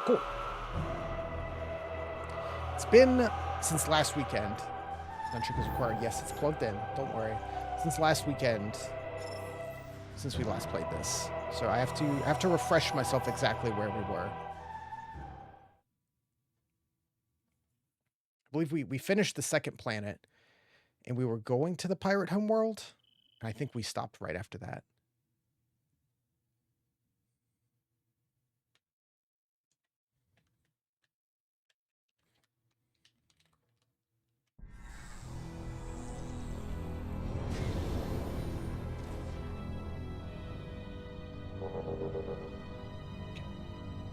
Cool. It's been since last weekend. Non-trick is required. Yes, it's plugged in. Don't worry. Since last weekend, since we last played this, so I have to refresh myself exactly where we were. I believe we finished the second planet, and we were going to the pirate homeworld. And I think we stopped right after that.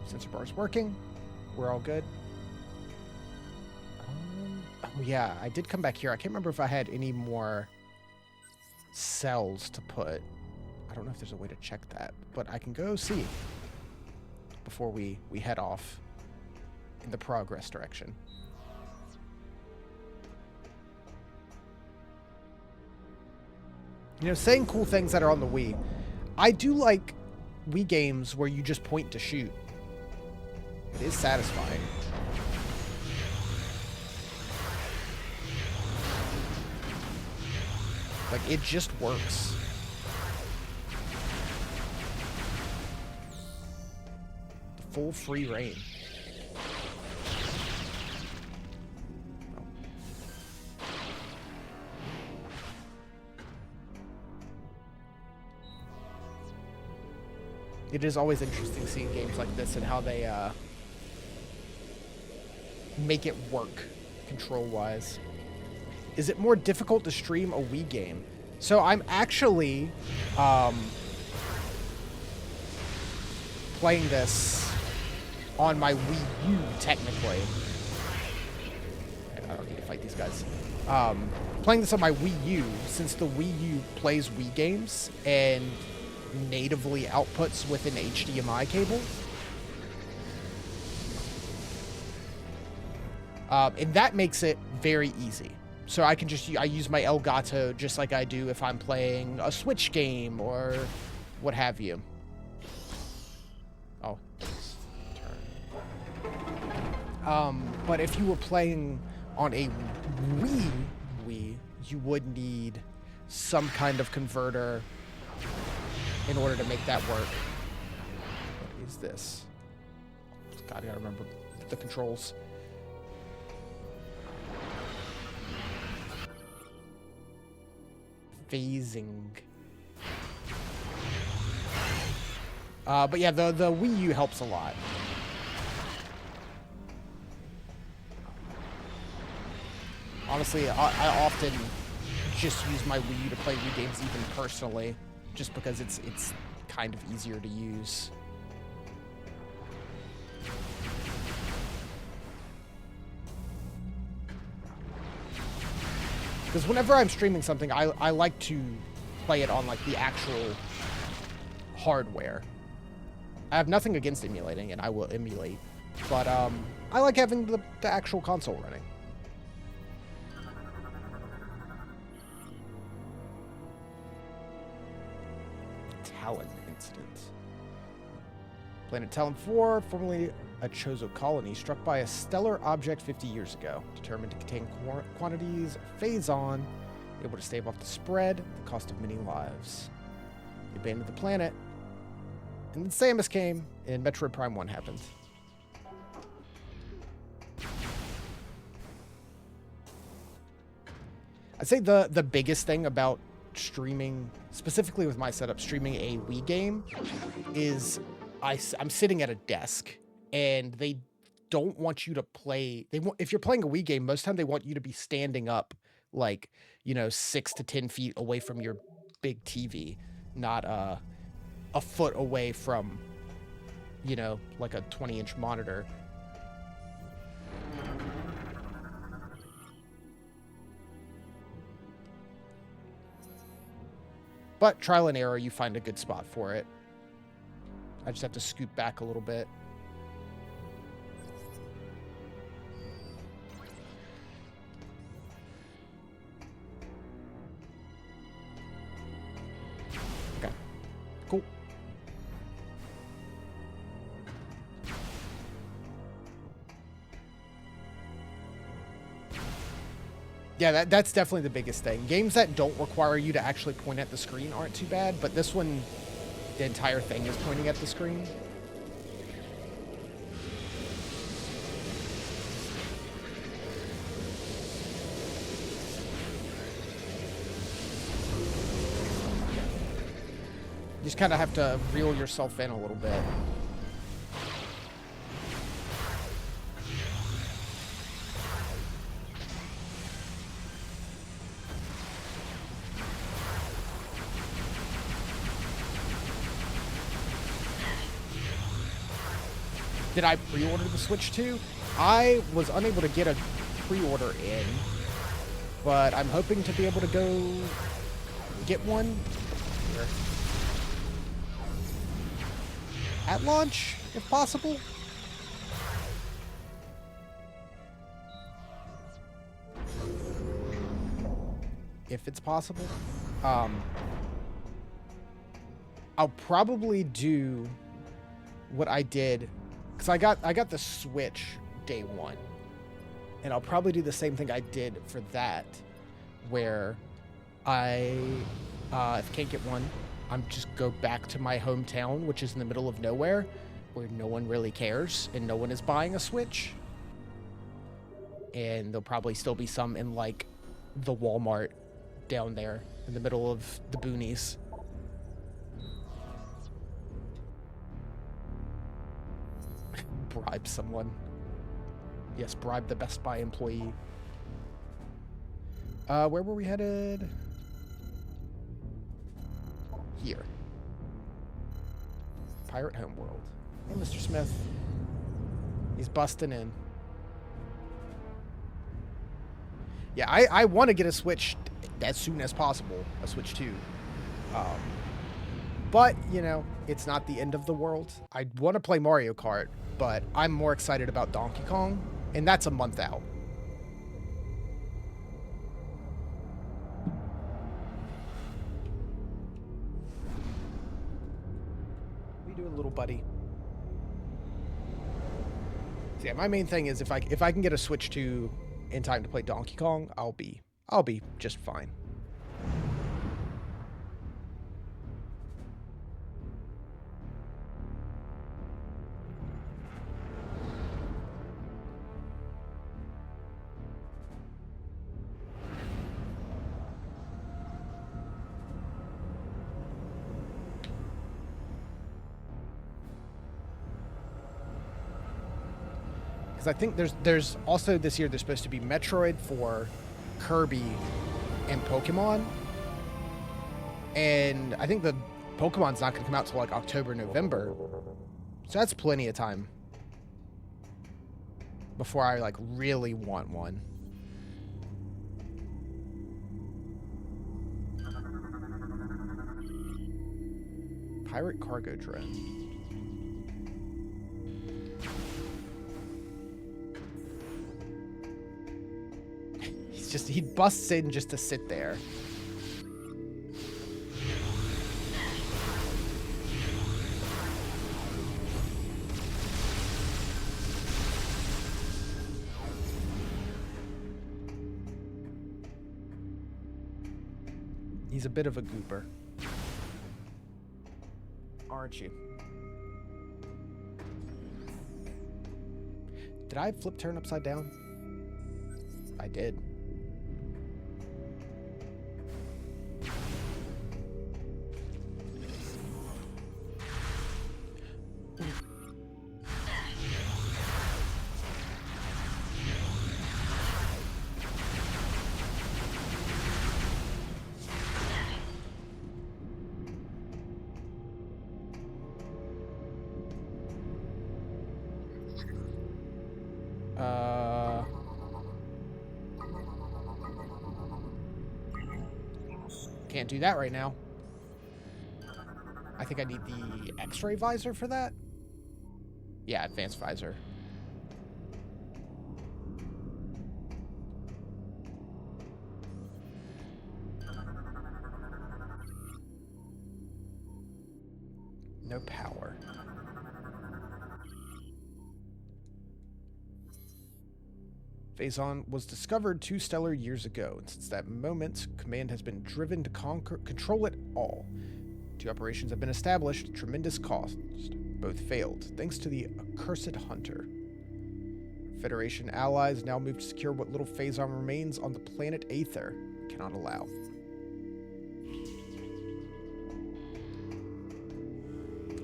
Sensor bar's working. We're all good. Oh yeah, I did come back here. I can't remember if I had any more cells to put. I don't know if there's a way to check that, but I can go see before we head off in the progress direction. You know, saying cool things that are on the Wii. I do like Wii games where you just point to shoot. It is satisfying. Like, it just works. The full free reign. Oh. It is always interesting seeing games like this and how they make it work control-wise. Is it more difficult to stream a Wii game? So I'm actually playing this on my Wii U, technically. I don't need to fight these guys. Playing this on my Wii U, since the Wii U plays Wii games and natively outputs with an HDMI cable. And that makes it very easy. So I can I use my Elgato just like I do if I'm playing a Switch game or what have you. Oh, turn. But if you were playing on a Wii, you would need some kind of converter in order to make that work. What is this? God, I gotta remember the controls. Phasing. But yeah, the Wii U helps a lot. Honestly, I often just use my Wii U to play Wii games even personally, just because it's kind of easier to use. Because whenever I'm streaming something, I like to play it on, like, the actual hardware. I have nothing against emulating, and I will emulate. But, I like having the actual console running. Talon incident. Planet Talon 4, formerly a Chozo colony, struck by a stellar object 50 years ago, determined to contain quantities of phazon, able to stave off the spread, the cost of many lives. They abandoned the planet, and then Samus came, and Metroid Prime 1 happened. I'd say the biggest thing about streaming, specifically with my setup, streaming a Wii game, is I'm sitting at a desk, and they don't want you to play. If you're playing a Wii game, most of the time they want you to be standing up, like, 6 to 10 feet away from your big TV, not a foot away from, like a 20-inch monitor. But trial and error, you find a good spot for it. I just have to scoot back a little bit. Okay, cool. Yeah, that's definitely the biggest thing. Games that don't require you to actually point at the screen aren't too bad, but this one, the entire thing is pointing at the screen. You just kind of have to reel yourself in a little bit. Did I pre-order the Switch 2? I was unable to get a pre-order in, but I'm hoping to be able to go get one here. At launch, if possible. If it's possible. I'll probably do what I did, because I got the Switch day one, and I'll probably do the same thing I did for that, where I if I can't get one, I'm just go back to my hometown, which is in the middle of nowhere, where no one really cares and no one is buying a Switch, and there'll probably still be some in like the Walmart down there in the middle of the boonies. Bribe someone. Yes, bribe the Best Buy employee. Where were we headed? Here. Pirate Homeworld. Hey, Mr. Smith. He's busting in. Yeah, I want to get a Switch as soon as possible. A Switch 2. But, you know, it's not the end of the world. I want to play Mario Kart, but I'm more excited about Donkey Kong, and that's a month out. What are you doing, little buddy? So yeah, my main thing is if I can get a Switch 2 in time to play Donkey Kong, I'll be just fine. Because I think there's also this year there's supposed to be Metroid for Kirby and Pokemon, and I think the Pokemon's not going to come out till like October, November, so that's plenty of time before I like really want one. Pirate cargo drone. He busts in just to sit there. He's a bit of a gooper. Aren't you? Did I flip turn upside down? I did. Can't do that right now. I think I need the X-ray visor for that. Yeah, advanced visor. No power. Phazon was discovered 2 stellar years ago, and since that moment, command has been driven to control it all. 2 operations have been established, tremendous cost. Both failed, thanks to the accursed hunter. Federation allies now move to secure what little Phazon remains on the planet Aether. Cannot allow.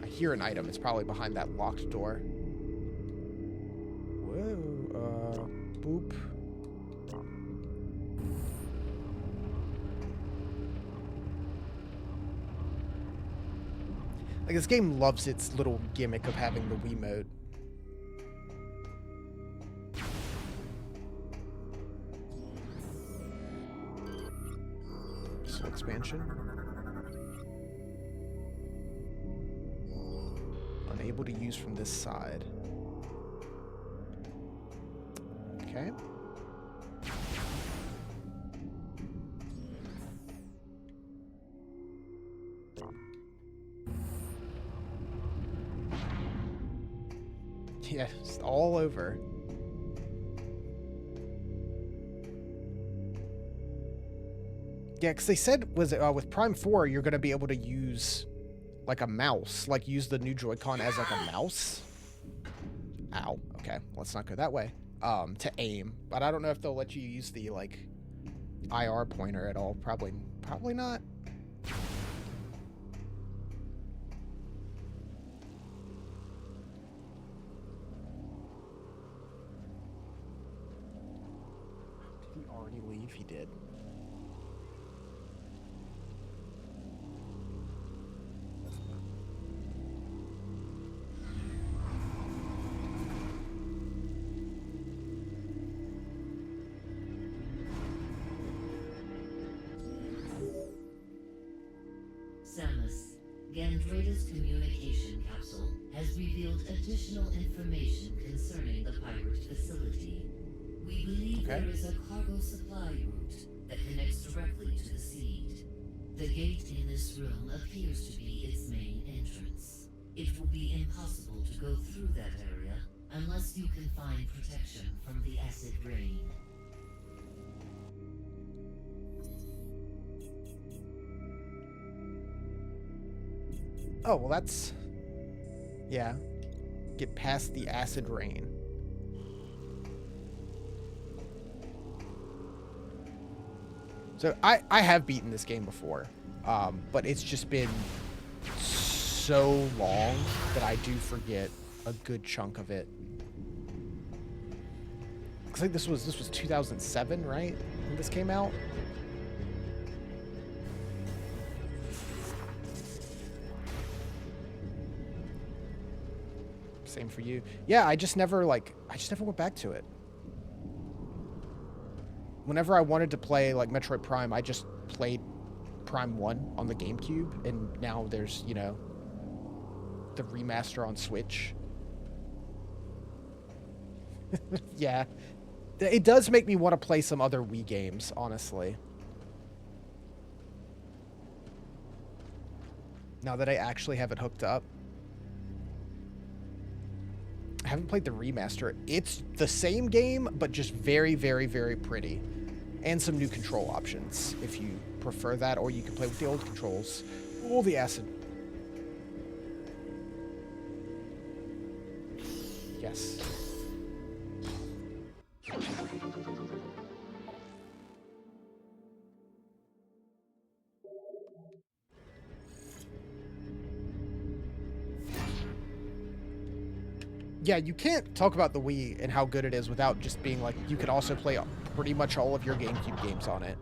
I hear an item. It's probably behind that locked door. Whoa, boop. Like, this game loves its little gimmick of having the Wiimote. Missile expansion. Unable to use from this side. Okay. Yeah, just all over. Yeah, because they said, was it with Prime 4, you're going to be able to use, like, a mouse. Like, use the new Joy-Con as, like, a mouse. Ow. Okay, let's not go that way. To aim. But I don't know if they'll let you use the, like, IR pointer at all. Probably not. Did he already leave? He did. Samus, Gandrada's communication capsule has revealed additional information concerning the pirate facility. We believe there is a cargo supply route that connects directly to the seed. The gate in this room appears to be its main entrance. It will be impossible to go through that area unless you can find protection from the acid rain. Oh, well, that's... Yeah. Get past the acid rain. So, I have beaten this game before. But it's just been so long that I do forget a good chunk of it. Looks like this was 2007, right? When this came out? Same for you. Yeah, I just never went back to it. Whenever I wanted to play like Metroid Prime, I just played Prime 1 on the GameCube, and now there's, you know, the remaster on Switch. Yeah. It does make me want to play some other Wii games, honestly. Now that I actually have it hooked up. I haven't played the remaster. It's the same game, but just very, very, very pretty. And some new control options, if you prefer that, or you can play with the old controls. Oh, the acid. Yes. Yeah, you can't talk about the Wii and how good it is without just being like, you could also play pretty much all of your GameCube games on it.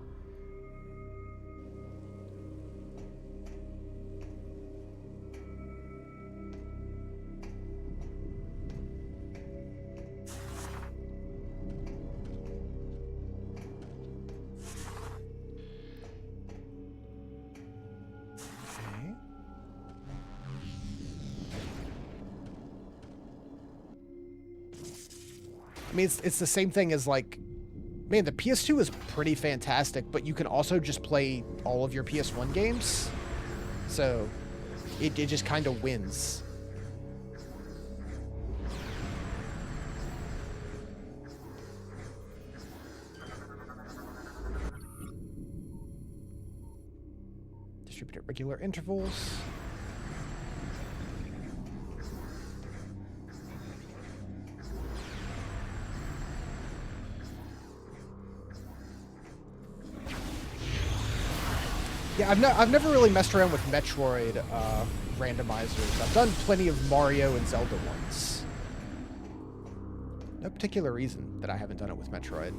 I mean, it's the same thing as, like, man, the PS2 is pretty fantastic, but you can also just play all of your PS1 games. So, it just kind of wins. Distribute at regular intervals. Yeah, I've never really messed around with Metroid randomizers. I've done plenty of Mario and Zelda ones. No particular reason that I haven't done it with Metroid.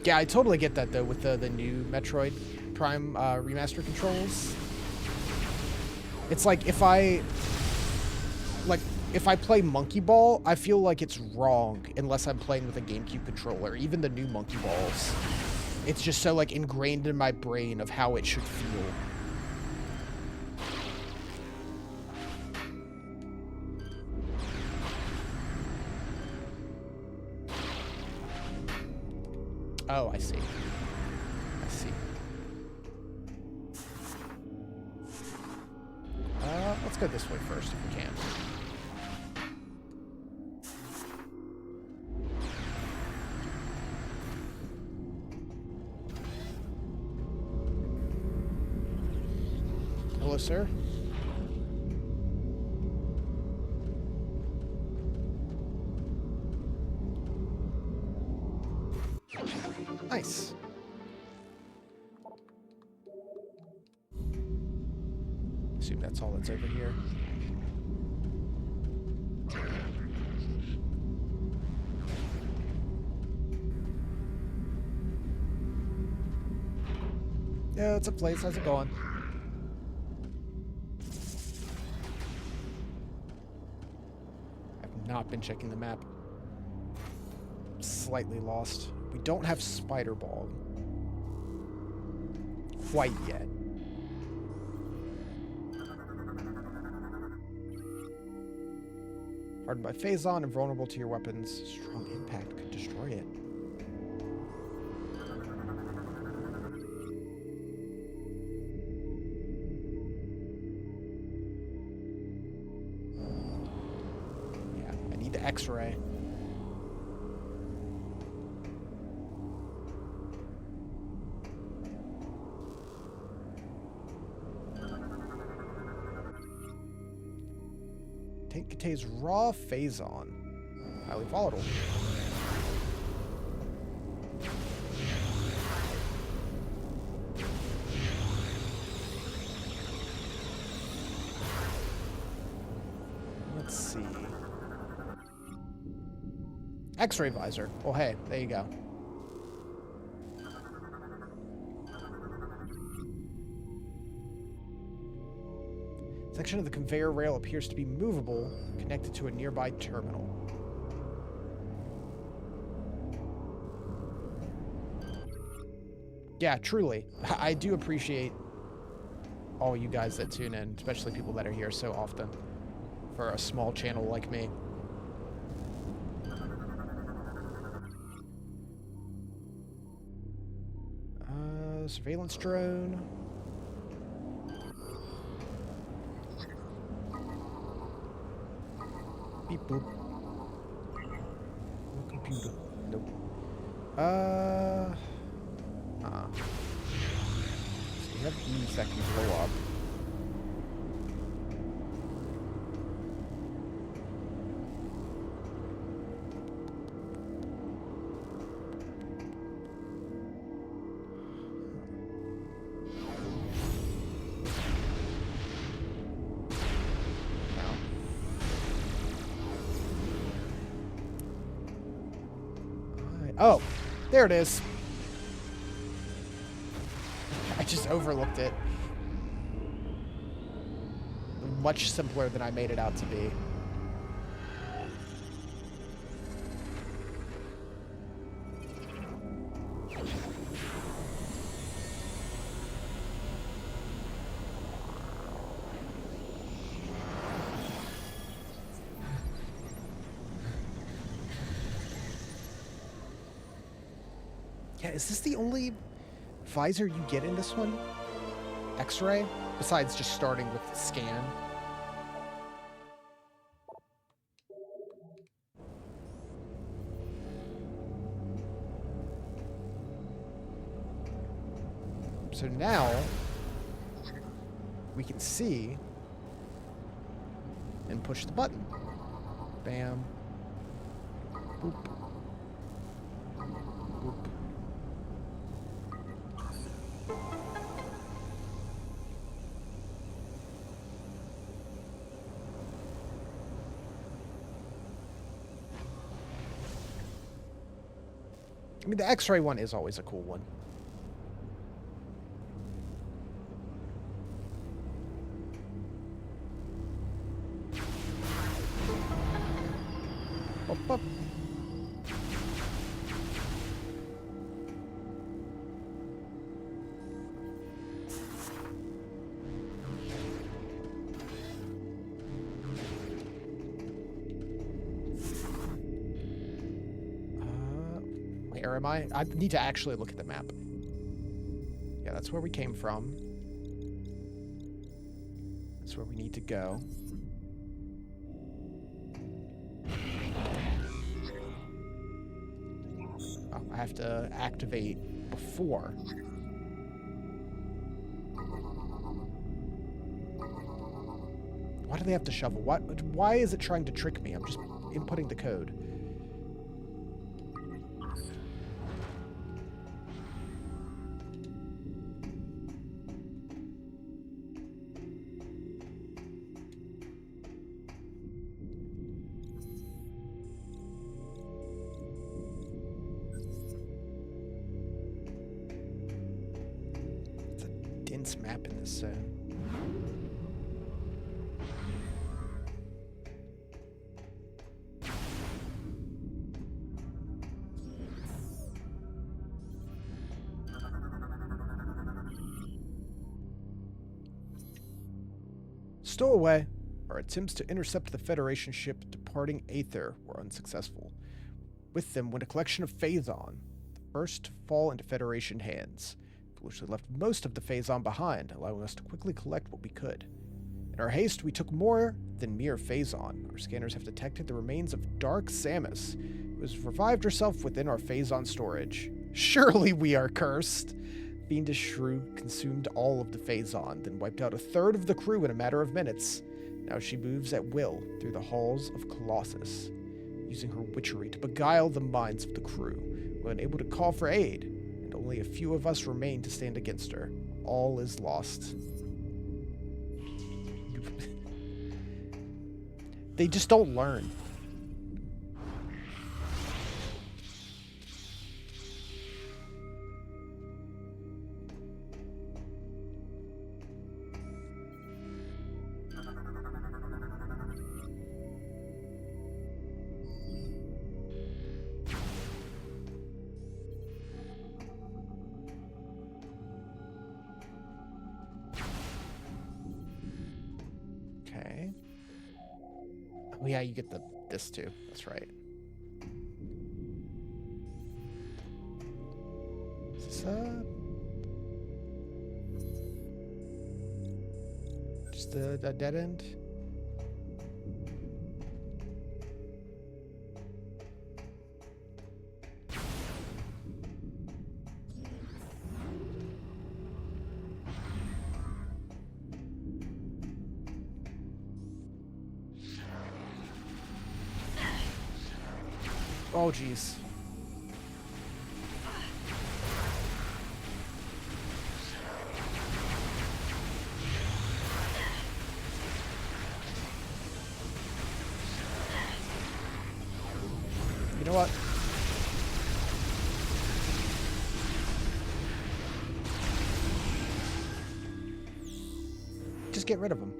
Yeah, I totally get that, though, with the new Metroid Prime remaster controls. It's like, if I play Monkey Ball, I feel like it's wrong unless I'm playing with a GameCube controller. Even the new Monkey Balls. It's just so, like, ingrained in my brain of how it should feel. Oh, I see. I see. Let's go this way first if we can. Hello, sir. Nice. Assume that's all that's over here. Yeah, it's a place. How's it going? I've not been checking the map. Slightly lost. We don't have Spider Ball. Quite yet. Hardened by Phazon and vulnerable to your weapons. Strong impact could destroy it. Yeah, I need the X-ray. Tank contains raw Phazon. Highly volatile. Let's see. X-ray visor. Well, hey, there you go. Section of the conveyor rail appears to be movable, connected to a nearby terminal. Yeah, truly. I do appreciate all you guys that tune in, especially people that are here so often for a small channel like me. Surveillance drone. Beep boop. No computer. Nope. So you have E's that can blow up. Oh, there it is. I just overlooked it. Much simpler than I made it out to be. Yeah, is this the only visor you get in this one, X-ray, besides just starting with the scan. So now we can see and push the button. Bam. Boop. Boop. I mean, the X-ray one is always a cool one. Up, up. Where am I? I need to actually look at the map. Yeah, that's where we came from. That's where we need to go. Oh, I have to activate before. Why do they have to shovel? Why is it trying to trick me? I'm just inputting the code. Dense map in this zone. Stowaway. Our attempts to intercept the Federation ship departing Aether were unsuccessful. With them went a collection of Phazon, the first to fall into Federation hands. Foolishly left most of the Phazon behind, allowing us to quickly collect what we could. In our haste, we took more than mere Phazon. Our scanners have detected the remains of Dark Samus, who has revived herself within our Phazon storage. Surely we are cursed! Fiendish shrew consumed all of the Phazon, then wiped out a third of the crew in a matter of minutes. Now she moves at will through the halls of Colossus, using her witchery to beguile the minds of the crew, when able to call for aid, and only a few of us remain to stand against her. All is lost. They just don't learn. Okay. Oh yeah, you get this too. That's right. Is this just a dead end? Oh, jeez. You know what? Just get rid of him.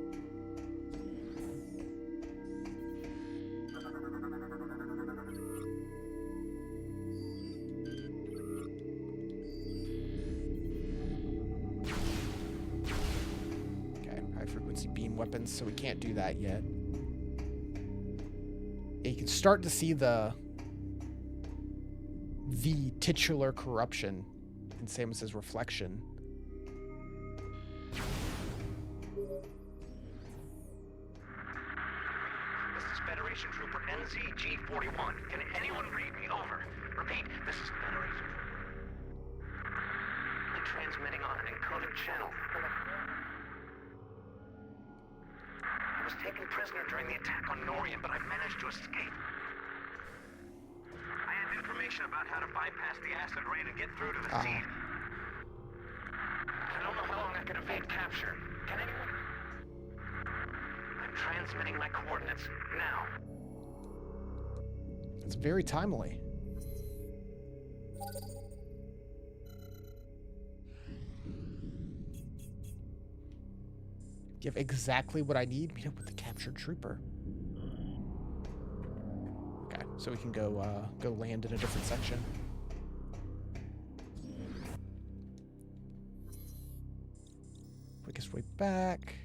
Beam weapons, so we can't do that yet. Yeah, you can start to see the titular corruption in Samus's reflection. This is Federation Trooper NZG-41. Can anyone read me? Over. Repeat, this is Federation Trooper. I'm transmitting on an encoded channel. I was taken prisoner during the attack on Norian, but I managed to escape. I have information about how to bypass the acid rain and get through to the seed. I don't know how long I can evade capture. Can anyone? I'm transmitting my coordinates now. It's very timely. You have exactly what I need. Meet up with the captured trooper. Okay, so we can go land in a different section. Quickest way back.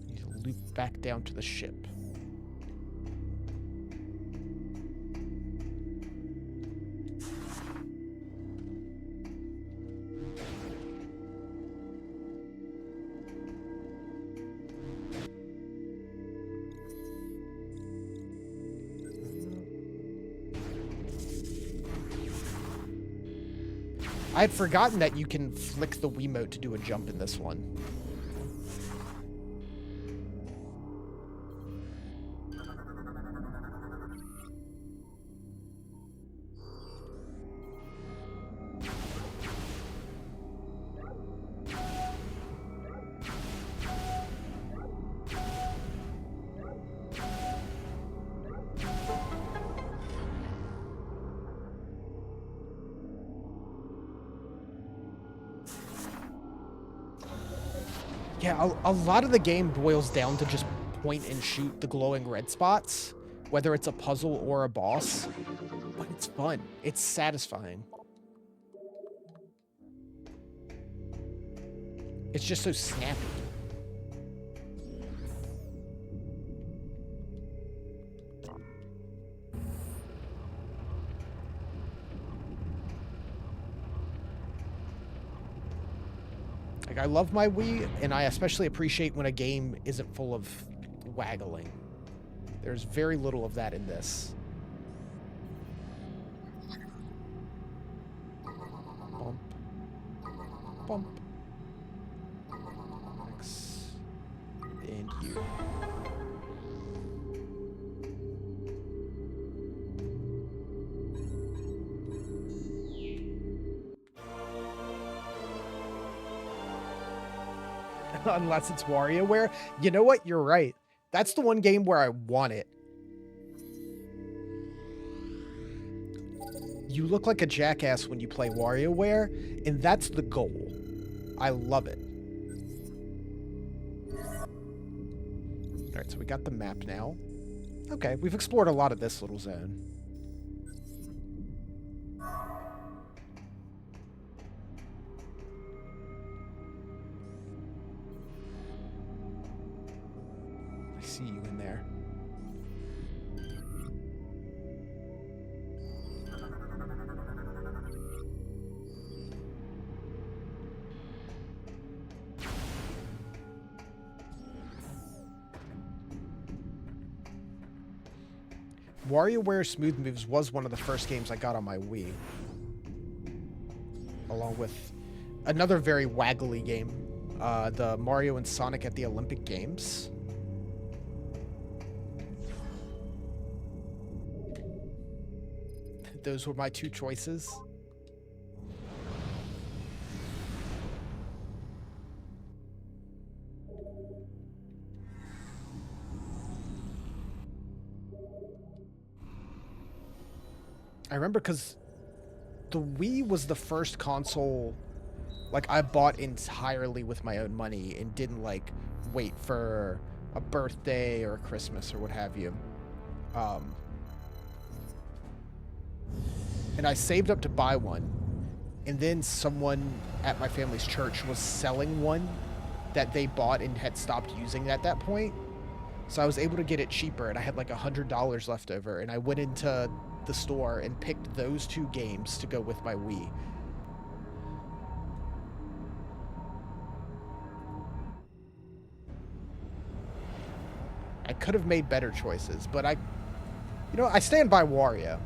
Need to loop back down to the ship. I had forgotten that you can flick the Wiimote to do a jump in this one. Yeah, a lot of the game boils down to just point and shoot the glowing red spots, whether it's a puzzle or a boss, but it's fun. It's satisfying. It's just so snappy. Like, I love my Wii, and I especially appreciate when a game isn't full of waggling. There's very little of that in this. Bump. Bump. X. And U. Unless it's WarioWare. You know what? You're right. That's the one game where I want it. You look like a jackass when you play WarioWare, and that's the goal. I love it. Alright, so we got the map now. Okay, we've explored a lot of this little zone. See you in there. WarioWare Smooth Moves was one of the first games I got on my Wii, along with another very waggly game, the Mario and Sonic at the Olympic Games. Those were my two choices. I remember because the Wii was the first console, like, I bought entirely with my own money and didn't, like, wait for a birthday or a Christmas or what have you. And I saved up to buy one, and then someone at my family's church was selling one that they bought and had stopped using at that point. So I was able to get it cheaper, and I had like $100 left over, and I went into the store and picked those 2 games to go with my Wii. I could have made better choices, but I stand by Wario.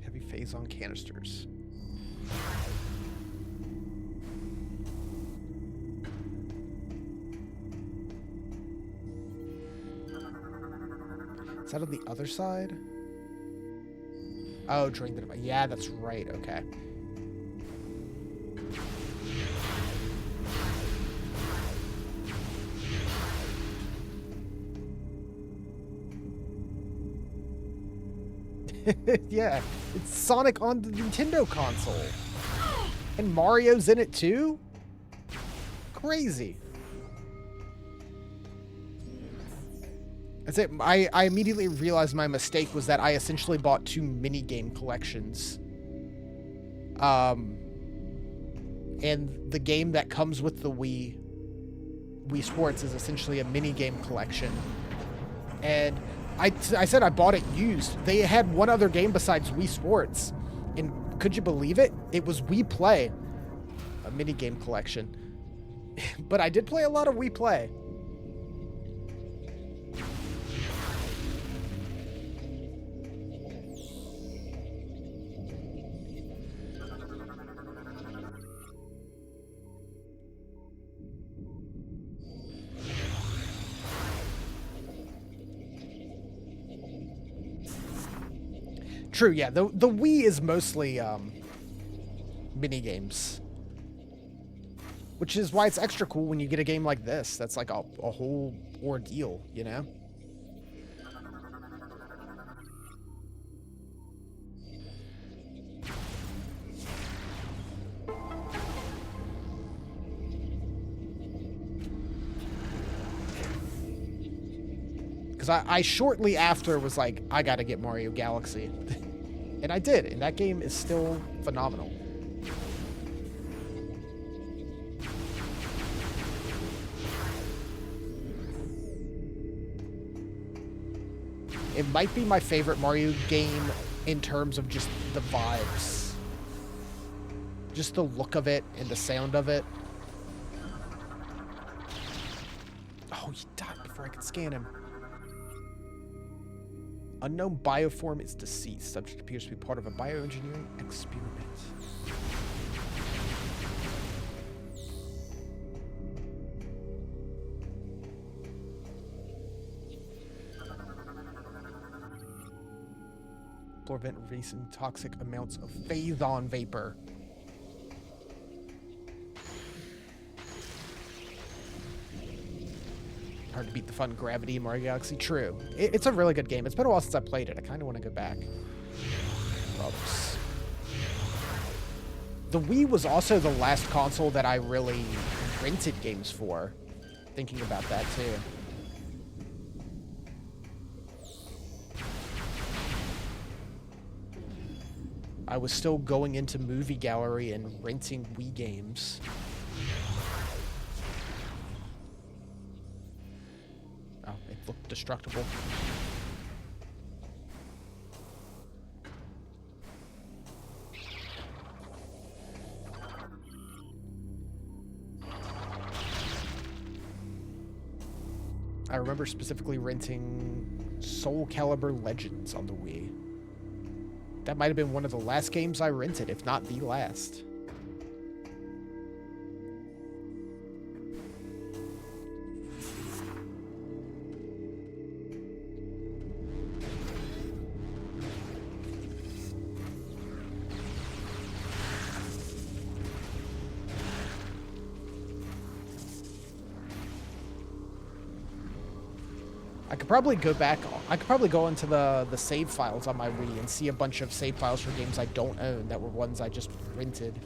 Heavy phase on canisters. Is that on the other side? Oh, drink the device. Yeah, that's right. Okay. Yeah, it's Sonic on the Nintendo console. And Mario's in it too? Crazy. That's it. I immediately realized my mistake was that I essentially bought 2 minigame collections. And the game that comes with the Wii Sports is essentially a minigame collection. And I said I bought it used. They had one other game besides Wii Sports. And could you believe it? It was Wii Play, a minigame collection. But I did play a lot of Wii Play. True, yeah. The Wii is mostly mini games, which is why it's extra cool when you get a game like this. That's like a whole ordeal, you know? Because I shortly after was like, I gotta get Mario Galaxy. And I did, and that game is still phenomenal. It might be my favorite Mario game in terms of just the vibes. Just the look of it and the sound of it. Oh, he died before I could scan him. Unknown bioform is deceased. Subject appears to be part of a bioengineering experiment. Floor vent releasing toxic amounts of phazon vapor. Hard to beat the fun gravity in Mario Galaxy. True. It's a really good game. It's been a while since I played it. I kind of want to go back. Oops. The Wii was also the last console that I really rented games for. Thinking about that too. I was still going into Movie Gallery and renting Wii games. Oh, it looked destructible. I remember specifically renting Soul Calibur Legends on the Wii. That might have been one of the last games I rented, if not the last. I could probably go back. I could probably go into the save files on my Wii and see a bunch of save files for games I don't own that were ones I just rented.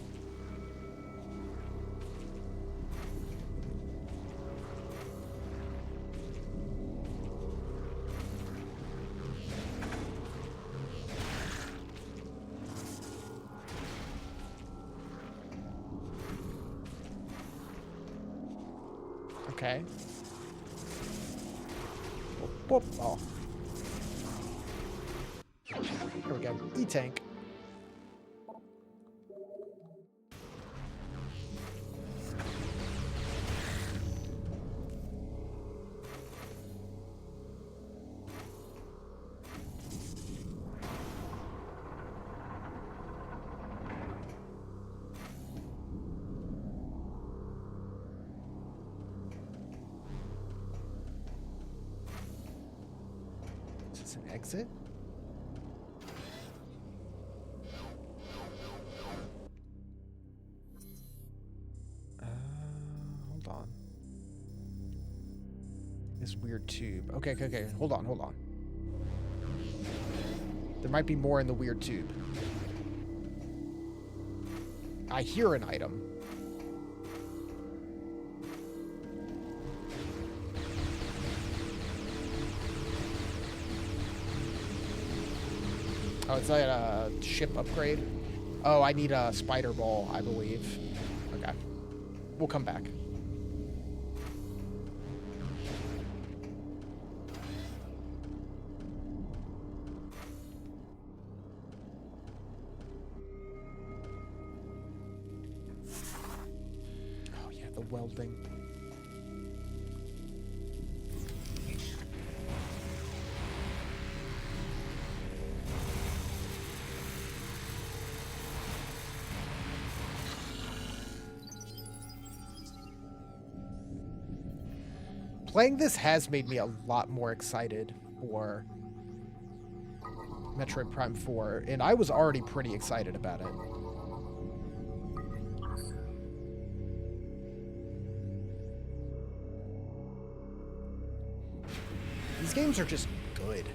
Okay. Whoop, whoop. Oh. Here we go. E-tank. Is this an exit? Hold on. This weird tube. Okay, okay, okay. Hold on, hold on. There might be more in the weird tube. I hear an item. Oh, is that a ship upgrade? Oh, I need a spider ball, I believe. Okay. We'll come back. Oh, yeah, the welding. Playing this has made me a lot more excited for Metroid Prime 4, and I was already pretty excited about it. These games are just good.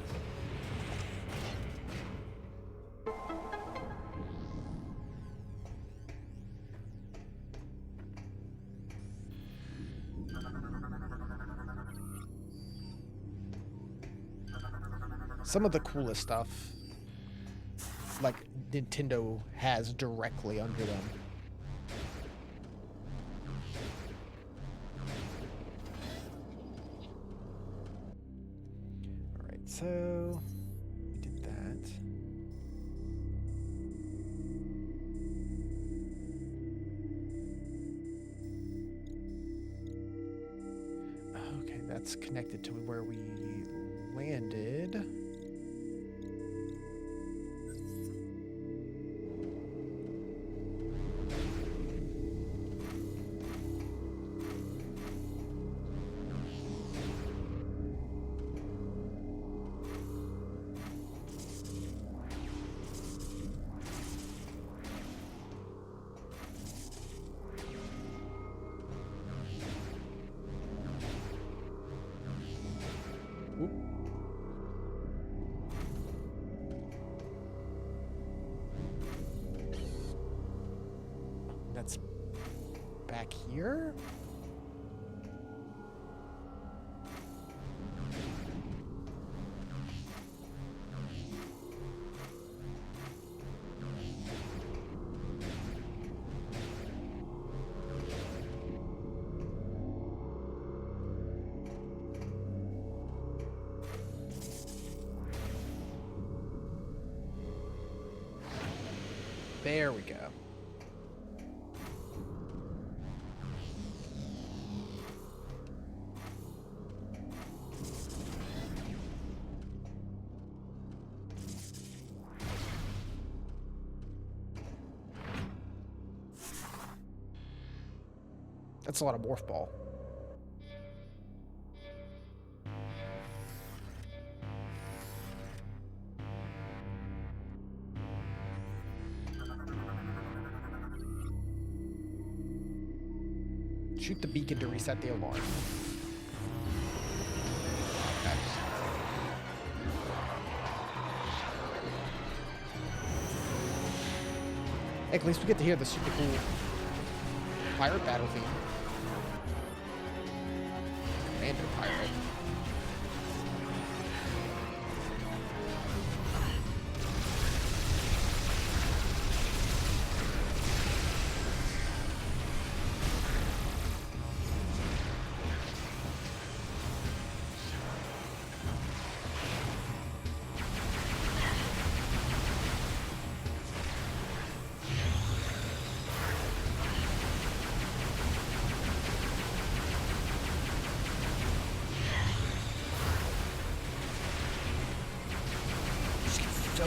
Some of the coolest stuff, like, Nintendo has directly under them. Alright, so we did that. Okay, that's connected to where we landed. That's back here? There we go. That's a lot of morph ball. Shoot the beacon to reset the alarm. Okay. Hey, at least we get to hear the super cool pirate battle theme. Commander Pirate.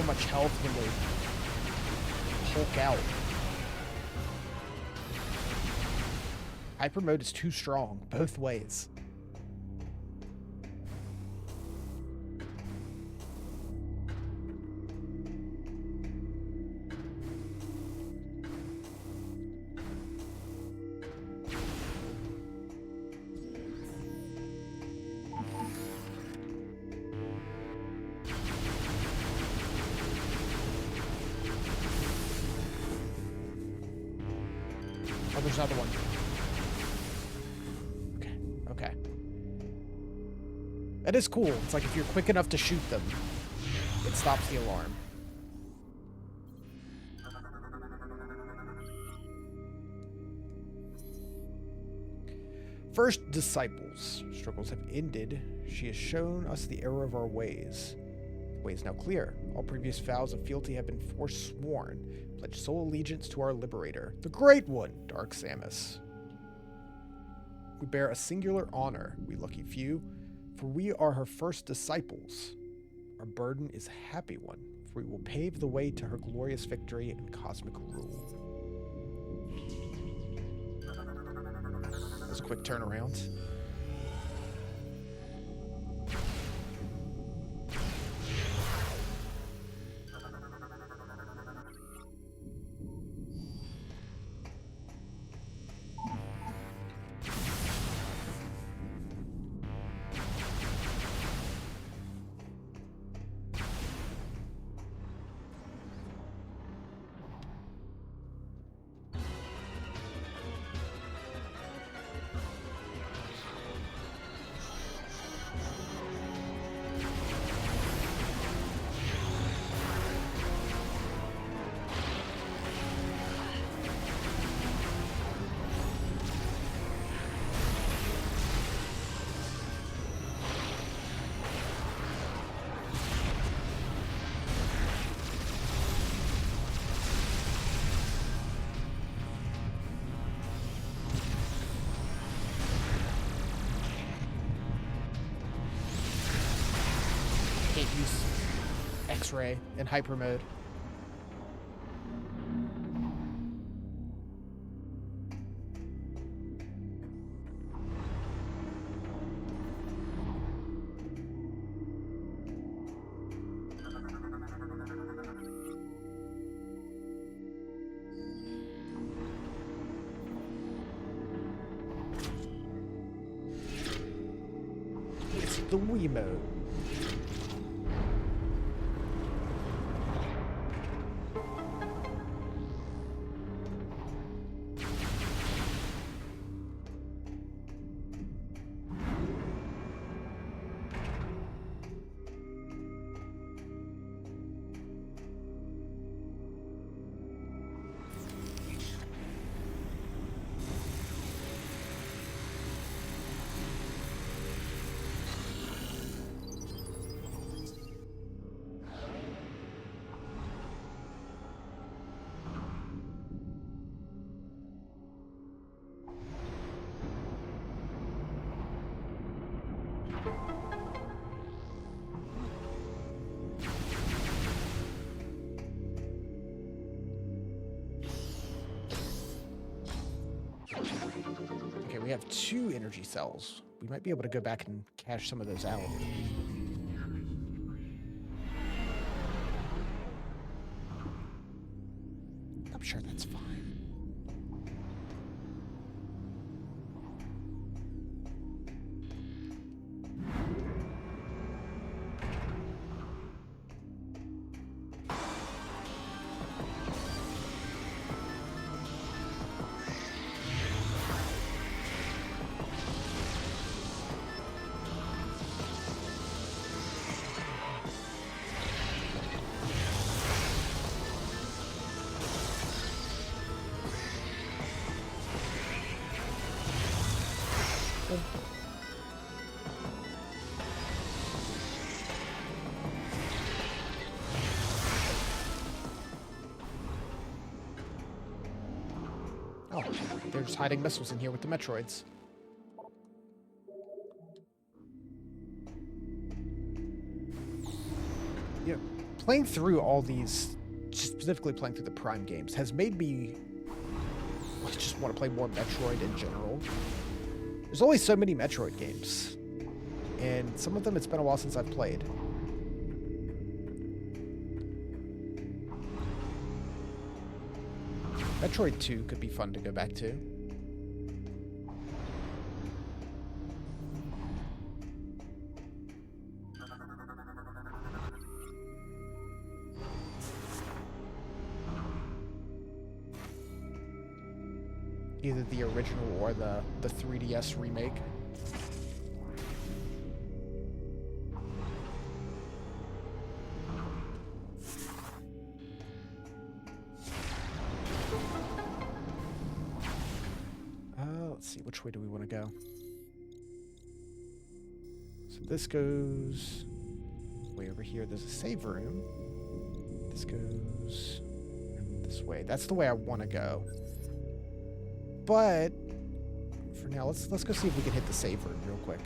much health when they Hulk out. Hyper mode is too strong, both ways. Oh, there's another one. Okay. That is cool. It's like if you're quick enough to shoot them, it stops the alarm. First disciples. Struggles have ended. She has shown us the error of our ways. The way is now clear. All previous vows of fealty have been forsworn. Pledge sole allegiance to our liberator, the Great One, Dark Samus. We bear a singular honor, we lucky few, for we are her first disciples. Our burden is a happy one, for we will pave the way to her glorious victory and cosmic rule. That was a quick turnaround. Can't use X-ray in hyper mode. It's the Wii mode. Okay, we have 2 energy cells. We might be able to go back and cash some of those out. I'm sure that's fine. Oh, they're just hiding missiles in here with the Metroids. Yeah, playing through all these, specifically playing through the Prime games, has made me just want to play more Metroid in general. There's only so many Metroid games, and some of them it's been a while since I've played. Metroid 2 could be fun to go back to. Either the original or the 3DS remake. Let's see, which way do we want to go? So this goes way over here. There's a save room. This goes this way. That's the way I want to go. But for now, let's go see if we can hit the save room real quick.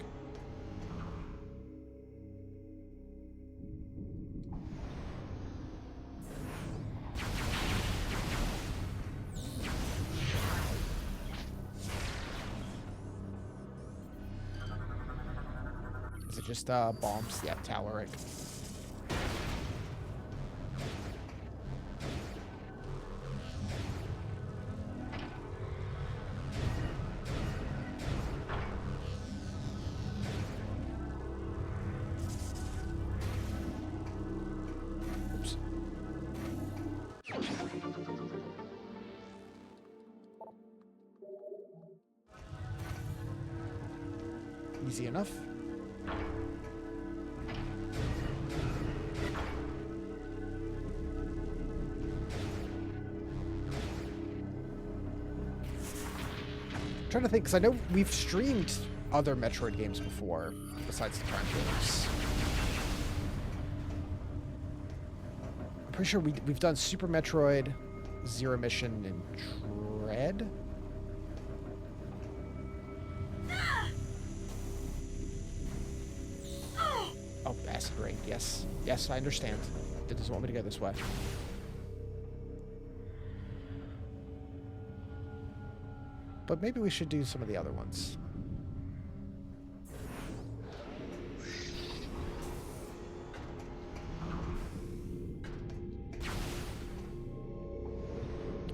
Is it just bombs? Yeah, tower, right? Easy enough. I'm trying to think, because I know we've streamed other Metroid games before, besides the Prime games. I'm pretty sure we've done Super Metroid, Zero Mission, and Dread. Oh, acid rain. Yes. Yes, I understand. It doesn't want me to go this way. But maybe we should do some of the other ones.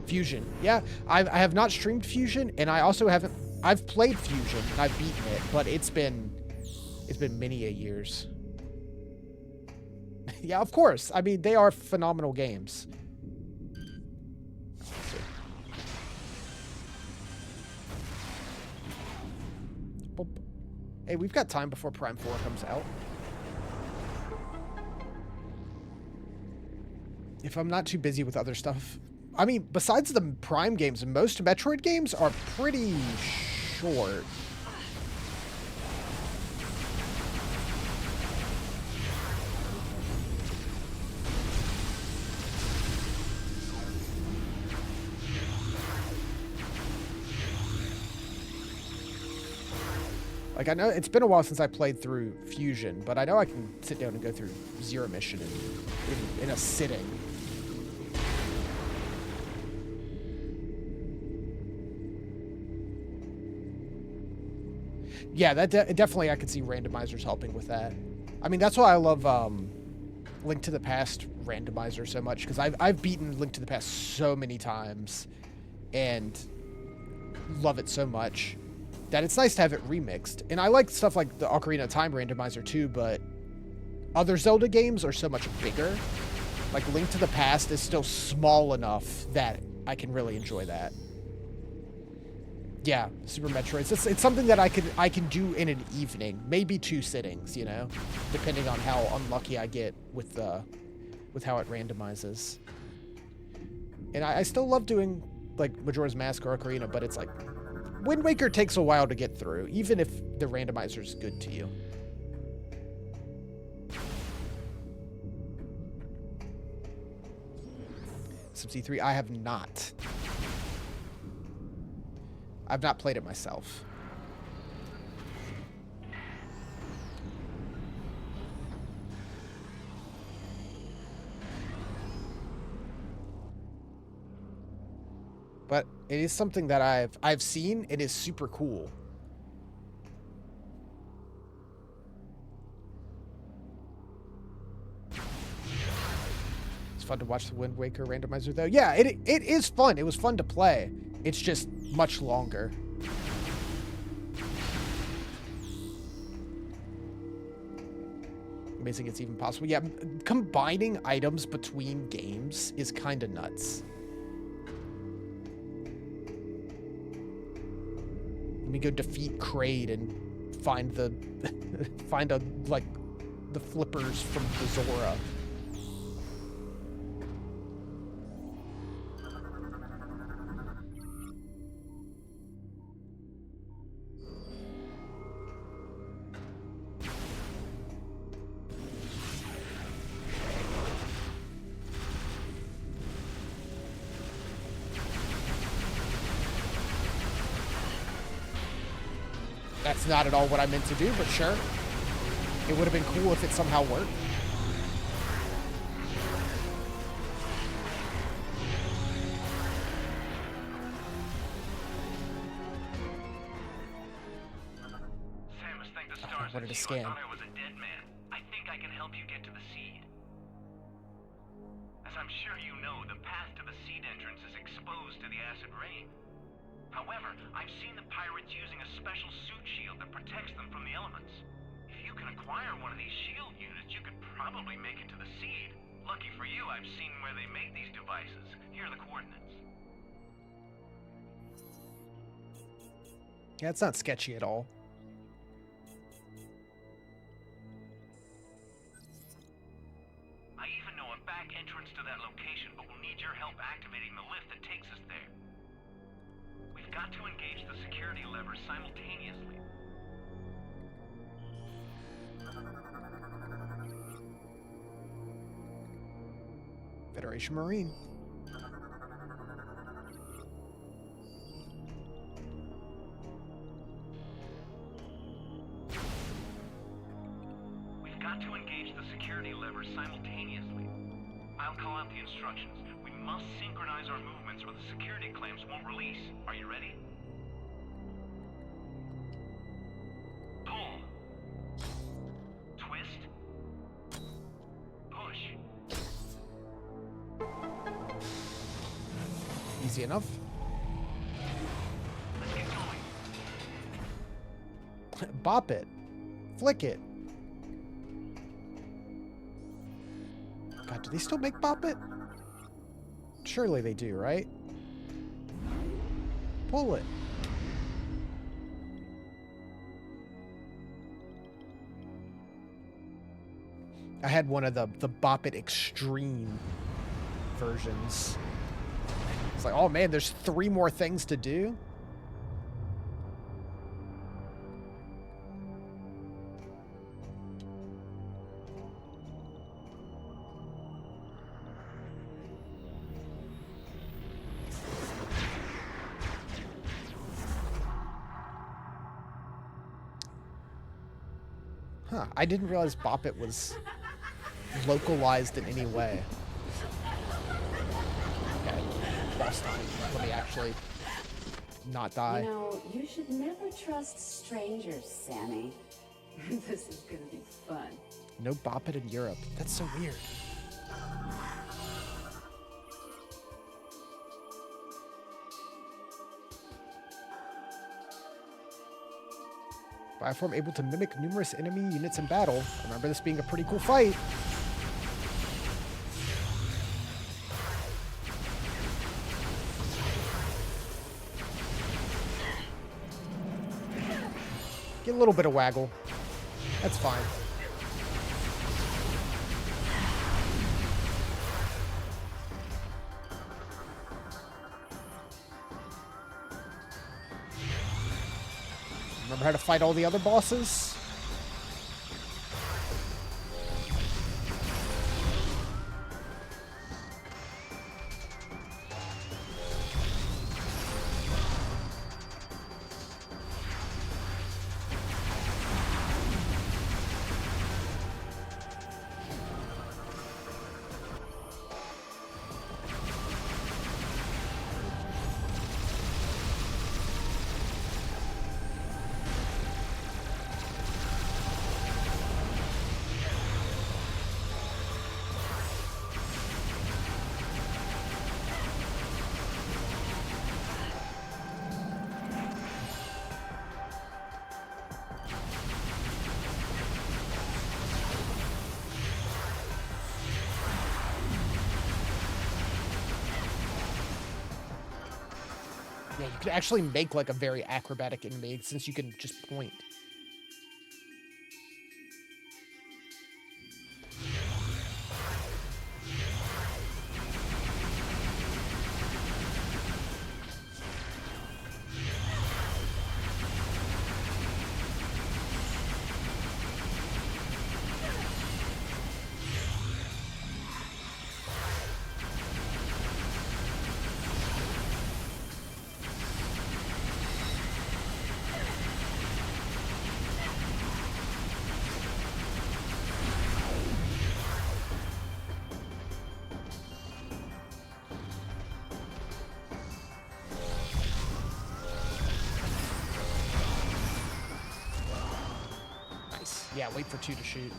Fusion. Yeah, I have not streamed Fusion, and I also haven't... I've played Fusion, and I've beaten it, but it's been many a years. Yeah, of course. I mean, they are phenomenal games. Hey, we've got time before Prime 4 comes out. If I'm not too busy with other stuff. I mean, besides the Prime games, most Metroid games are pretty short. Like, I know it's been a while since I played through Fusion, but I know I can sit down and go through Zero Mission in a sitting. Yeah, that definitely I could see randomizers helping with that. I mean, that's why I love Link to the Past randomizer so much, because I've beaten Link to the Past so many times and love it so much that it's nice to have it remixed. And I like stuff like the Ocarina of Time randomizer too, but other Zelda games are so much bigger. Like Link to the Past is still small enough that I can really enjoy that. Yeah, Super Metroid. It's something that I can do in an evening, maybe 2 sittings, you know, depending on how unlucky I get with how it randomizes. And I still love doing like Majora's Mask or Ocarina, but it's like Wind Waker takes a while to get through, even if the randomizer is good to you. Sim 3, I have not. I've not played it myself. But it is something that I've seen. It is super cool. It's fun to watch the Wind Waker randomizer though. Yeah, it is fun. It was fun to play. It's just much longer. Amazing it's even possible. Yeah, combining items between games is kind of nuts. Let me go defeat Kraid and find the like the flippers from the Zora. That's not at all what I meant to do, but sure. It would have been cool if it somehow worked. Samus, thank the stars. Wanted to it's you. scan. I thought I was a dead man. I think I can help you get to the seed. As I'm sure you know, the path to the seed entrance is exposed to the acid rain. However, I've seen the pirates using a special suit shield that protects them from the elements. If you can acquire one of these shield units, you could probably make it to the seed. Lucky for you, I've seen where they make these devices. Here are the coordinates. Yeah, it's not sketchy at all. I even know a back entrance to that location, but we'll need your help activating the lift that takes us there. We've got to engage the security levers simultaneously. Federation Marine. We've got to engage the security levers simultaneously. I'll call out the instructions. We must synchronize our movements or the security clamps won't release. Are you ready? Pull. Twist. Push. Easy enough. Let's get going. Bop it. Flick it. God, do they still make Bop It? Surely they do, right? Pull it. I had one of the Bop It Extreme versions. It's like, oh man, there's 3 more things to do? Huh, I didn't realize Bop It was localized in any way. Okay, boss time. Let me actually not die. You know, you should never trust strangers, Sammy. This is gonna be fun. No Bop It in Europe. That's so weird. Bioform able to mimic numerous enemy units in battle. I remember this being a pretty cool fight. Get a little bit of waggle. That's fine. Remember how to fight all the other bosses? Yeah, you can actually make like a very acrobatic enemy since you can just point. Nice. Yeah, wait for 2 to shoot.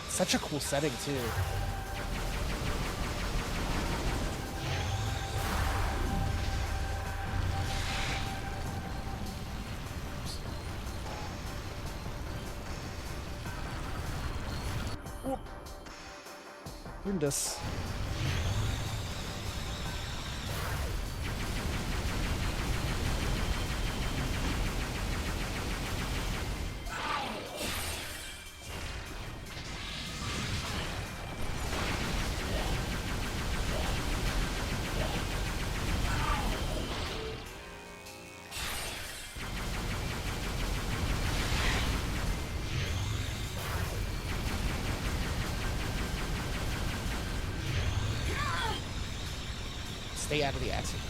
Such a cool setting, too. Whoop. This. Stay out of the accident.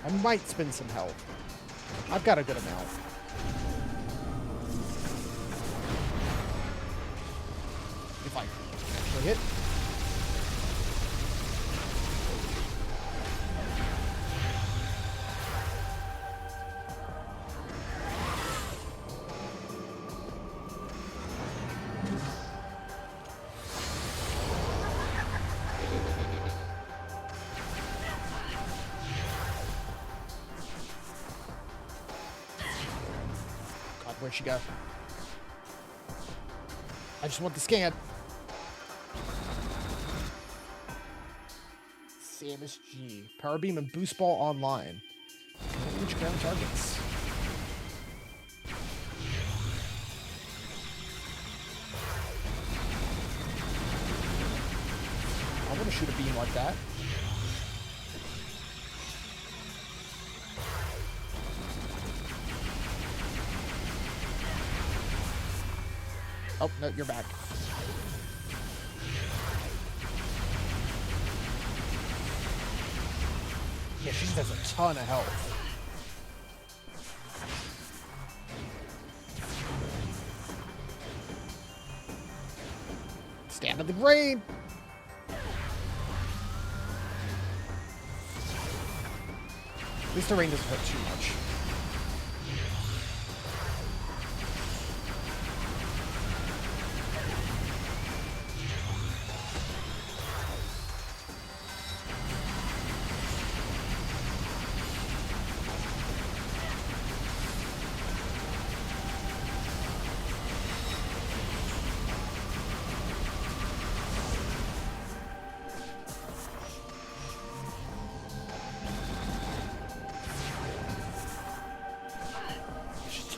I might spend some health. I've got a good amount. If I actually hit. Where'd she go? I just want the scan. Samus G. Power Beam and Boost Ball online. Which ground targets? I want to shoot a beam like that. Oh, no, you're back. Yeah, she just has a ton of health. Stand in the rain! At least the rain doesn't hurt too much.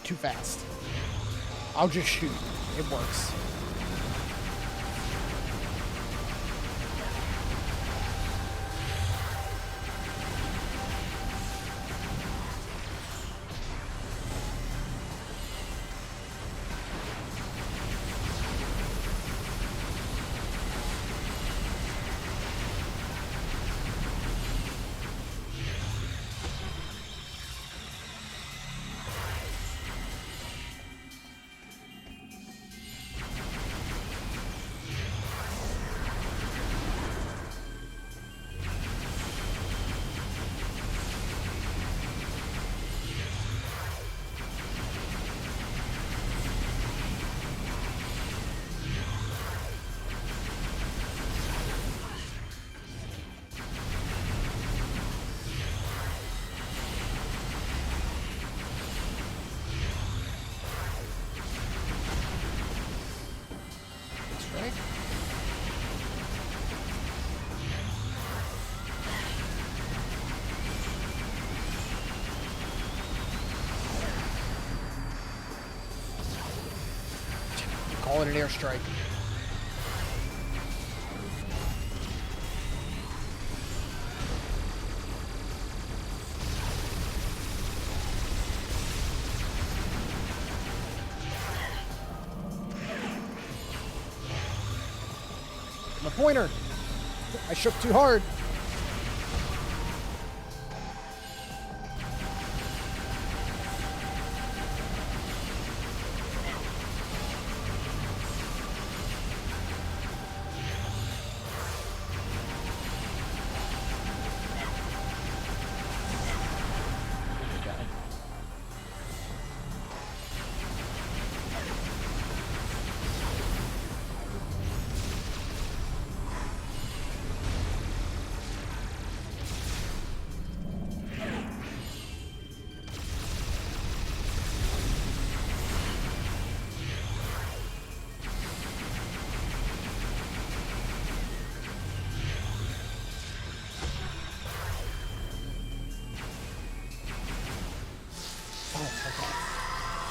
Too fast. I'll just shoot. It works. an airstrike. My pointer. I shook too hard.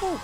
Whew.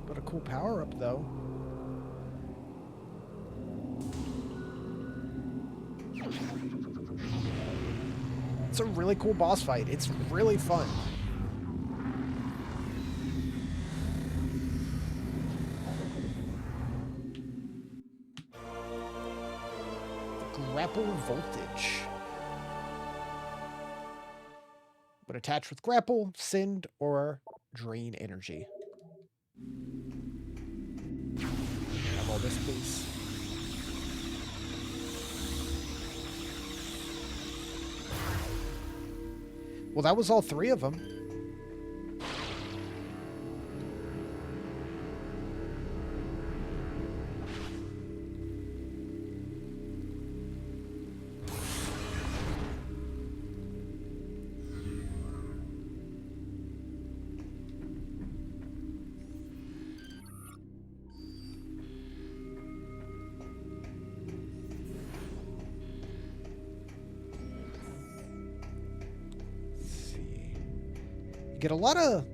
What a cool power-up, though. It's a really cool boss fight. It's really fun. Grapple voltage. When attached with grapple, send, or drain energy. Have all this, please. Well, that was all three of them. Get a lot of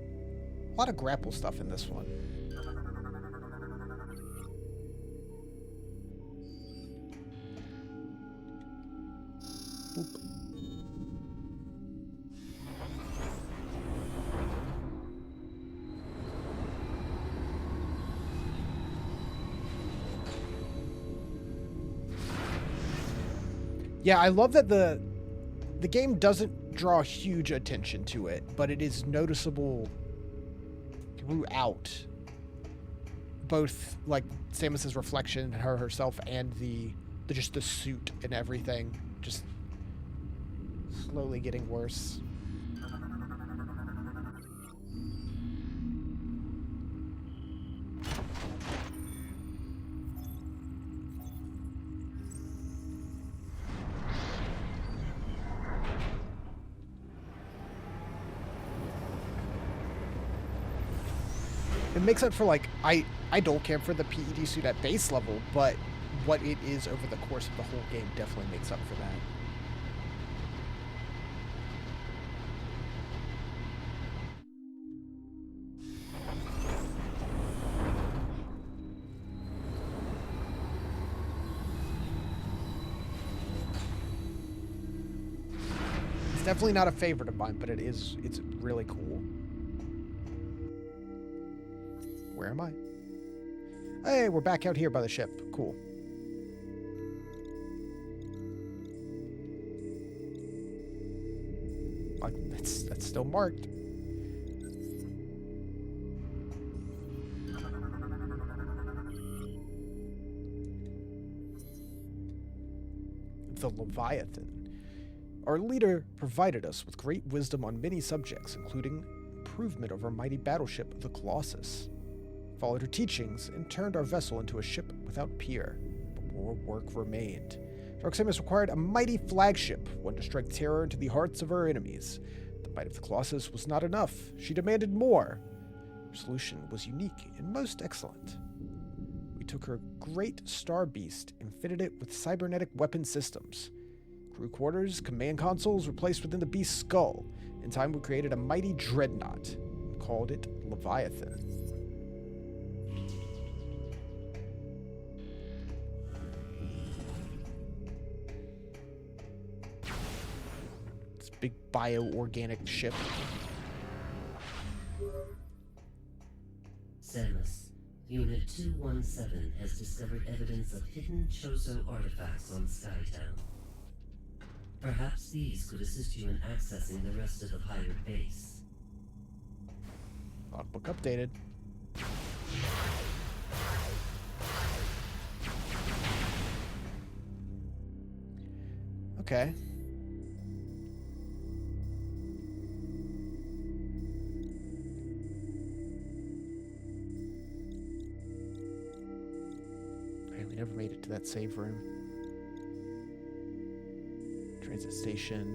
grapple stuff in this one. Boop. Yeah, I love that the game doesn't draw huge attention to it, but it is noticeable throughout. Both like Samus's reflection, her herself, and the just the suit and everything, just slowly getting worse. It makes up for, like, I don't care for the PED suit at base level, but what it is over the course of the whole game definitely makes up for that. It's definitely not a favorite of mine, but it's really cool. Where am I? Hey, we're back out here by the ship. Cool. Like, that's still marked. the Leviathan. Our leader provided us with great wisdom on many subjects, including improvement of our mighty battleship, the Colossus. Followed her teachings and turned our vessel into a ship without peer. But more work remained. Dark Samus required a mighty flagship, one to strike terror into the hearts of our enemies. The might of the Colossus was not enough. She demanded more. Her solution was unique and most excellent. We took her great star beast and fitted it with cybernetic weapon systems. Crew quarters, command consoles were placed within the beast's skull. In time, we created a mighty dreadnought and called it Leviathan. This big bioorganic ship. Samus, Unit 217 has discovered evidence of hidden Chozo artifacts on Skytown. Perhaps these could assist you in accessing the rest of the pirate base. Logbook updated. Okay. Okay, we never made it to that save room. Transit station.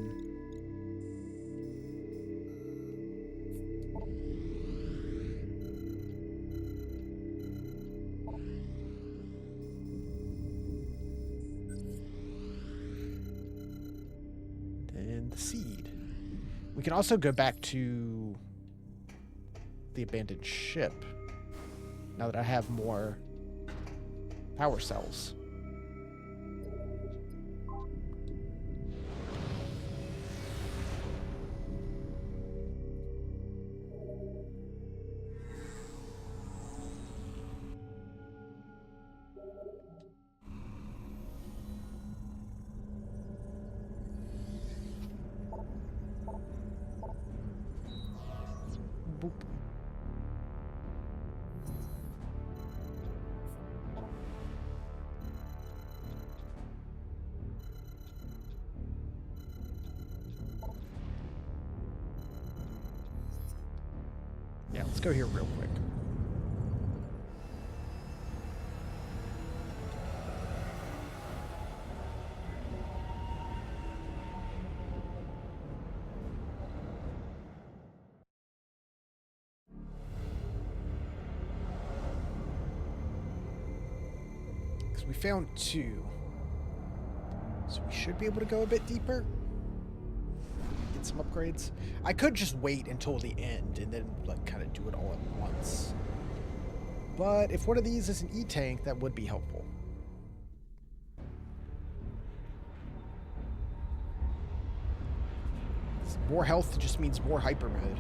Then the seed. We can also go back to the abandoned ship now that I have more power cells. Boop. Yeah, let's go here real quick. Because we found two. So we should be able to go a bit deeper. Get some upgrades. I could just wait until the end and then like kind of do it all at once. But if one of these is an E-tank, that would be helpful. More health just means more hyper mode.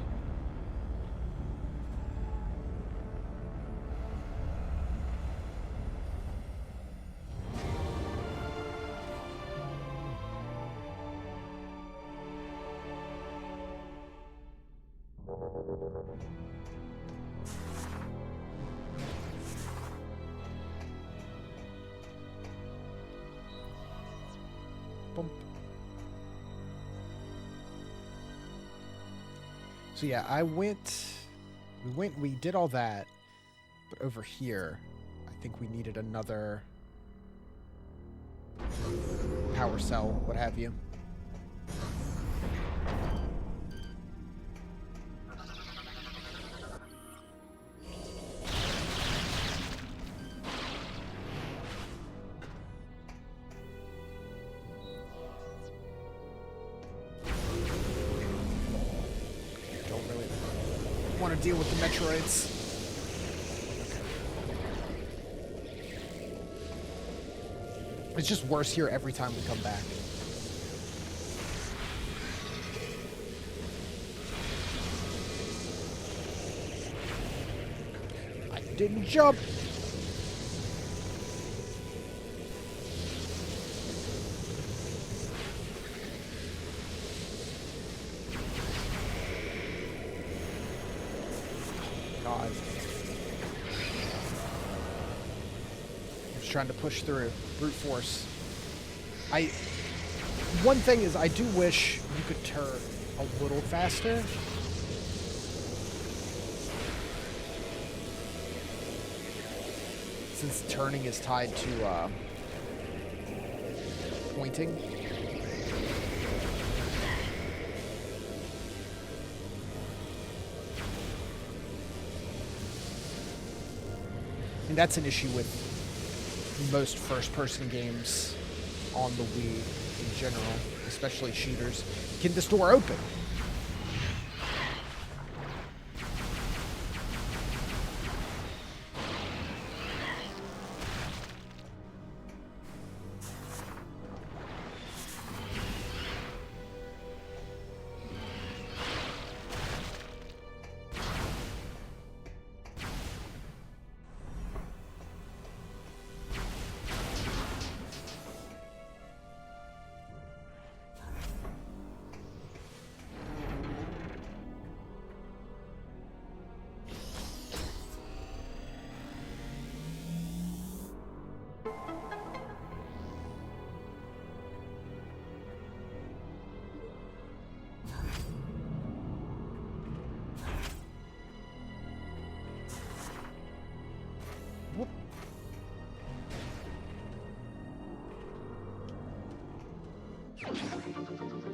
Bump. So yeah, we did all that, but over here, I think we needed another power cell, what have you. Want to deal with the Metroids. It's just worse here every time we come back. I didn't jump. God. I'm just trying to push through. Brute force. One thing is, I do wish you could turn a little faster. Since turning is tied to pointing. And that's an issue with most first-person games on the Wii in general, especially shooters. Can this door open?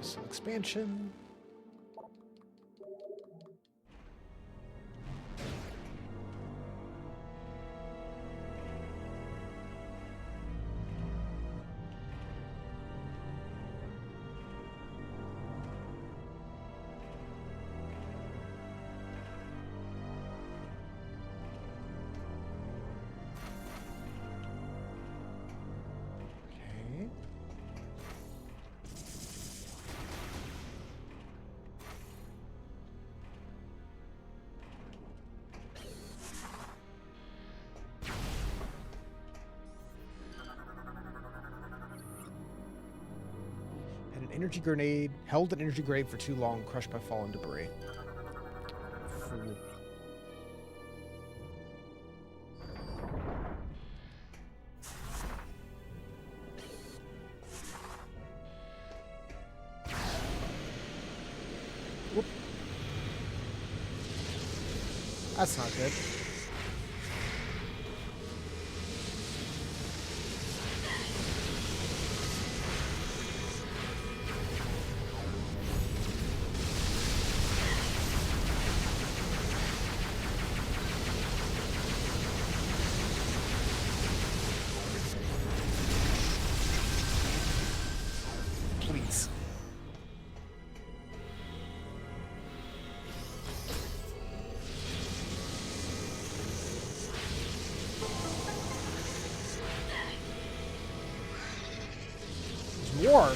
Some expansion. Okay. Had an energy grenade, held an energy grenade for too long, crushed by fallen debris. Fool. Whoop. That's not good. Please. There's more.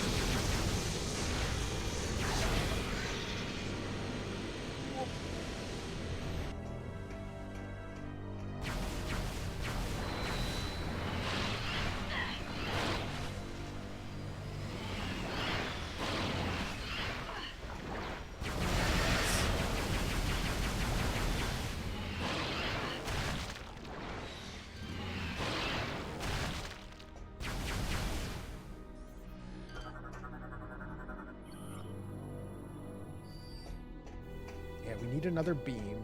Yeah, we need another beam.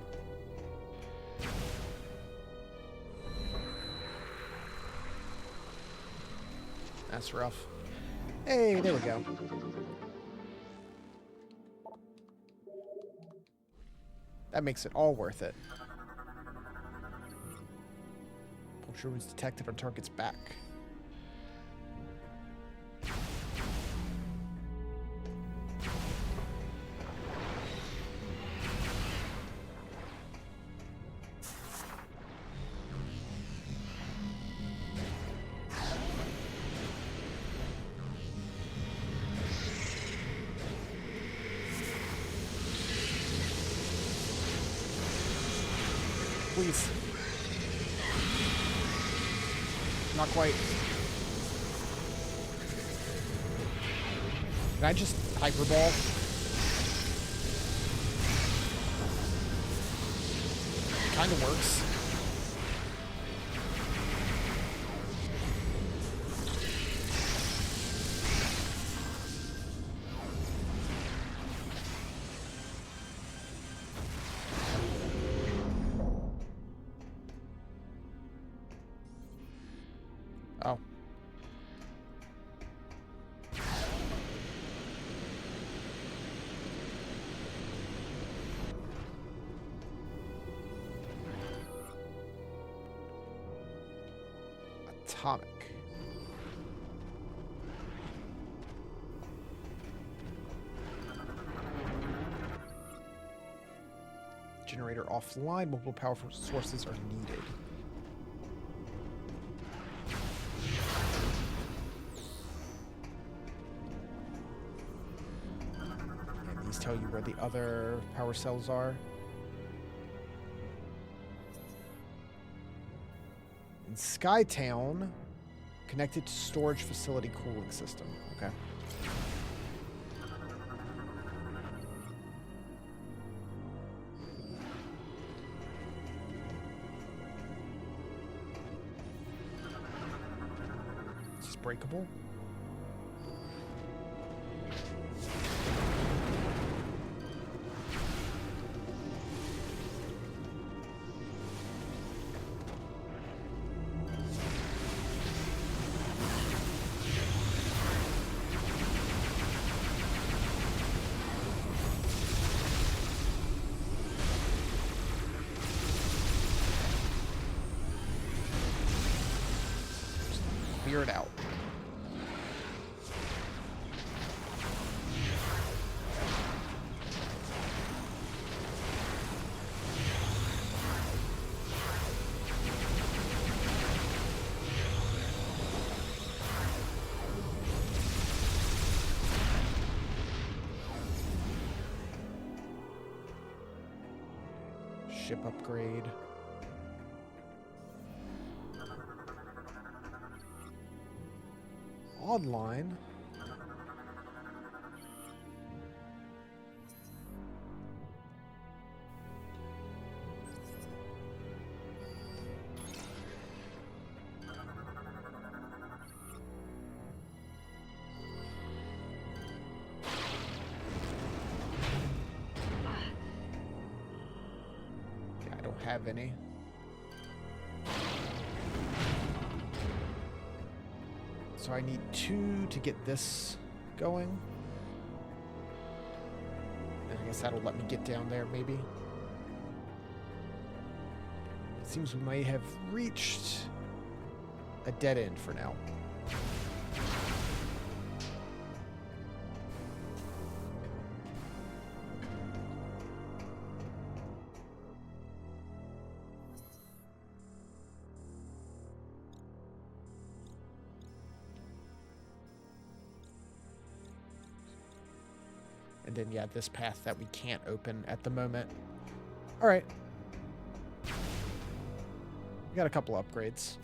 That's rough. Hey, there we go. That makes it all worth it. Puncture was detected on target's back. Please. Not quite. Can I just hyperball? Kind of works. Atomic. Generator offline. Multiple power sources are needed. And these tell you where the other power cells are. In Skytown, connected to storage facility cooling system. Okay. Is this breakable? Clear it out. Ship upgrade. Online. Yeah, I don't have any. So I need 2 to get this going. And I guess that'll let me get down there, maybe. It seems we may have reached a dead end for now. And then, yeah, this path that we can't open at the moment. All right. We got a couple upgrades.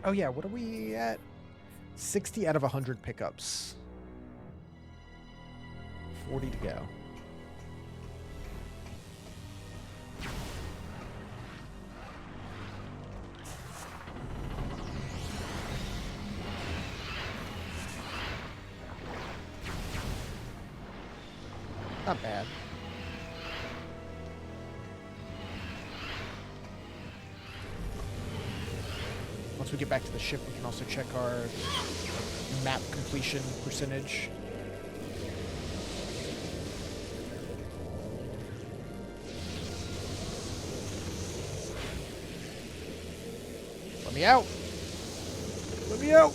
Oh yeah, what are we at? 60 out of 100 pickups. 40 to go. Not bad. Once we get back to the ship, we can also check our map completion percentage. Let me out! Let me out!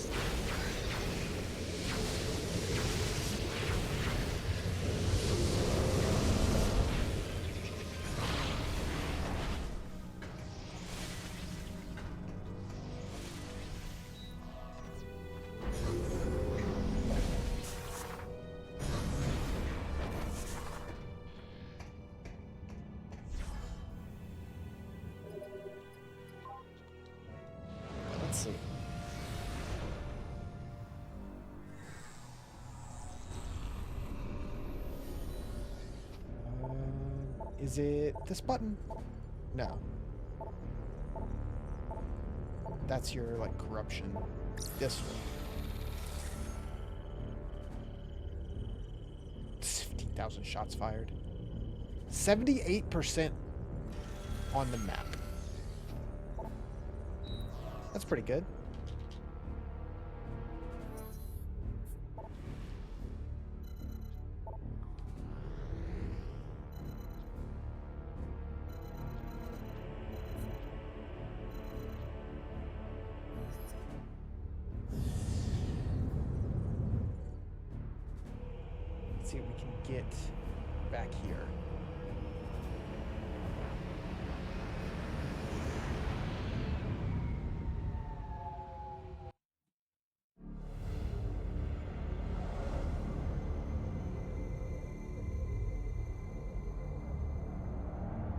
Let's see. Is it this button? No. That's your, like, corruption. This one. 15,000 shots fired. 78% on the map. That's pretty good. Let's see what we can get back here.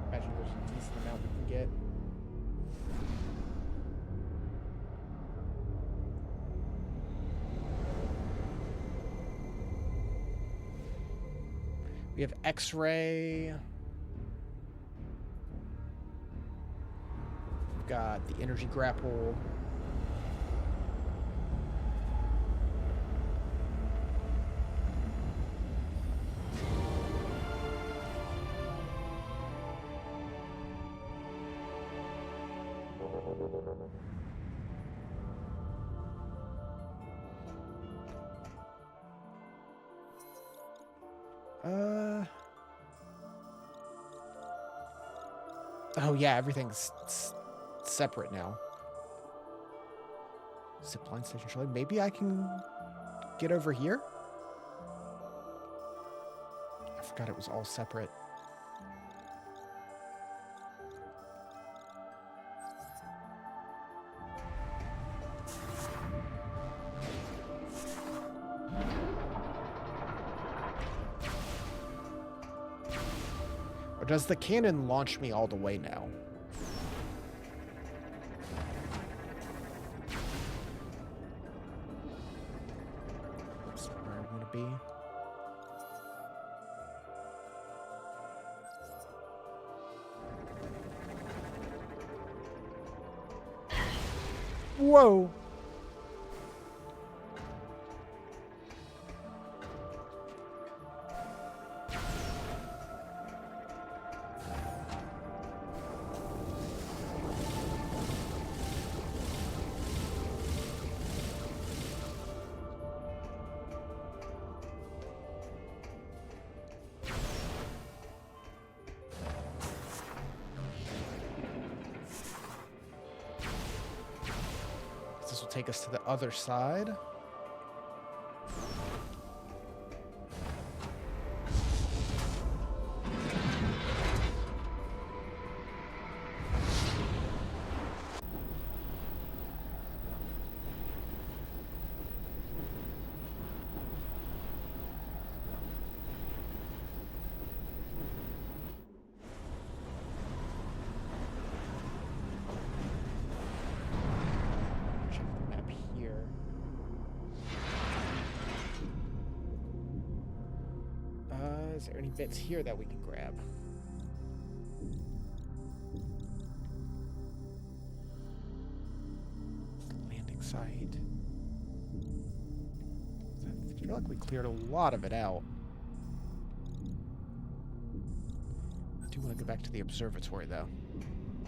Imagine there's a decent amount we can get. We have X-ray. We've got the energy grapple. Oh yeah, everything's separate now. Zipline station trolley. Maybe I can get over here? I forgot it was all separate. Or does the cannon launch me all the way now? That's not where I want to be. Whoa! This will take us to the other side. Is there any bits here that we can grab? Landing site. I feel like we cleared a lot of it out. I do want to go back to the observatory, though.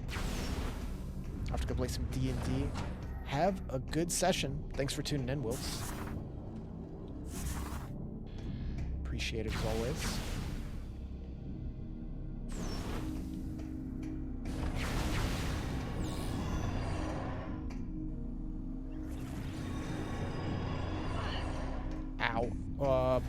I'll have to go play some D&D. Have a good session. Thanks for tuning in, Wills. Appreciate it as always. Ow.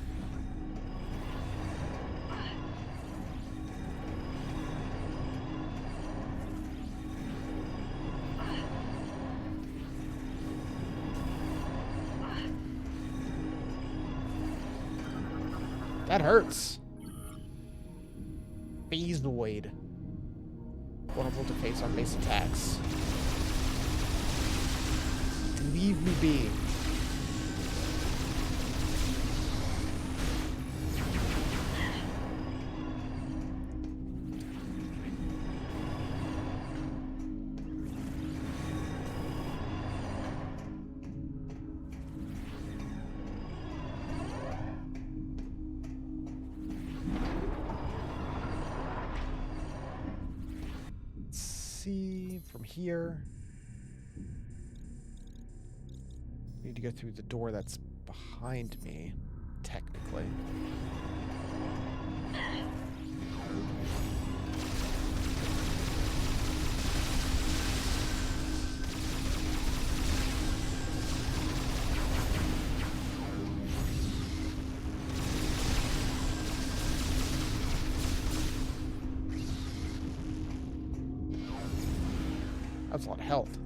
That hurts. Phaseoid. Vulnerable to face on base attacks. Leave me be. see from here. I need to go through the door that's behind me, technically. That's a lot of health.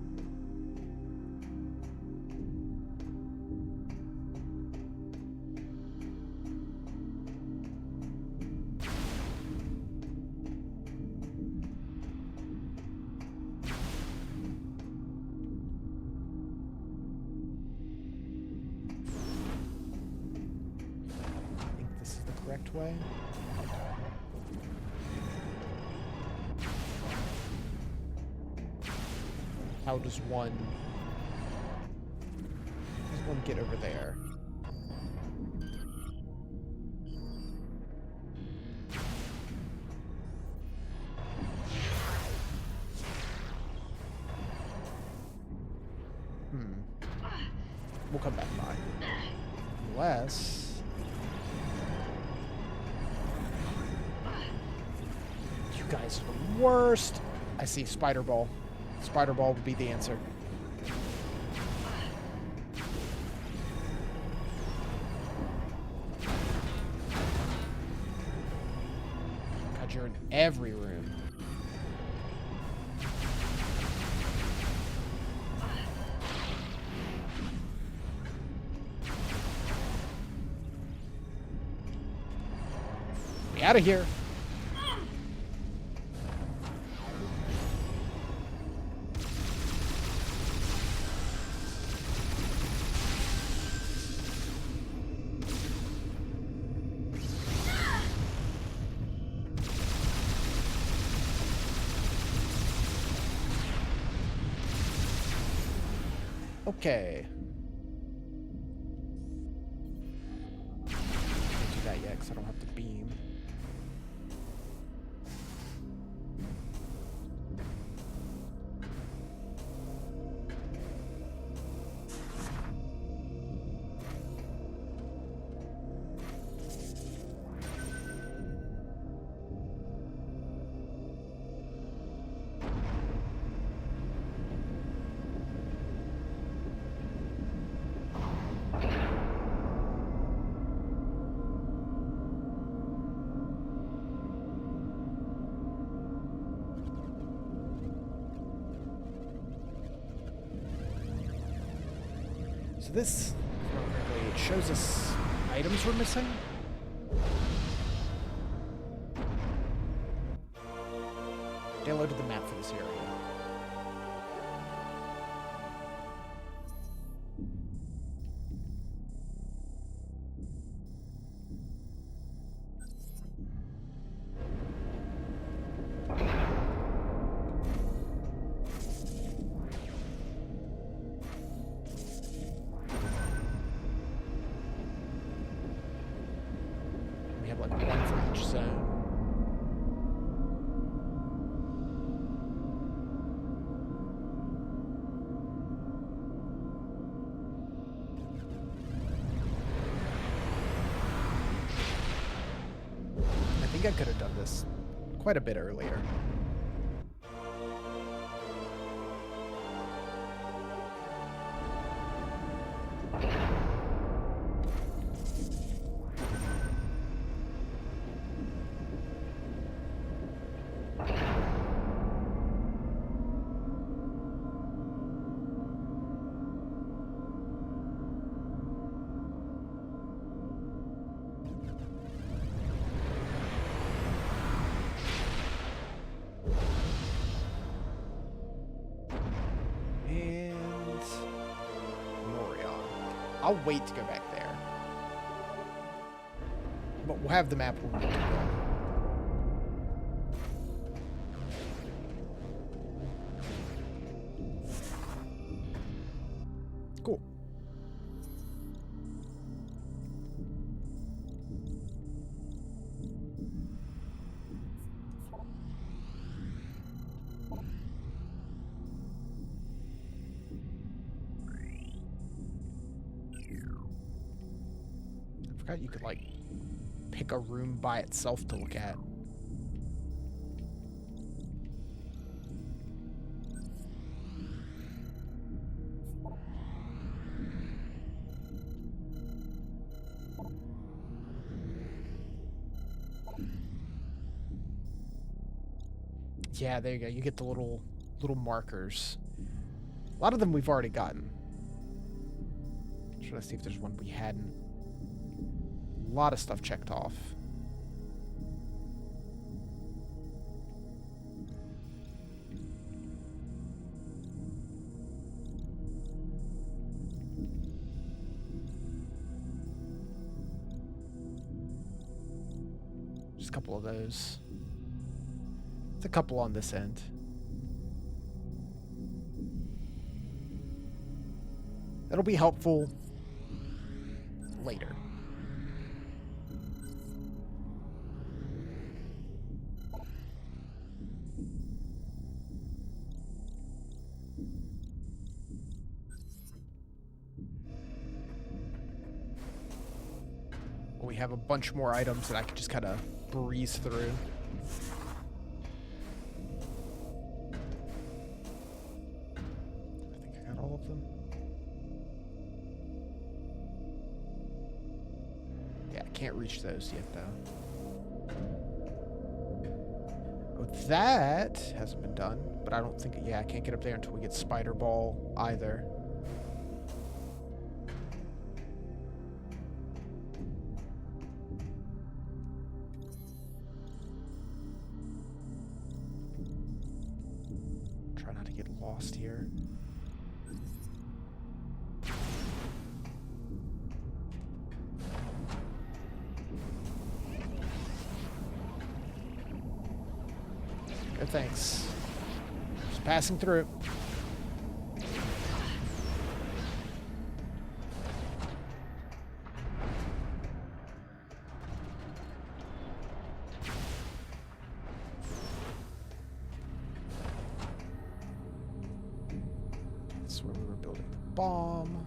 I think this is the correct way. How does one get over there? We'll come back by. Unless you guys are the worst. I see spider ball. Spider ball would be the answer. God, you're in every room. Be out of here. Okay. Can't do that yet because I don't have the beam. So this, it shows us items we're missing. Downloaded the map for this area. We have like one for each zone. I think I could have done this quite a bit earlier. I'll wait to go back there. But we'll have the map when we get to go. Cool. Forgot you could, like, pick a room by itself to look at. Yeah, there you go. You get the little markers. A lot of them we've already gotten. Should I see if there's one we hadn't? A lot of stuff checked off. Just a couple of those. It's a couple on this end. That'll be helpful later. We have a bunch more items that I can just kind of breeze through. I think I got all of them. Yeah, I can't reach those yet, though. Oh, that hasn't been done, but I don't think... Yeah, I can't get up there until we get Spider Ball either. Try not to get lost here. Good, thanks. Just passing through. That's where we were building the bomb.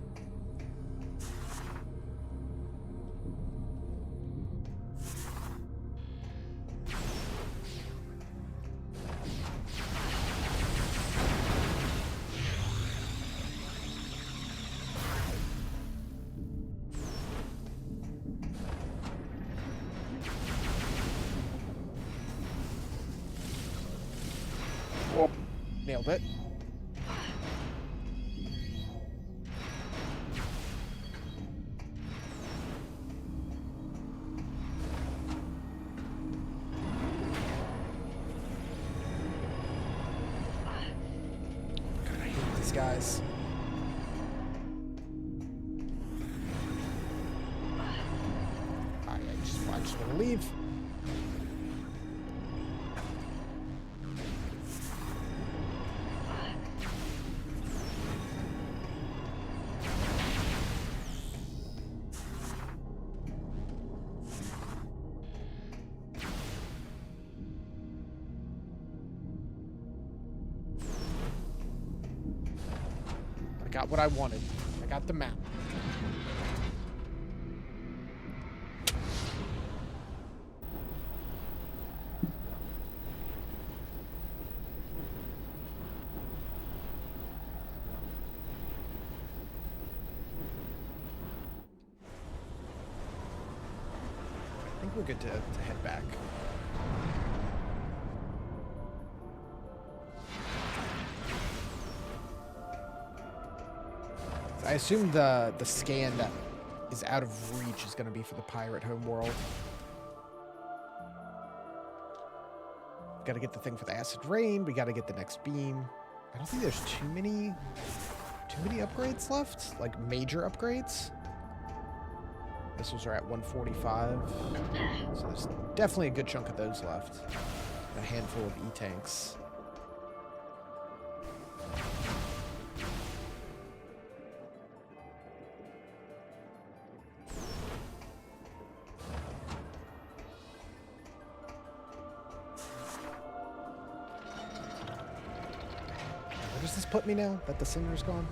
Oh, nailed it. God, I hate these guys. I just want to leave. I got what I wanted. I got the map. I think we're good to head back. I assume the scan that is out of reach is going to be for the pirate homeworld. Got to get the thing for the acid rain. We got to get the next beam. I don't think there's too many upgrades left, like major upgrades. Missiles are at 145, so there's definitely a good chunk of those left. And a handful of E-tanks. Where does this put me now that the singer's gone?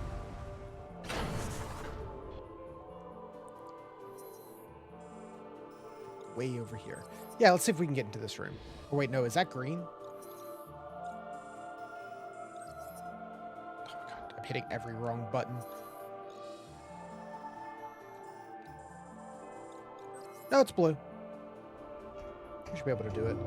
way over here. Yeah, let's see if we can get into this room. Oh, wait, no, is that green? Oh, my God, I'm hitting every wrong button. No, it's blue. We should be able to do it.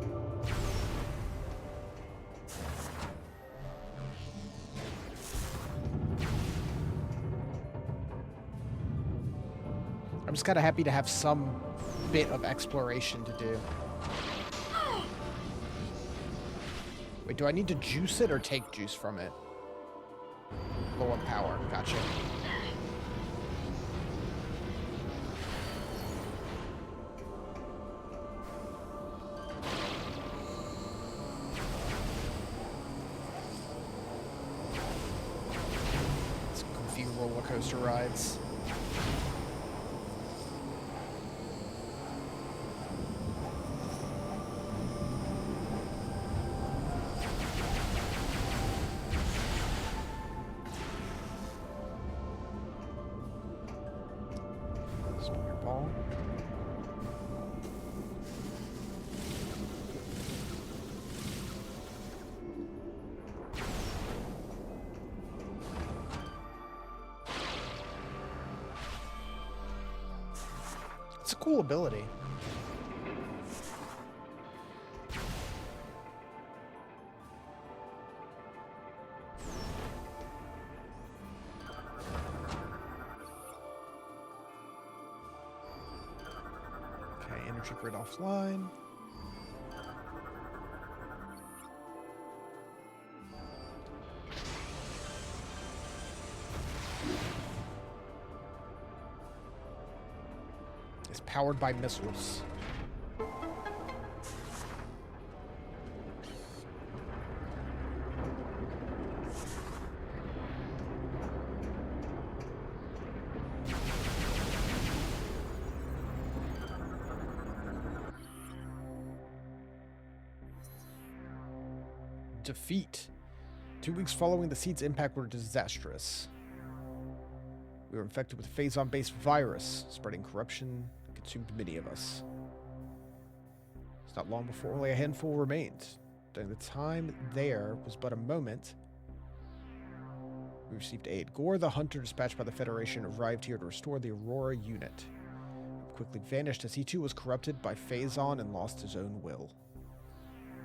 I'm just kind of happy to have some bit of exploration to do. Wait, do I need to juice it or take juice from it? Low on power. Gotcha. It's goofy roller coaster rides. Ball. It's a cool ability. Energy grid offline. It's powered by missiles. Defeat. 2 weeks following the seed's impact were disastrous. We were infected with a Phazon-based virus, spreading corruption, consumed many of us. It's not long before only a handful remained. During the time there was but a moment, we received aid. Gore, the hunter dispatched by the Federation, arrived here to restore the Aurora unit. He quickly vanished as he too was corrupted by Phazon and lost his own will.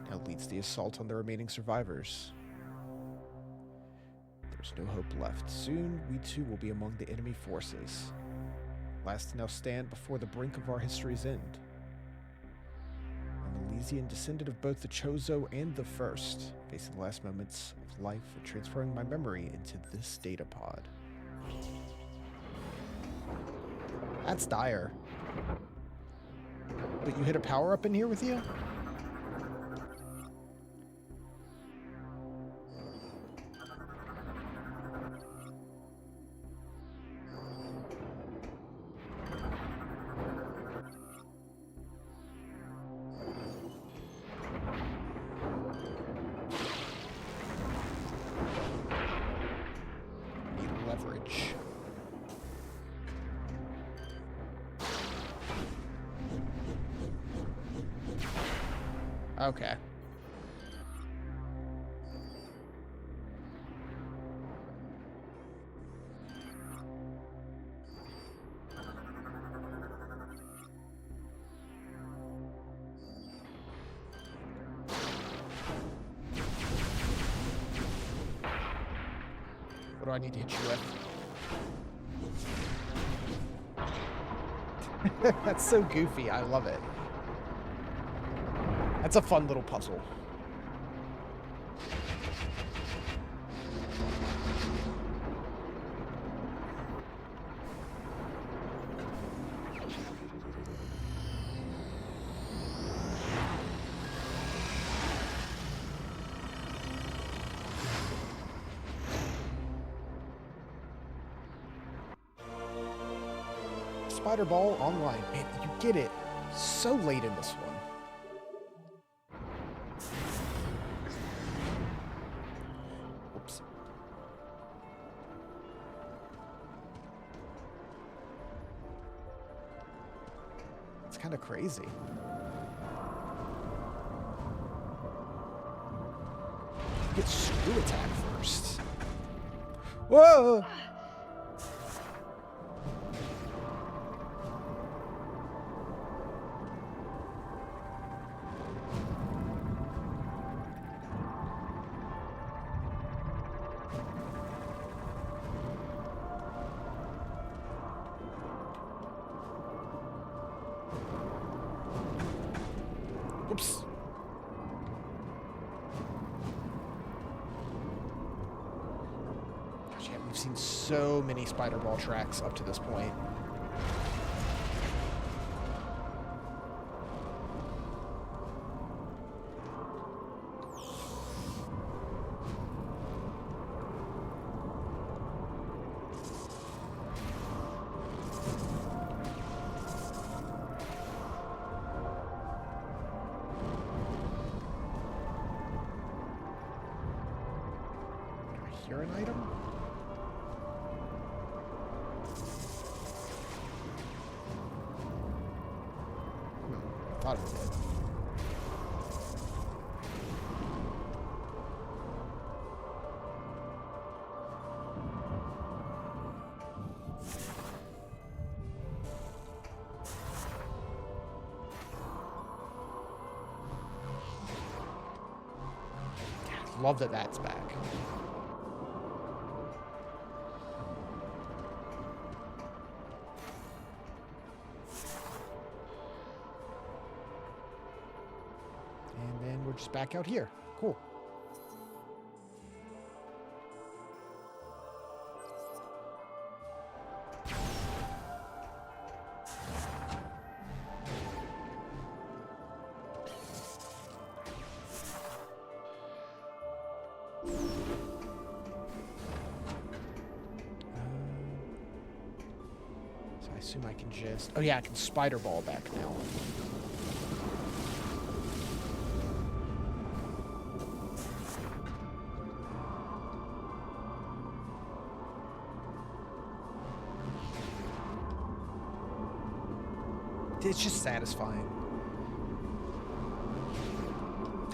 Now leads the assault on the remaining survivors. There's no hope left. Soon, we too will be among the enemy forces. Last to now stand before the brink of our history's end. An Elysian descendant of both the Chozo and the First, facing the last moments of life and transferring my memory into this data pod. That's dire. But you hit a power-up in here with you? Okay. What do I need to hit you with? That's so goofy. I love it. That's a fun little puzzle. Spider Ball online. Man, you get it so late in this one. Oops. Let's kind of crazy. Get screw attack first. Whoa! Oops. Gosh, yeah, we've seen so many spider ball tracks up to this point. Here an item? Thought it did. Love that that's back. We're just back out here. Cool. So I assume I can just... Oh yeah, I can spider ball back now. It's just satisfying.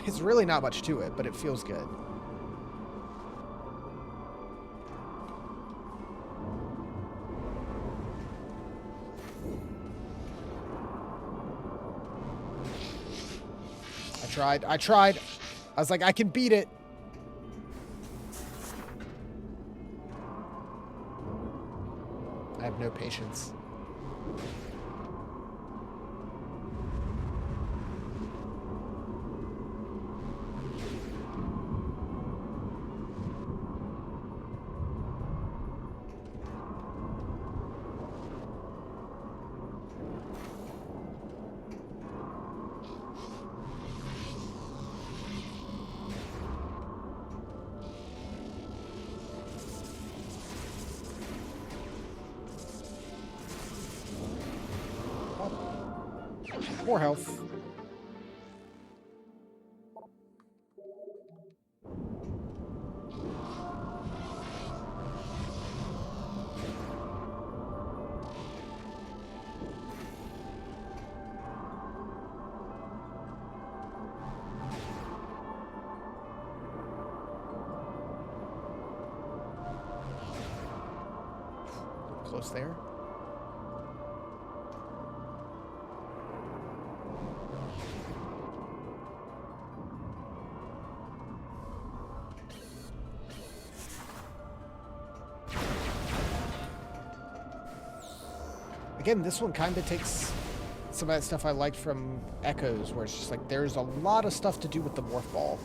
It's really not much to it, but it feels good. I tried. I was like, I can beat it. I have no patience. More health. Close there. Again, this one kind of takes some of that stuff I liked from Echoes, where it's just like there's a lot of stuff to do with the morph ball.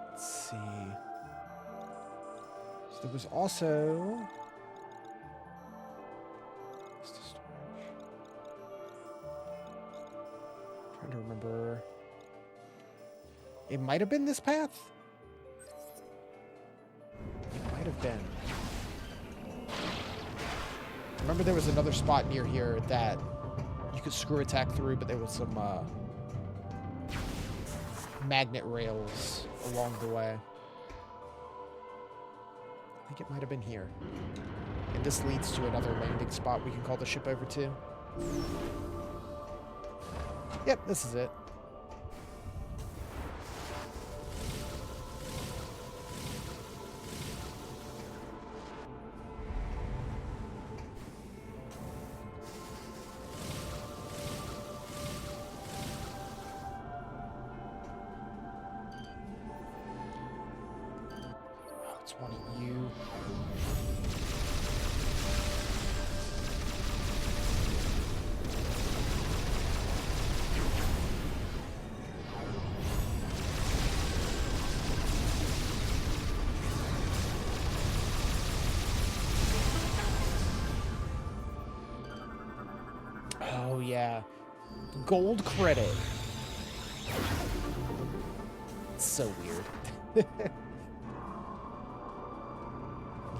Let's see. So there was also... Trying to remember... It might have been this path. It might have been. Remember there was another spot near here that you could screw attack through, but there was some magnet rails along the way. think it might have been here. And this leads to another landing spot we can call the ship over to. Yep, this is it. Oh, it's one of you. Oh, yeah. Gold credit. It's so weird.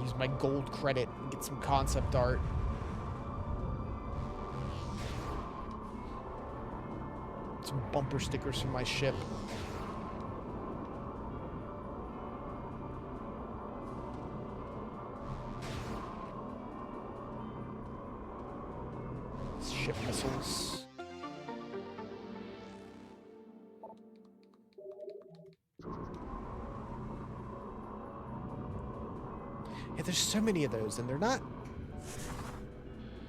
Use my gold credit and get some concept art. Some bumper stickers for my ship. Ship missiles. Yeah, there's so many of those, and they're not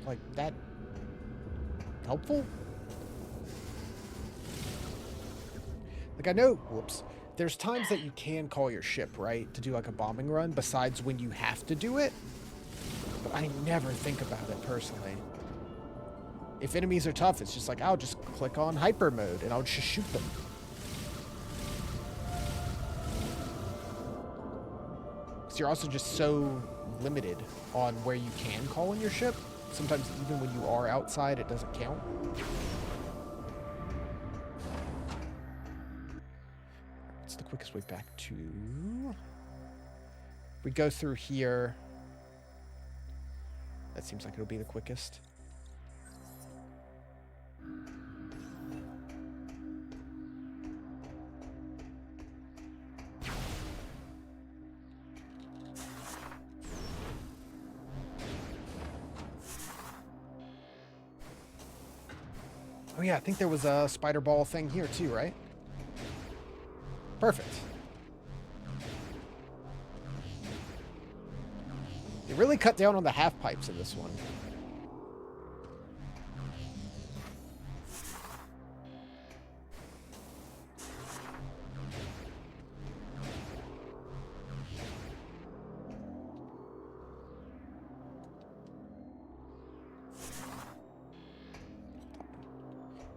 like that helpful. Like I know, whoops. There's times that you can call your ship, right, to do like a bombing run, besides when you have to do it. But I never think about it personally. If enemies are tough, it's just like, I'll just click on hyper mode and I'll just shoot them. Because you're also just so limited on where you can call in your ship. Sometimes even when you are outside, it doesn't count. What's the quickest way back to... We go through here. That seems like it'll be the quickest. Oh yeah, I think there was a spider ball thing here too, right? Perfect. They really cut down on the half pipes in this one.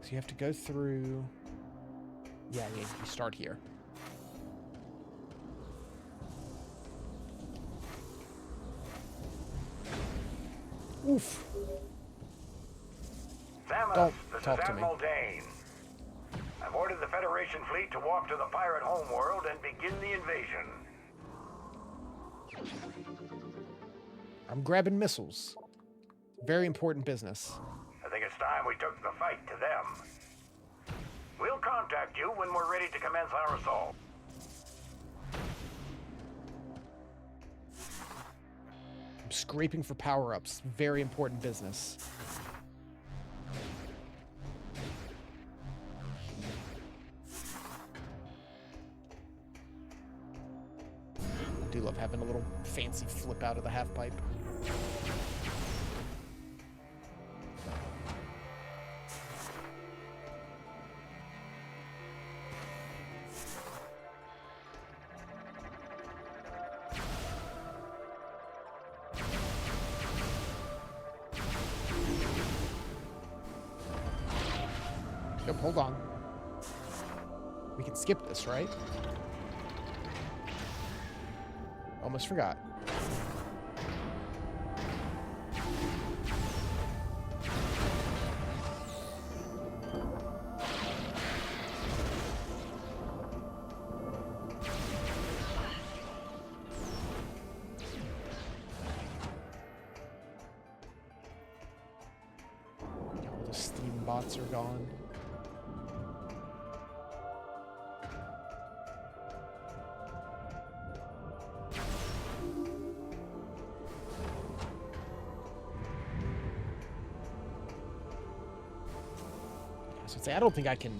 So you have to go through... Yeah, you start here. Oof. Samus, Don't this talk is to me. Admiral Dane. I've ordered the Federation fleet to walk to the pirate homeworld and begin the invasion. I'm grabbing missiles. Very important business. I think it's time we took the fight to them. We'll contact you when we're ready to commence our assault. I'm scraping for power-ups. Very important business. I do love having a little fancy flip out of the half pipe. Yep, hold on. We can skip this, right? Almost forgot. All the steam bots are gone. gonna say, I don't think I can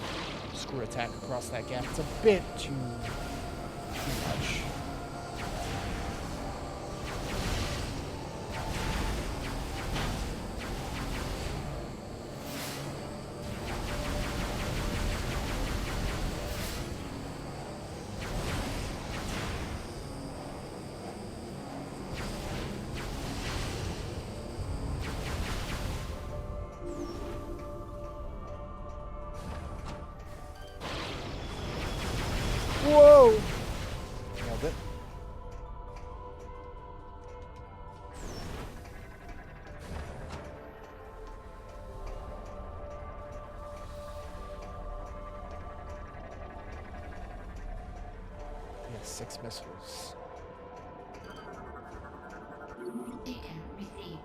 screw attack across that gap. It's a bit too much. Whoa! Nailed it. Yeah, 6 missiles. Beacon received.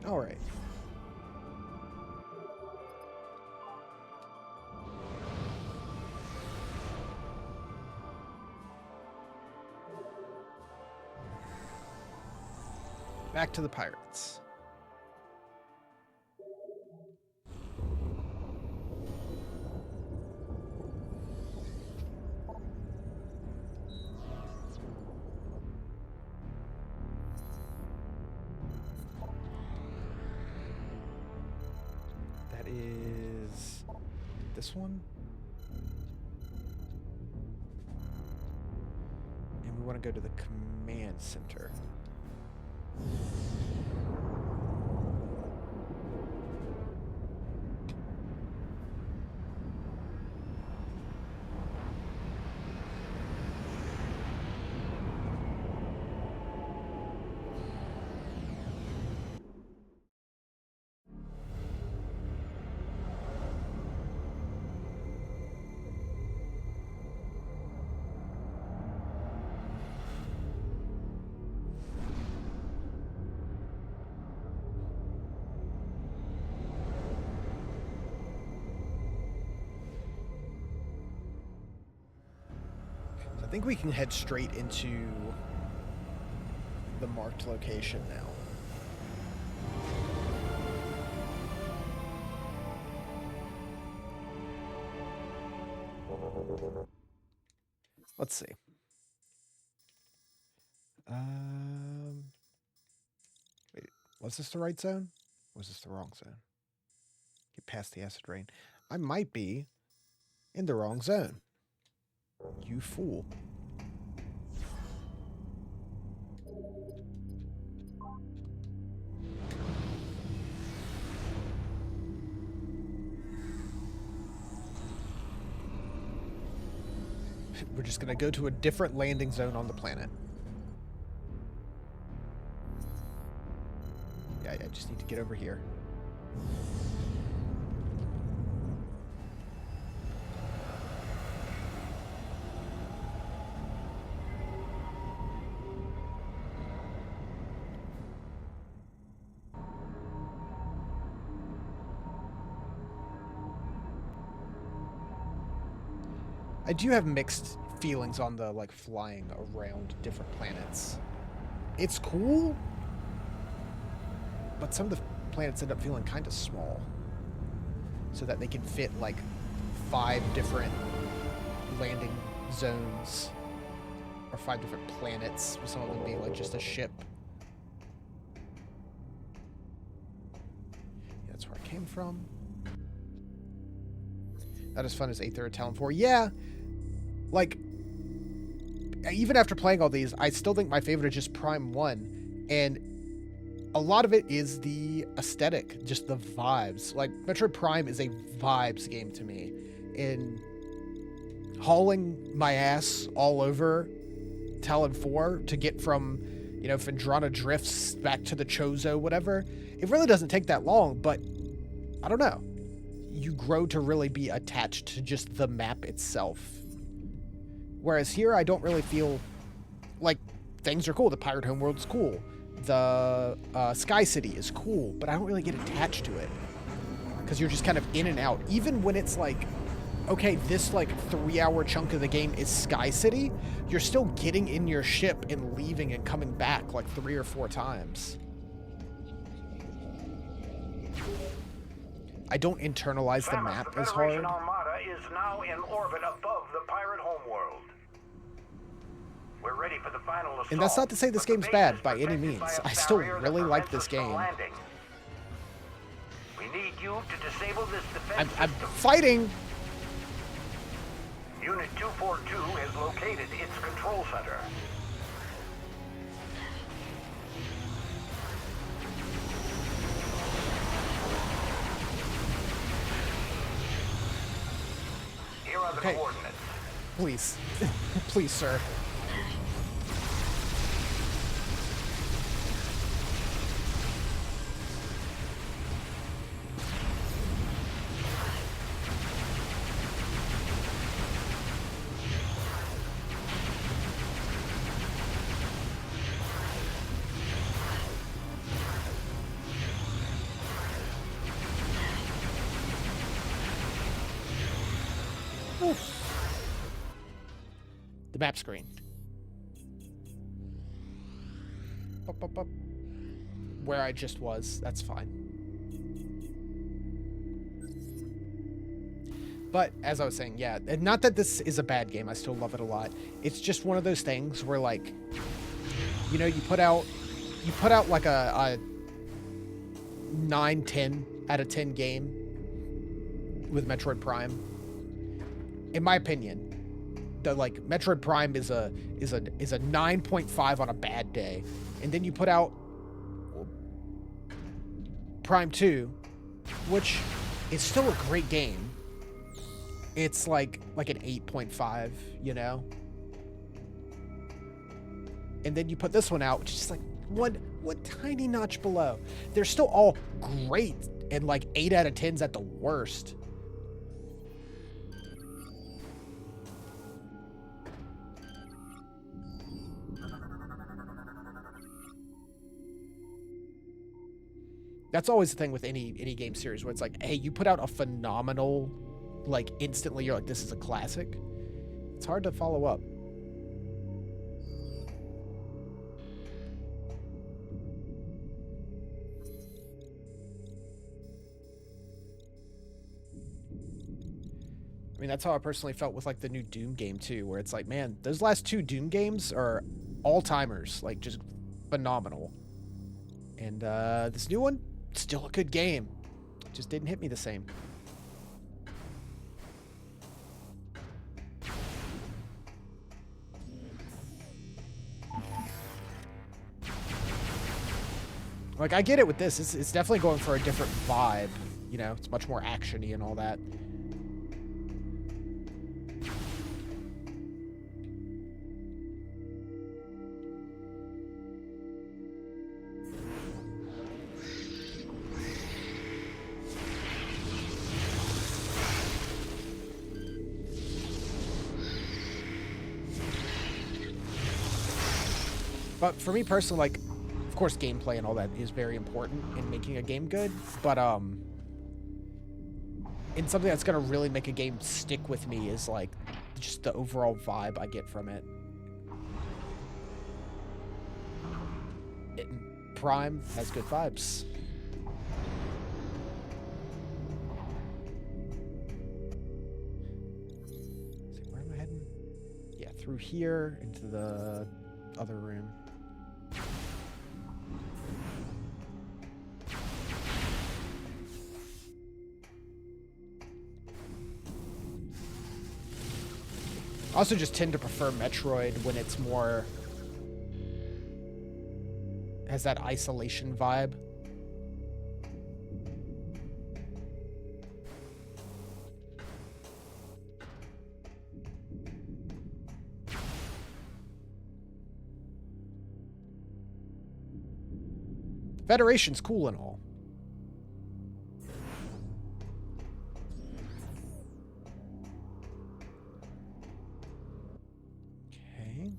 All right. Back to the pirates. That is this one. And we want to go to the command center. I think we can head straight into the marked location now. Let's see. Wait, was this the right zone? Or was this the wrong zone? Get past the acid rain. I might be in the wrong zone. You fool. We're just gonna go to a different landing zone on the planet. Yeah, I just need to get over here. I do have mixed feelings on the, like, flying around different planets. It's cool, but some of the planets end up feeling kind of small. So that they can fit, like, 5 different landing zones. Or 5 different planets, with some of them being, like, just a ship. Yeah, that's where I came from. Not as fun as Aether or Talon 4. Yeah! Like, even after playing all these, I still think my favorite is just Prime 1. And a lot of it is the aesthetic, just the vibes. Like, Metroid Prime is a vibes game to me. And hauling my ass all over Talon 4 to get from, you know, Phendrana Drifts back to the Chozo, whatever, it really doesn't take that long, but I don't know. You grow to really be attached to just the map itself. Whereas here, I don't really feel like, things are cool. The Pirate Homeworld's cool. The Sky City is cool, but I don't really get attached to it because you're just kind of in and out. Even when it's like, okay, this like 3-hour chunk of the game is Sky City, you're still getting in your ship and leaving and coming back like 3 or 4 times. I don't internalize the map the as Federation hard. Armada is now in orbit above the pirate homeworld. We're ready for the final assault. And that's not to say this but the game's base bad is by any protected means. by a I still barrier that really like prevents this us from game. landing. We need you to disable this defense I'm system. fighting. Unit 242 has located its control center. Here are the Okay. coordinates. Please. Please, sir. The map screen. Up, up, up. Where I just was. That's fine. But as I was saying, yeah, and not that this is a bad game. I still love it a lot. It's just one of those things where, like, you know, you put out like a 9, 10 out of 10 game with Metroid Prime. In my opinion, the like Metroid Prime is a 9.5 on a bad day, and then you put out Prime 2, which is still a great game. It's like an 8.5, you know. And then you put this one out, which is like one tiny notch below. They're still all great and like 8 out of 10s at the worst. That's always the thing with any game series where it's like, hey, you put out a phenomenal, like instantly you're like, this is a classic. It's hard to follow up. I mean, that's how I personally felt with like the new Doom game too, where it's like, man, those last 2 Doom games are all-timers, like just phenomenal. And this new one, still a good game. Just didn't hit me the same. Like, I get it with this. It's definitely going for a different vibe. You know, it's much more action-y and all that. But for me personally, like, of course, gameplay and all that is very important in making a game good. But in something that's gonna really make a game stick with me is like just the overall vibe I get from it. Prime has good vibes. Let's see, where am I heading? Yeah, through here into the other room. I also just tend to prefer Metroid when it's more... has that isolation vibe. Federation's cool and all. Okay.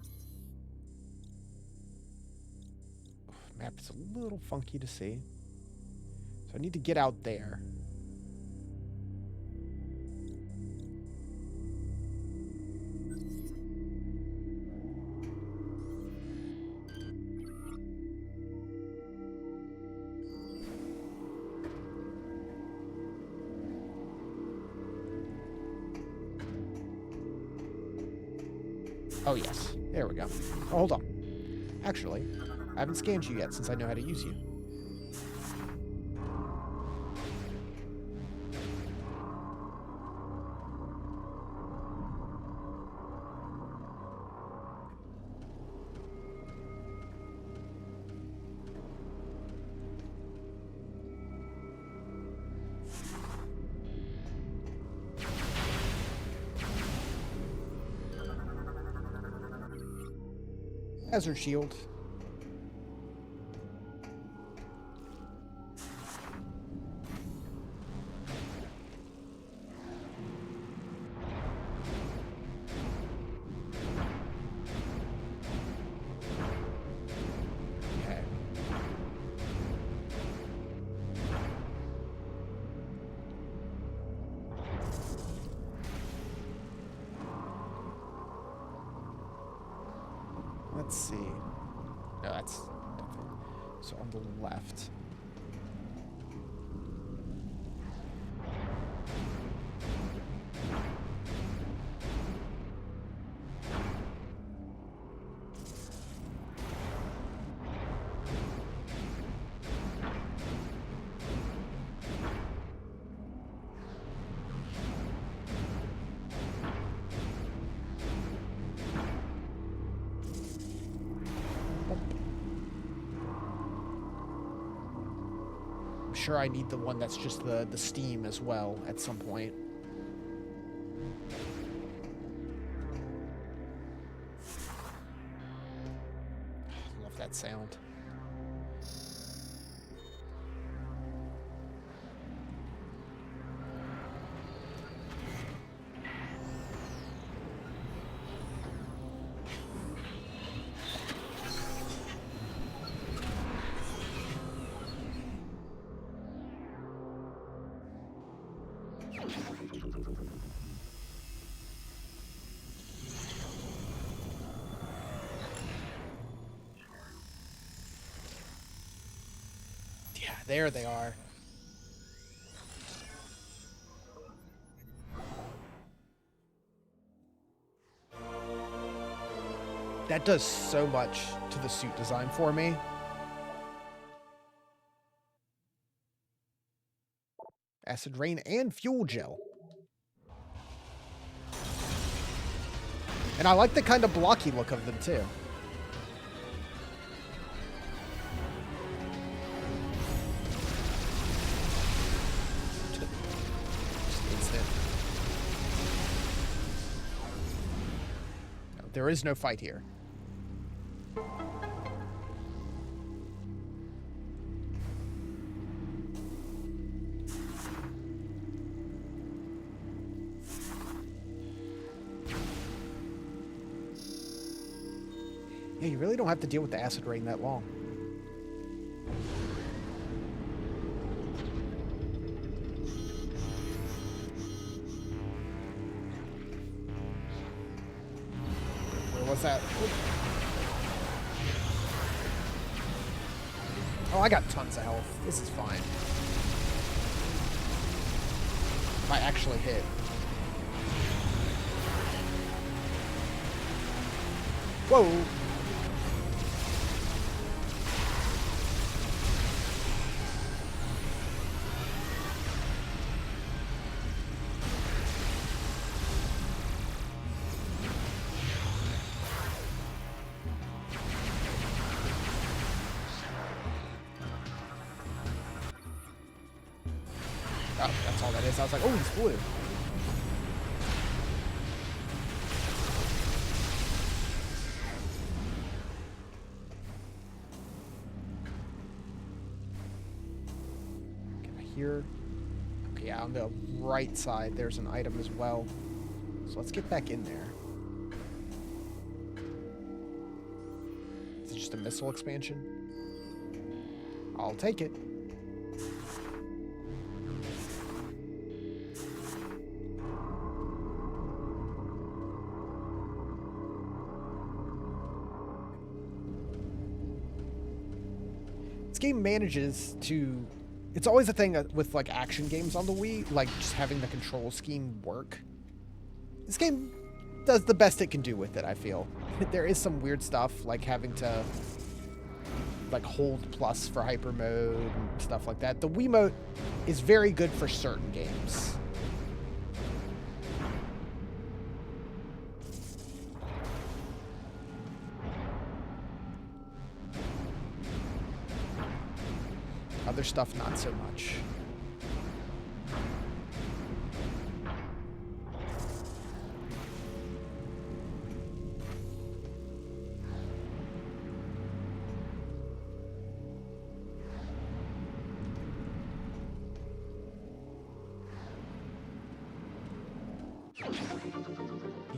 It's a little funky to see. So I need to get out there. Oh, yes. There we go. Oh, hold on. Actually, I haven't scanned you yet since I know how to use you. Hazard shield. Okay. Let's see. No, that's nothing. So on the left. Sure, I need the one that's just the steam as well at some point. Love that sound. Yeah, there they are. That does so much to the suit design for me. Acid rain and fuel gel. And I like the kind of blocky look of them too. No, there is no fight here. Yeah, you really don't have to deal with the acid rain that long. Where was that? Oh, I got tons of health. This is fine. If I actually hit. Whoa! Oh, that's all that is. I was like, oh, he's blue. Get here. Okay, yeah, on the right side, there's an item as well. So let's get back in there. Is it just a missile expansion? I'll take it. This game manages to... It's always a thing with like action games on the Wii, like just having the control scheme work. This game does the best it can do with it, I feel. There is some weird stuff, like having to like hold plus for hyper mode and stuff like that. The Wiimote is very good for certain games. Other stuff, not so much.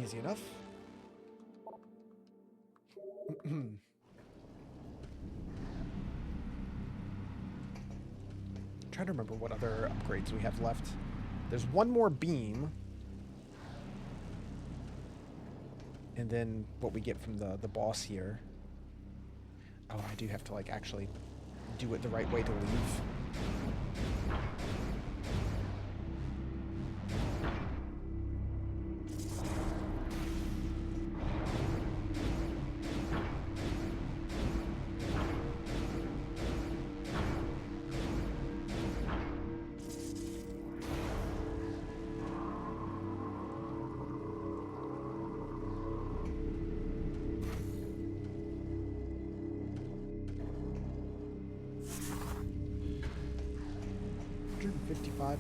Easy enough. Trying to remember what other upgrades we have left. There's one more beam. And then what we get from the boss here. Oh, I do have to like actually do it the right way to leave.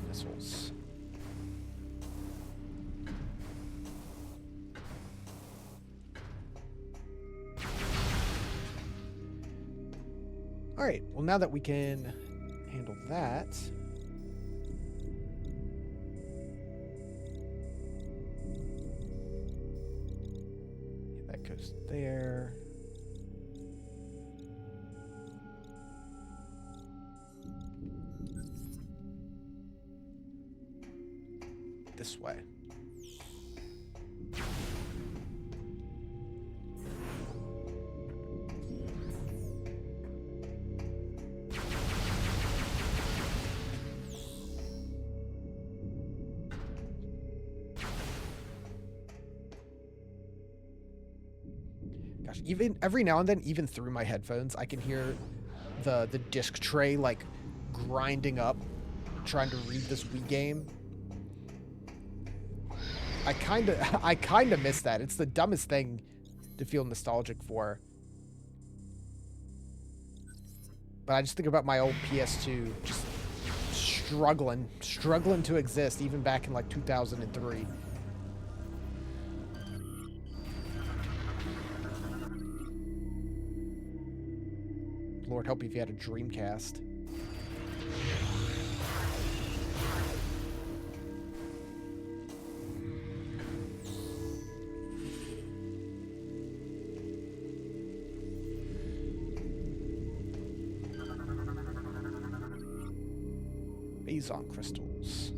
Missiles. All right, well, now that we can handle that, that goes there. This way. Gosh, even every now and then, even through my headphones, I can hear the disc tray like grinding up, trying to read this Wii game. I kind of miss that. It's the dumbest thing to feel nostalgic for. But I just think about my old PS2 just struggling to exist even back in like 2003. Lord help you if you had a Dreamcast. On crystals.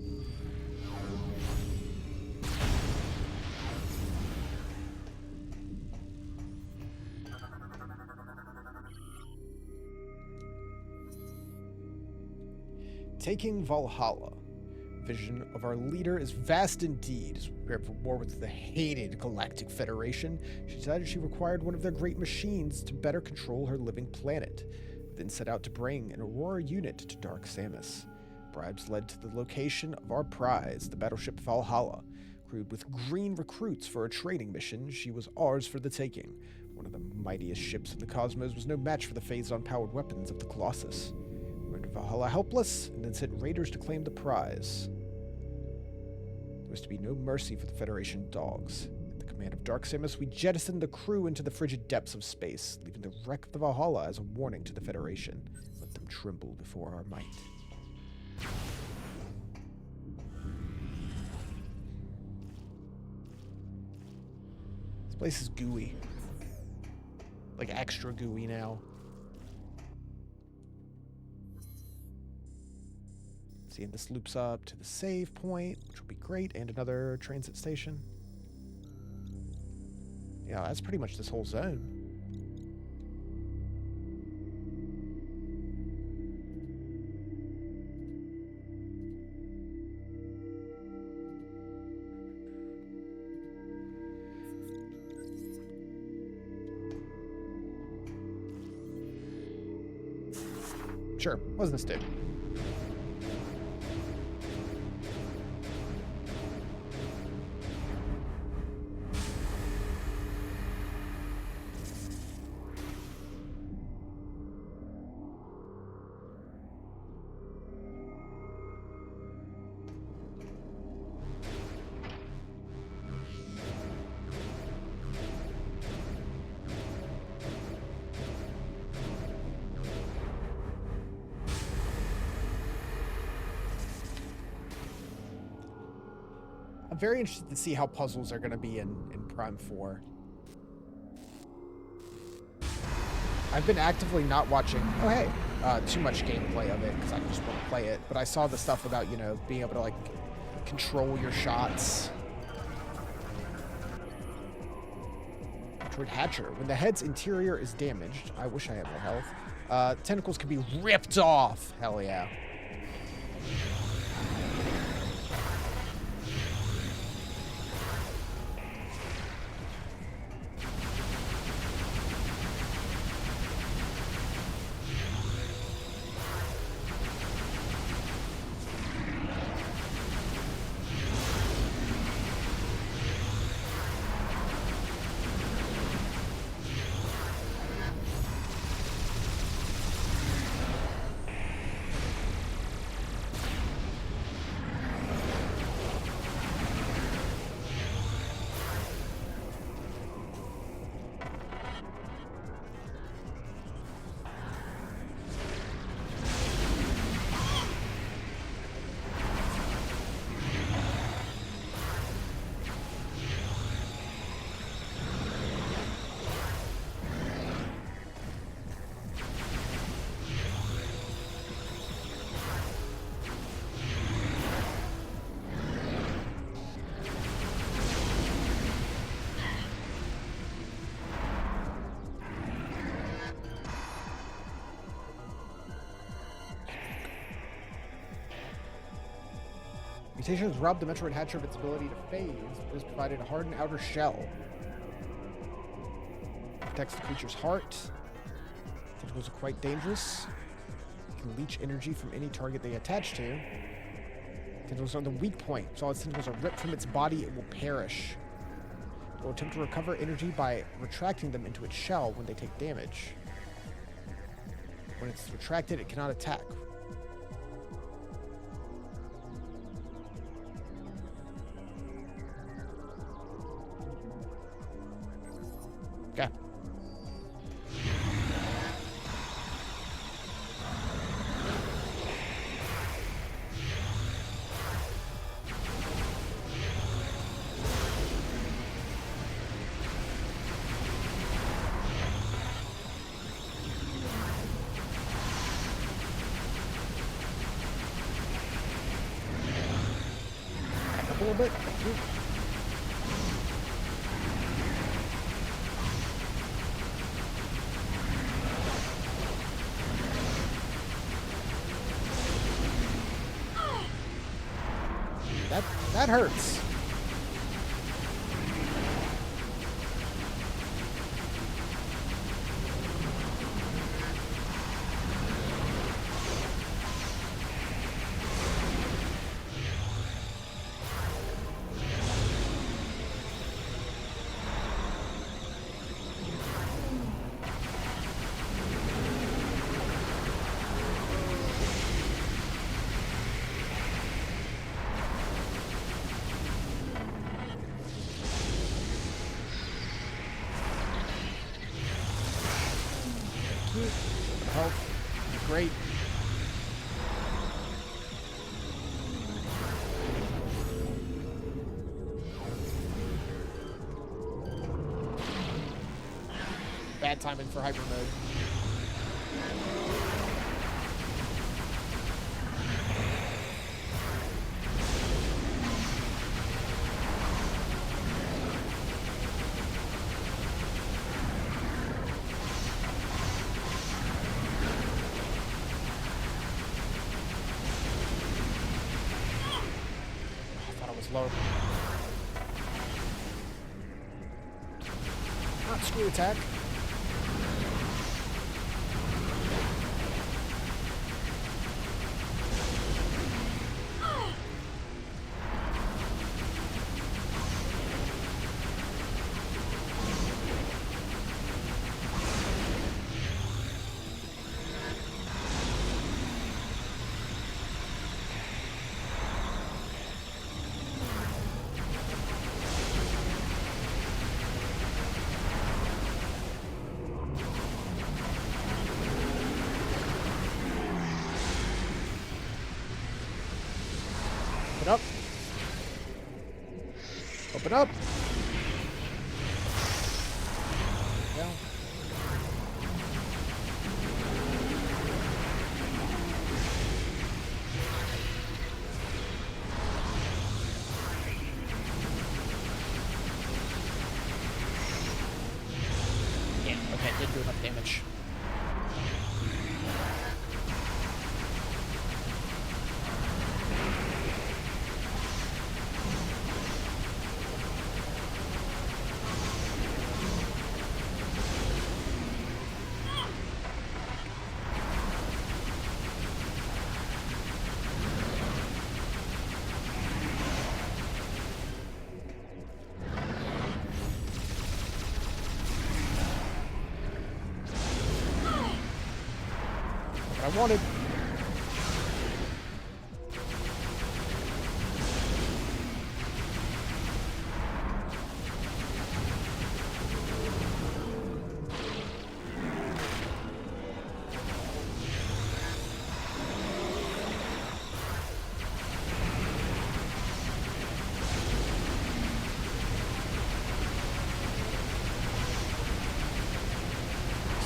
Taking Valhalla. Vision of our leader is vast indeed. As we prepared for war with the hated Galactic Federation, she decided she required one of their great machines to better control her living planet. Then set out to bring an Aurora unit to Dark Samus. Bribes led to the location of our prize, the battleship Valhalla. Crewed with green recruits for a training mission, she was ours for the taking. One of the mightiest ships in the cosmos was no match for the phason-powered weapons of the Colossus. We rendered Valhalla helpless, and then sent raiders to claim the prize. There was to be no mercy for the Federation dogs. At the command of Dark Samus, we jettisoned the crew into the frigid depths of space, leaving the wreck of the Valhalla as a warning to the Federation. Let them tremble before our might. This place is gooey. Like extra gooey now. See, and this loops up to the save point, which will be great, and another transit station. Yeah, that's pretty much this whole zone. Sure, wasn't this dude? I'm very interested to see how puzzles are going to be in Prime 4. I've been actively not watching, too much gameplay of it because I just want to play it. But I saw the stuff about, you know, being able to, like, control your shots. Metroid Hatcher. When the head's interior is damaged, I wish I had more health, tentacles can be ripped off. Hell yeah. Mutations robbed the Metroid Hatcher of its ability to phase, but has provided a hardened outer shell. Protects the creature's heart. Tentacles are quite dangerous. Can leech energy from any target they attach to. Tentacles are the weak point. So all its tentacles are ripped from its body, it will perish. It will attempt to recover energy by retracting them into its shell when they take damage. When it's retracted, it cannot attack. Okay. Back up a little bit. That hurts. Health. Great. Bad timing for hyper mode. was low. Not screw attack. Open up. Open up. There we go. Yeah, okay, didn't do enough damage. What I wanted.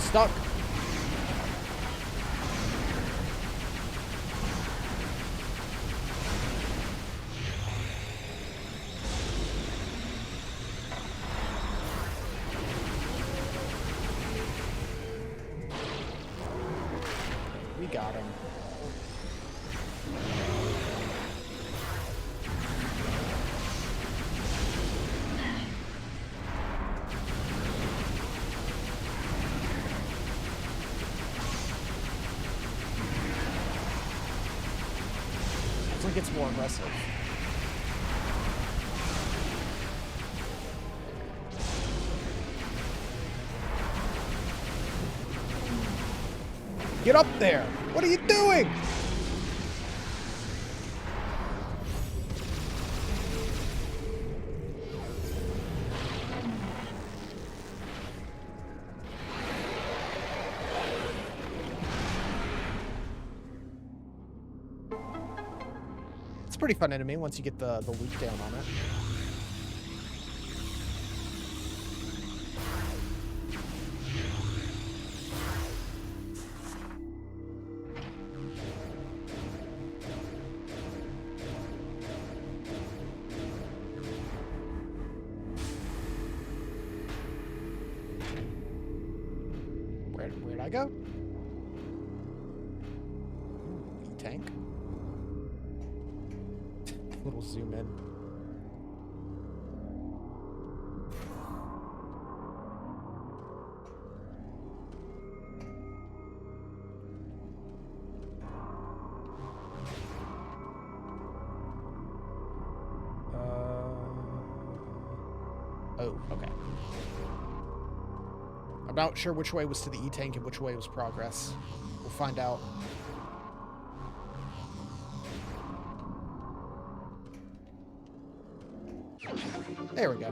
Stuck. We got him. This one gets more aggressive. Get up there! What are you doing? It's a pretty fun enemy once you get the loop down on it. Where'd I go? E-tank. Little zoom in. Oh, okay. I'm not sure which way was to the E-tank and which way was progress. We'll find out. There we go.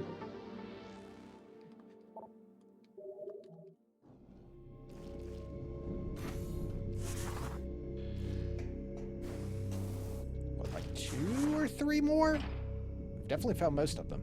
What, like 2 or 3 more? We've definitely found most of them.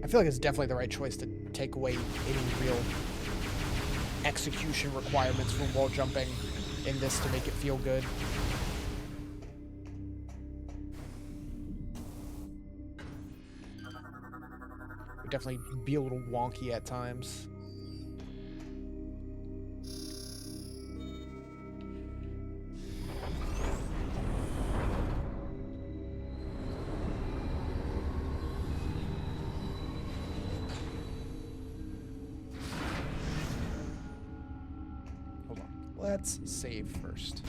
feel like it's definitely the right choice to take away any real execution requirements from wall jumping in this to make it feel good. Would definitely be a little wonky at times. Hold on. Let's save first.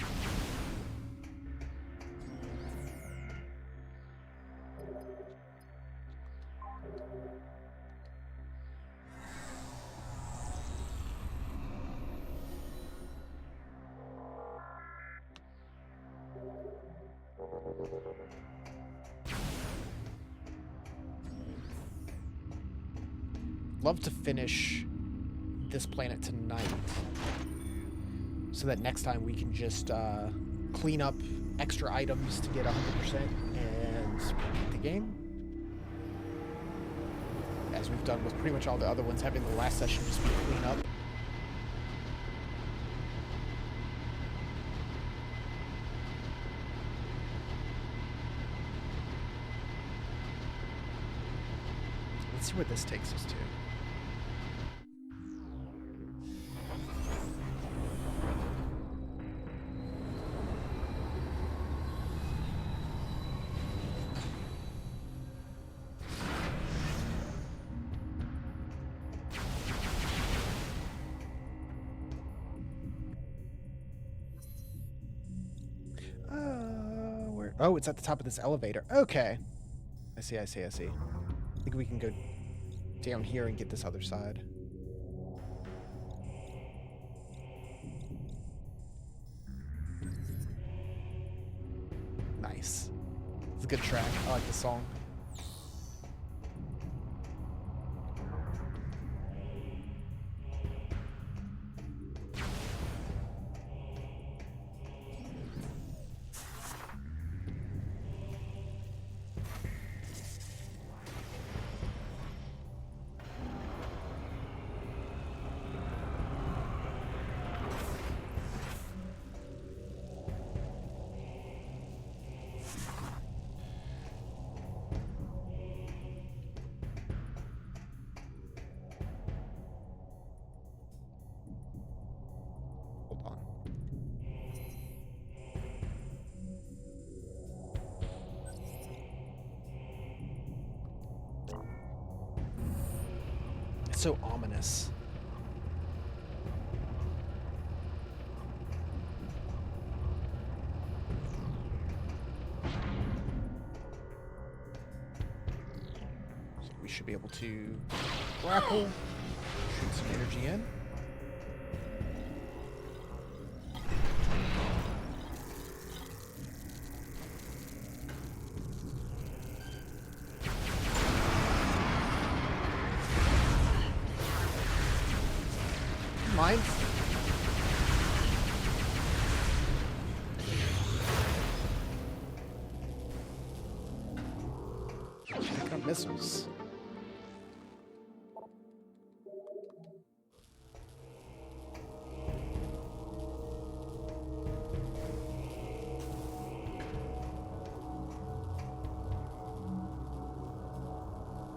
Love to finish this planet tonight so that next time we can just clean up extra items to get 100% and beat the game. As we've done with pretty much all the other ones, having the last session just be clean up. Let's see where this takes us to. Where? Oh, it's at the top of this elevator. Okay. I see. I think we can go down here and get this other side. Nice. It's a good track. I like the song. So ominous. So we should be able to grapple, shoot some energy in. Mind. Picking up missiles.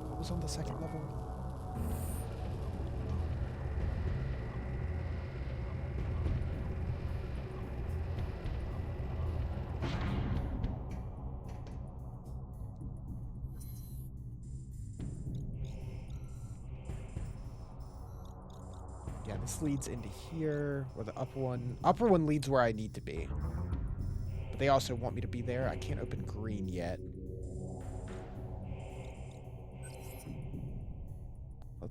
What was on the second level? Yeah, this leads into here, or the upper one. Upper one leads where I need to be. But they also want me to be there. I can't open green yet.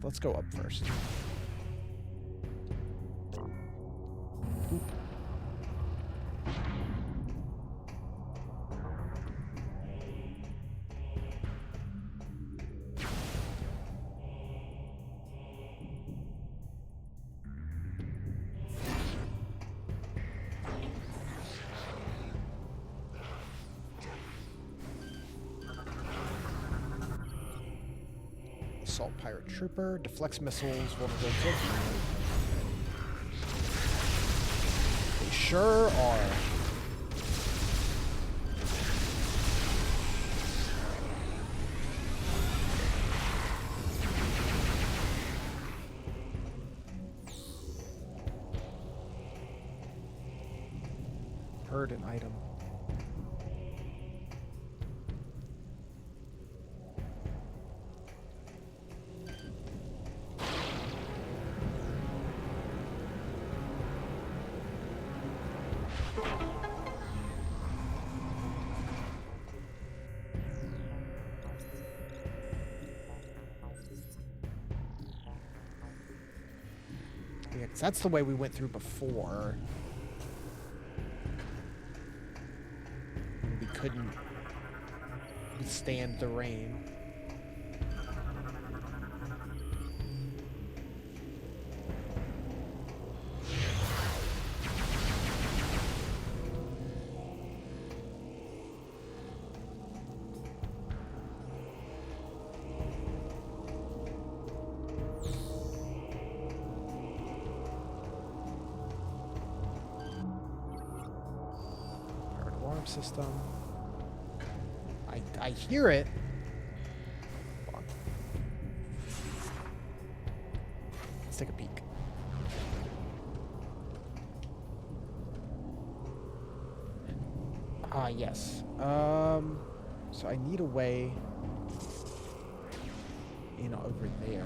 Let's go up first. Oop. Assault pirate trooper. Deflects missiles. Vulnerable to. They sure are. Heard an item. Yeah, 'cause that's the way we went through before. We couldn't withstand the rain. Powered alarm system. I hear it. Hold on. Let's take a peek. Ah, yes. So I need a way in over there.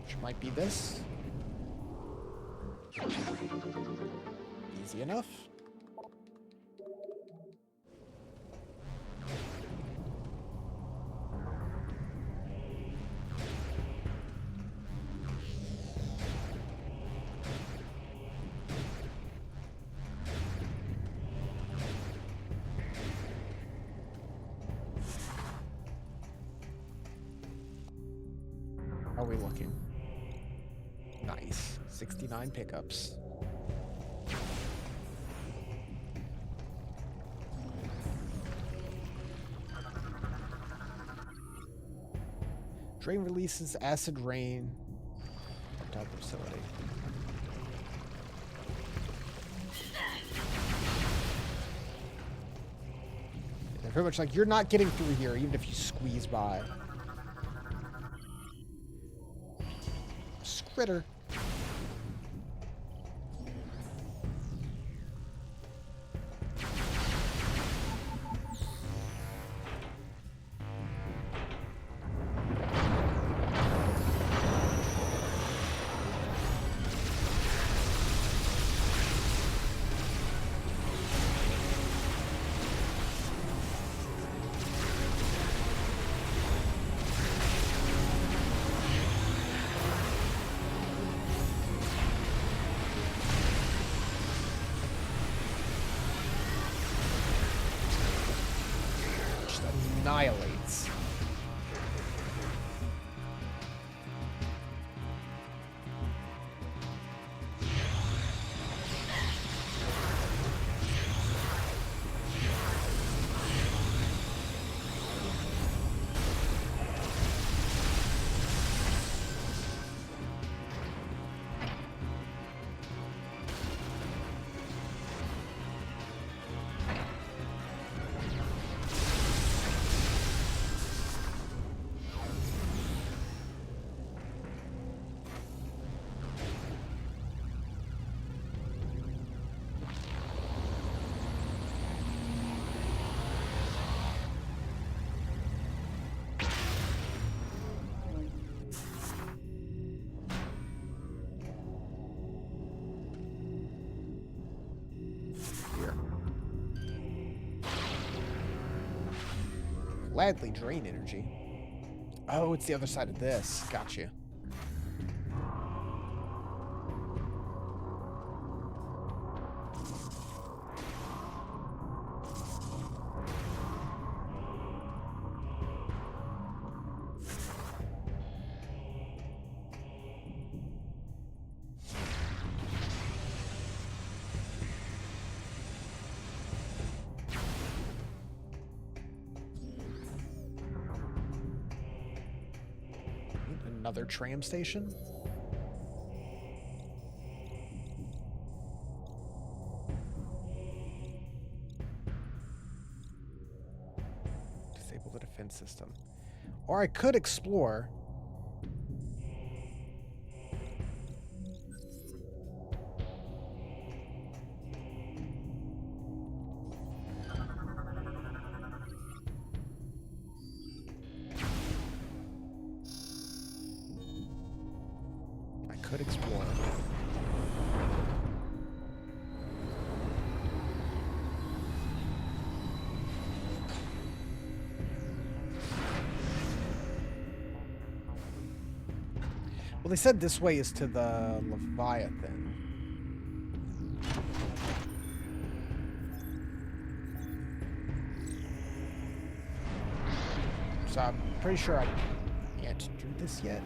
Which might be this. Easy enough. How are we looking? Nice. 69 pickups. Drain releases acid rain on top of the facility. They're very much like, you're not getting through here, even if you squeeze by. Scritter. Annihilates. Gladly drain energy. Oh, it's the other side of this. Gotcha. another tram station. Disable the defense system. Or I could explore. Could explore. Well, they said this way is to the Leviathan. So I'm pretty sure I can't do this yet.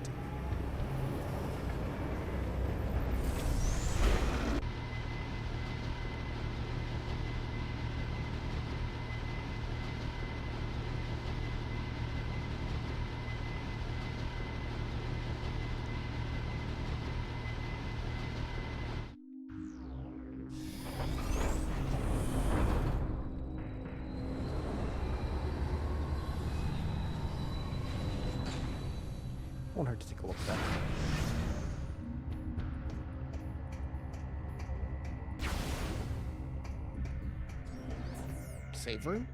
100 to take a look at that. Save room.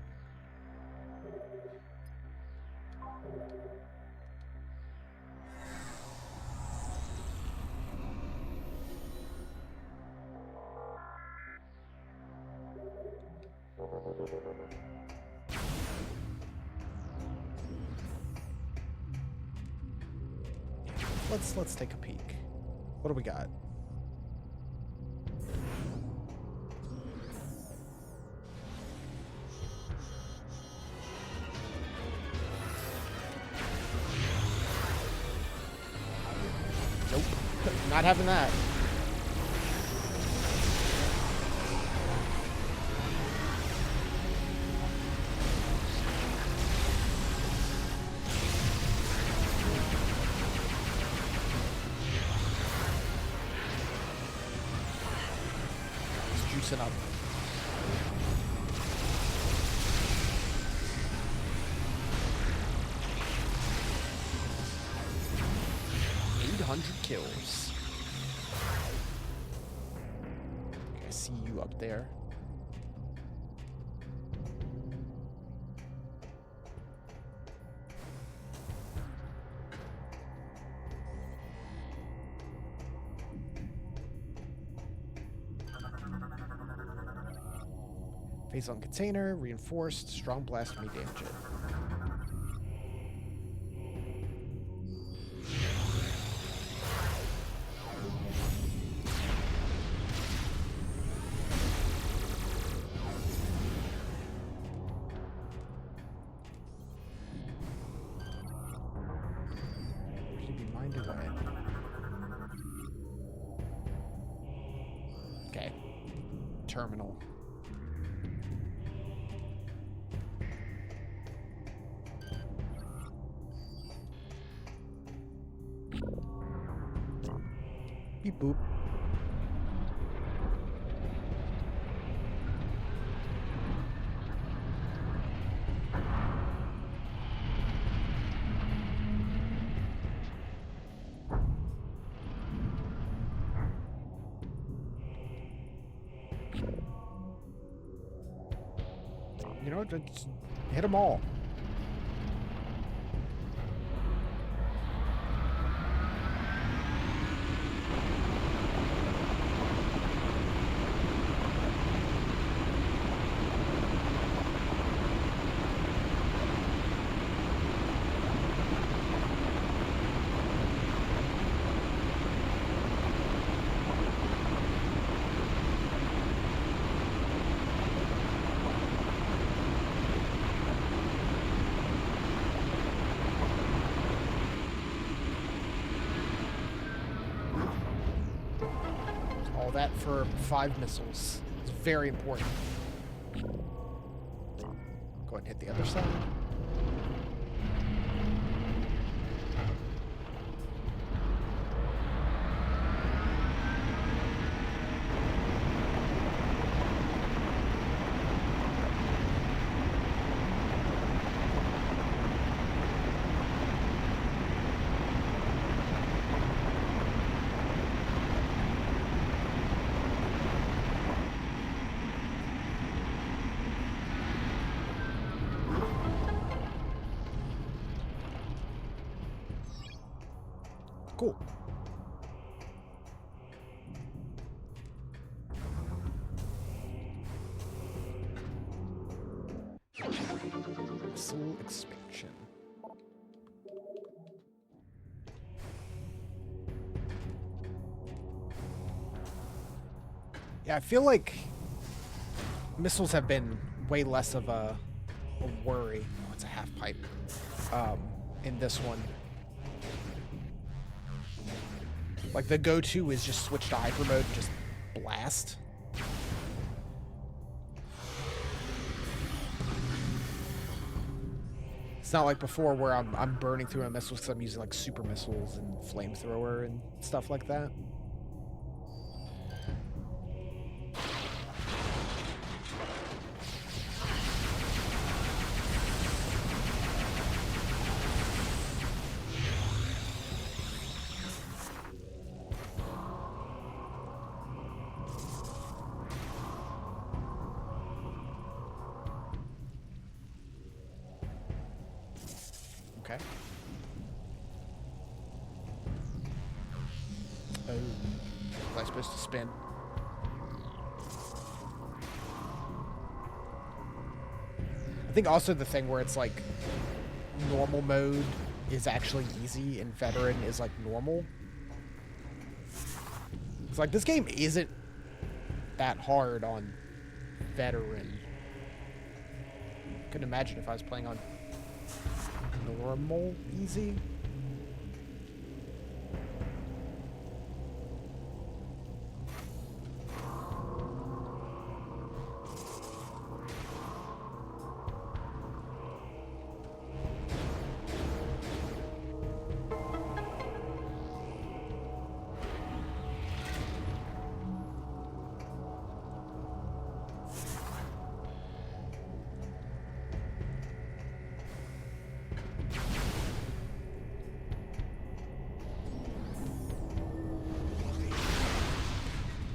Let's take a peek. What do we got? Nope. Not having that. Juicing up. Kills. Okay, I see you up there. Phase on container, reinforced, strong blast may damage it. Okay. Terminal. Beep boop. You know, just hit them all. That for 5 missiles. It's very important. Go ahead and hit the other side. cool. Missile expansion. Yeah, I feel like missiles have been way less of a worry. Oh, it's a half pipe. In this one. Like, the go-to is just switch to hyper mode and just blast. It's not like before where I'm burning through my missiles because I'm using, like, super missiles and flamethrower and stuff like that. Okay. Oh. Was I supposed to spin? I think also the thing where it's like normal mode is actually easy and veteran is like normal. It's like this game isn't that hard on veteran. Couldn't imagine if I was playing on normal easy.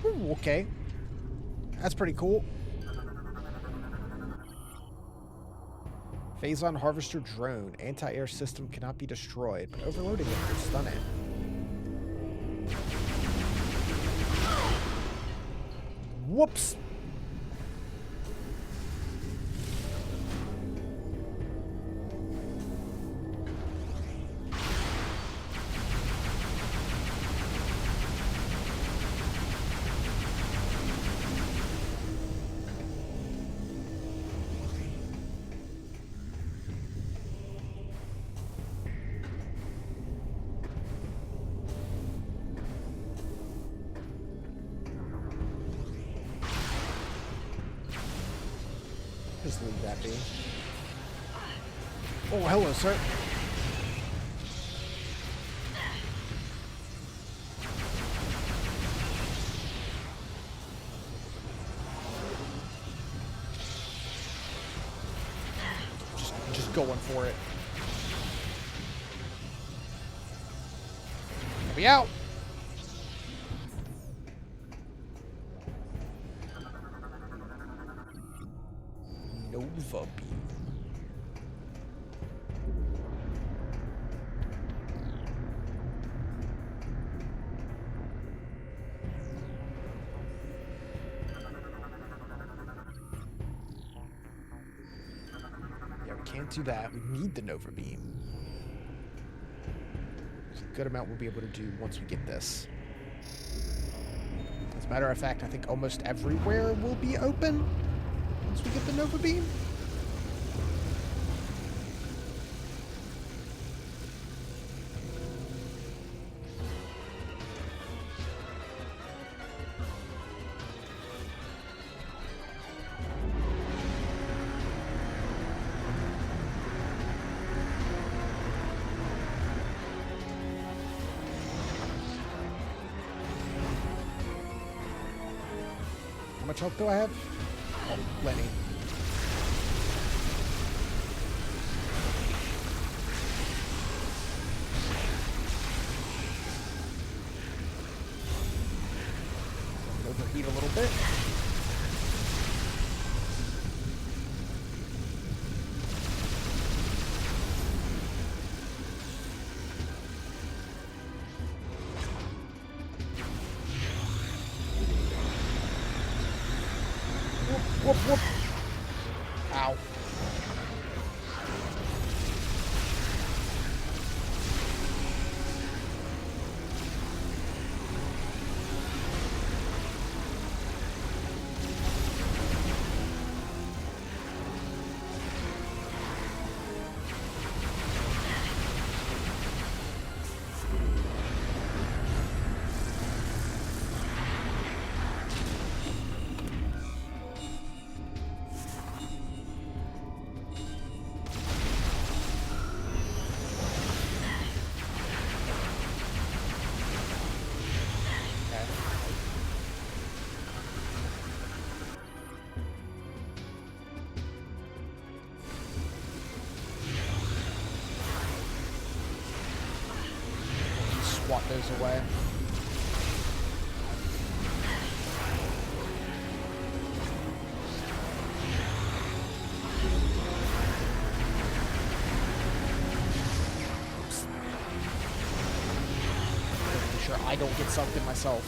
Ooh, okay. That's pretty cool. Phazon Harvester Drone. Anti-air system cannot be destroyed, but overloading it will stun it. Whoops! Just leave that be. Oh, hello, sir. Just going for it. We out. Nova beam. Yeah, we can't do that. We need the Nova beam. There's a good amount we'll be able to do once we get this. As a matter of fact, I think almost everywhere will be open once we get the Nova beam. How much health do I have? Oh, plenty. Overheat a little bit. whoop, whoop. Ow. Swat those away. Oops. Making sure I don't get sucked in myself.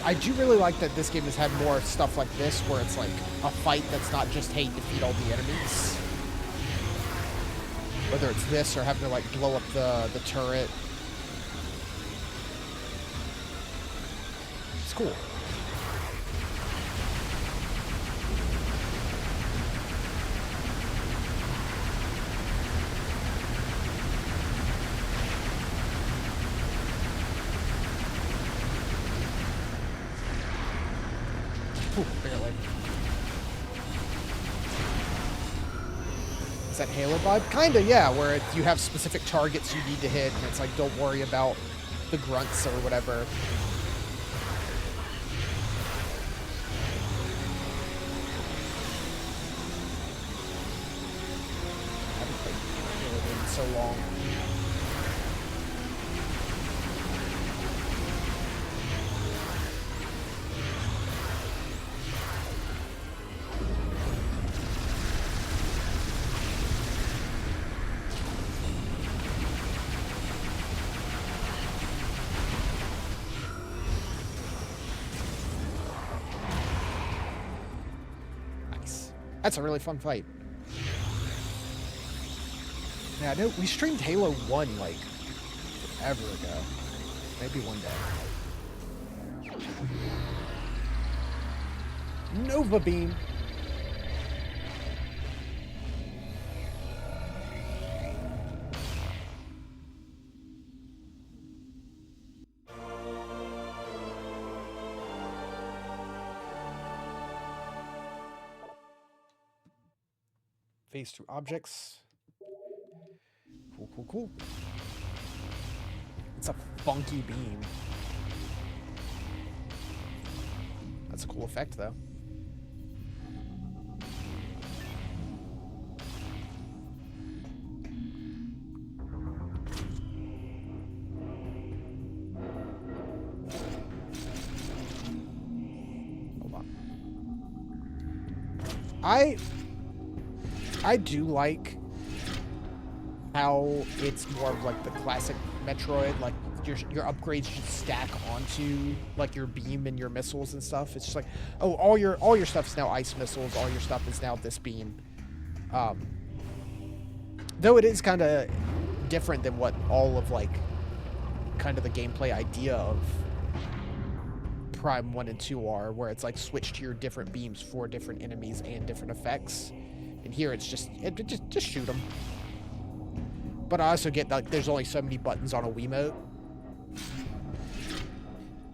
I do really like that this game has had more stuff like this, where it's like a fight that's not just, hey, defeat all the enemies. Whether it's this or having to, like, blow up the turret. It's cool. Ooh, barely. Is that Halo vibe? Kinda, yeah, where you have specific targets you need to hit, and it's like, don't worry about the grunts or whatever. I haven't played Halo in so long. That's a really fun fight. Yeah, I know we streamed Halo 1 like forever ago. Maybe one day. Nova Beam. Phase 2 objects. Cool, cool, cool. It's a funky beam. That's a cool effect, though. Hold on. I do like how it's more of like the classic Metroid, like your upgrades should stack onto like your beam and your missiles and stuff. It's just like, oh, all your stuff's now ice missiles, all your stuff is now this beam. Though it is kind of different than what all of like kind of the gameplay idea of Prime 1 and 2 are, where it's like switch to your different beams for different enemies and different effects. And here it's just shoot them. But I also get like there's only so many buttons on a Wiimote.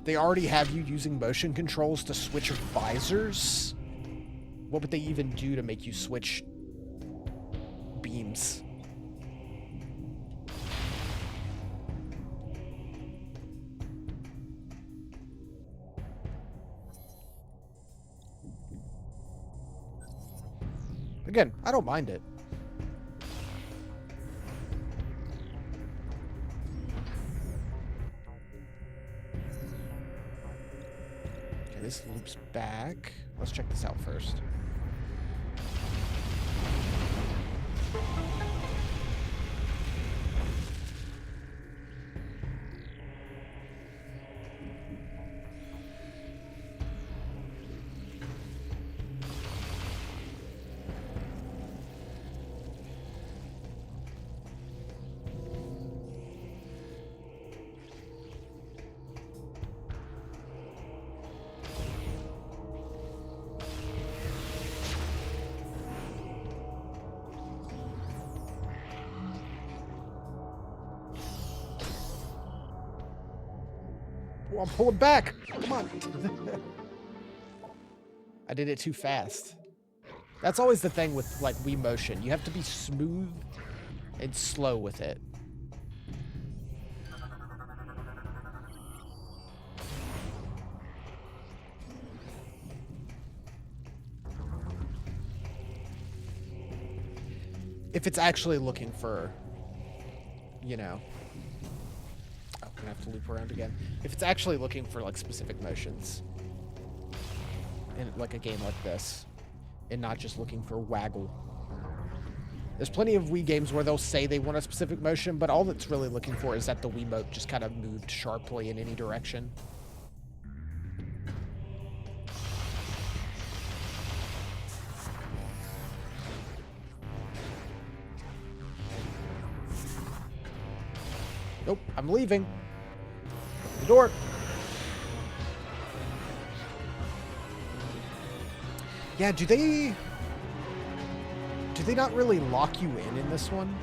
They already have you using motion controls to switch visors. What would they even do to make you switch beams beams. Again, I don't mind it. Okay, this loops back. Let's check this out first. Oh, I'm pulling back. Come on. I did it too fast. That's always the thing with like Wii Motion. You have to be smooth and slow with it. If it's actually looking for, you know, I'm gonna have to loop around again. If it's actually looking for like specific motions in like a game like this, and not just looking for waggle. There's plenty of Wii games where they'll say they want a specific motion, but all it's really looking for is that the Wiimote just kind of moved sharply in any direction. Nope, I'm leaving. The door. Yeah, do they not really lock you in this one?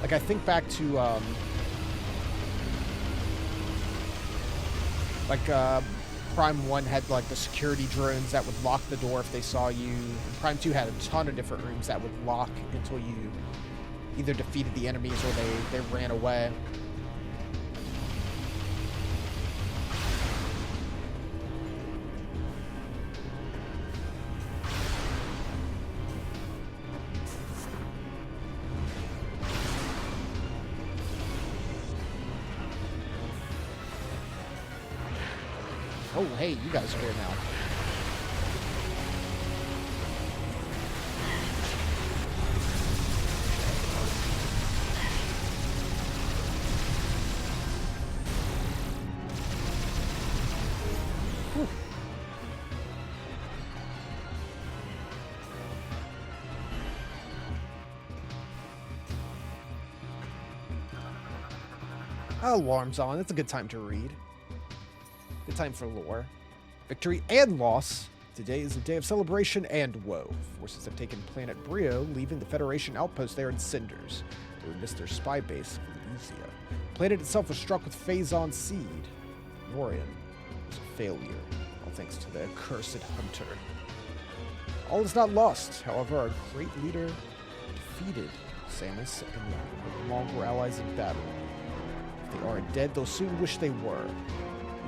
Like, I think back to, Prime 1 had, like, the security drones that would lock the door if they saw you. And Prime 2 had a ton of different rooms that would lock until you either defeated the enemies or they ran away. Oh, hey, you guys are here now. Whew. Alarm's on. It's a good time to read. Good time for lore. Victory and loss. Today is a day of celebration and woe. Forces have taken planet Brio, leaving the Federation outpost there in cinders. They would miss their spy base, Elysia. The planet itself was struck with Phazon seed. Morian was a failure, all thanks to the accursed hunter. All is not lost. However, our great leader defeated Samus and no longer allies in battle. If they aren't dead, they'll soon wish they were.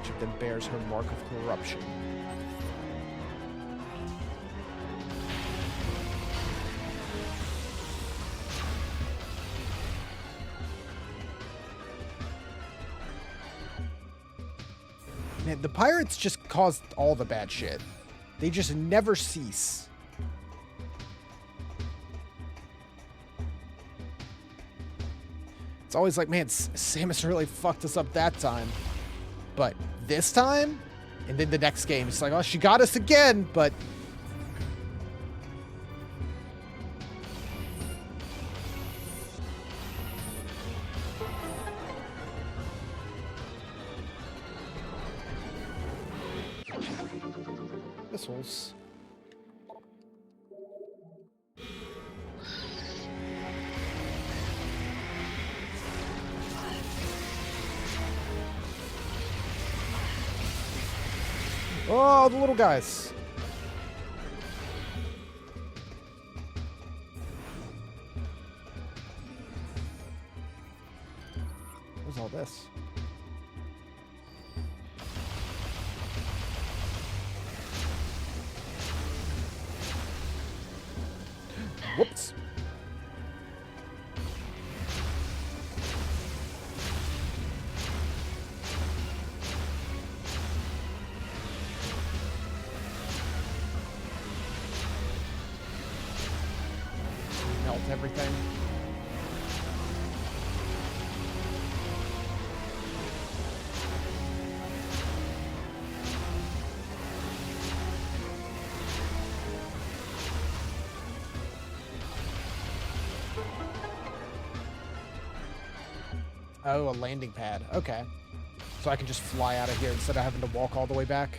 Each of them bears her mark of corruption. Man, the pirates just caused all the bad shit. They just never cease. It's always like, man, Samus really fucked us up that time. But this time, and then the next game, it's like, oh, she got us again, but... missiles. Oh, the little guys. What's all this? Whoops. Melt everything. Oh, a landing pad. Okay. So I can just fly out of here instead of having to walk all the way back.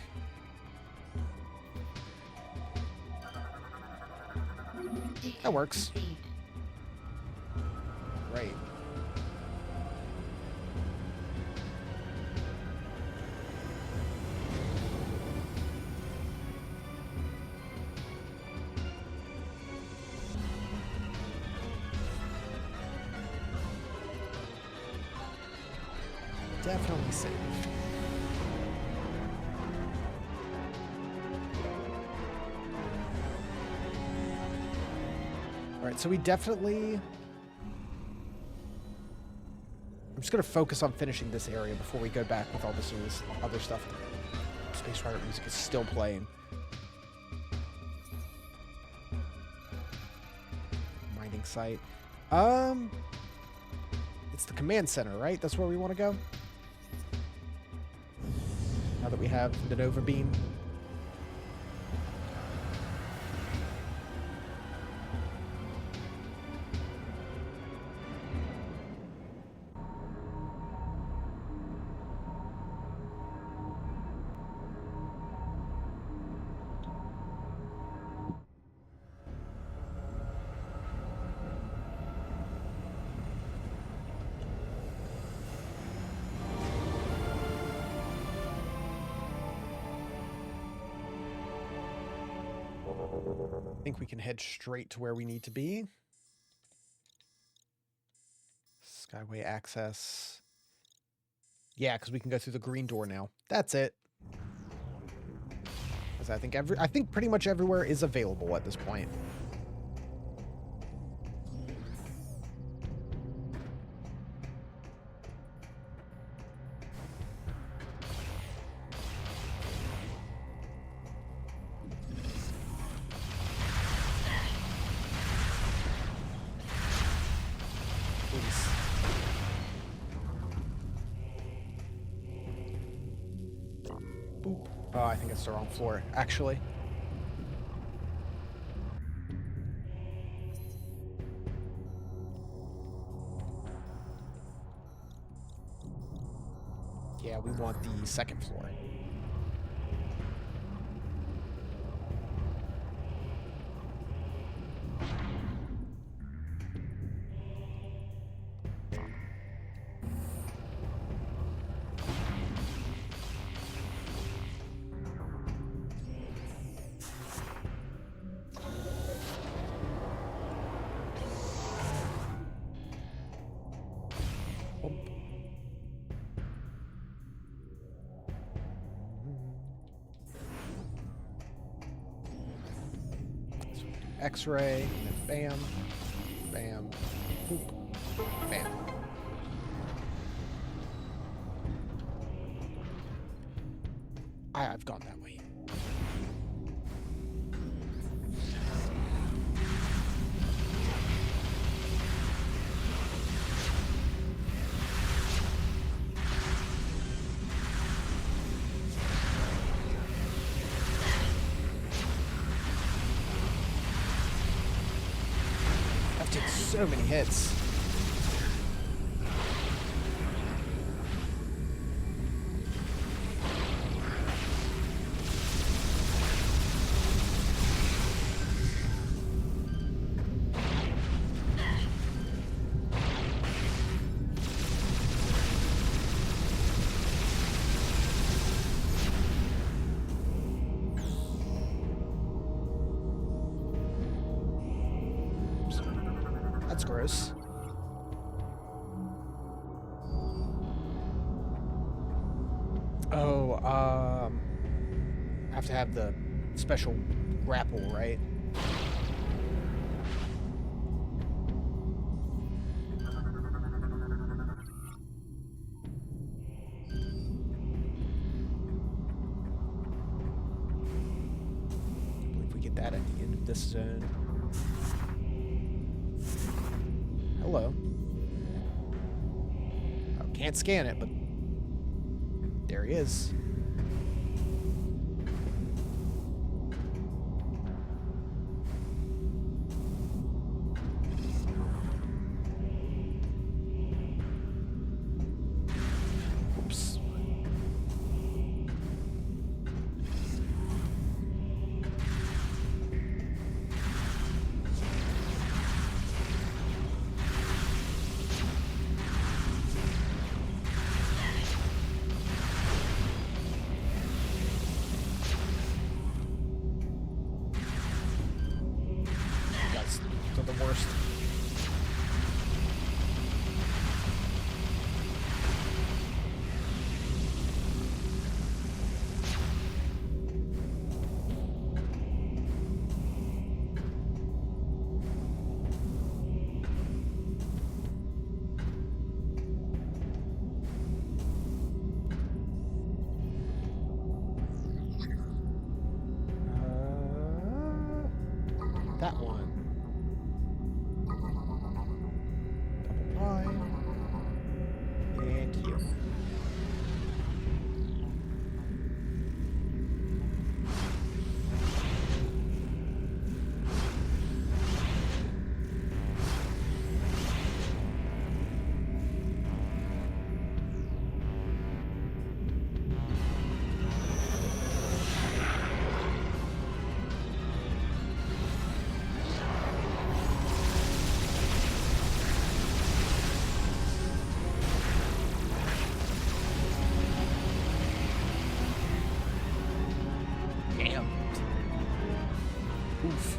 That works. Right. Definitely saved. Alright, so we definitely... I'm just going to focus on finishing this area before we go back with all this other stuff. Space Pirate music is still playing. Mining site. It's the command center, right? That's where we want to go? Now that we have the Nova Beam. I think we can head straight to where we need to be. Skyway access. Yeah, because we can go through the green door now. That's it. Because I think pretty much everywhere is available at this point. Boop. Oh, I think it's the wrong floor, actually. Yeah, we want the second floor. X-ray, and then bam, bam, boop, bam. I've gone that way. I've taken so many hits. That's gross. Oh, I have to have the special grapple, right? I believe we get that at the end of this zone. Hello. Oh, can't scan it, but there he is. Oops. That's the worst. That one. Double line. And you. Damn. Oof.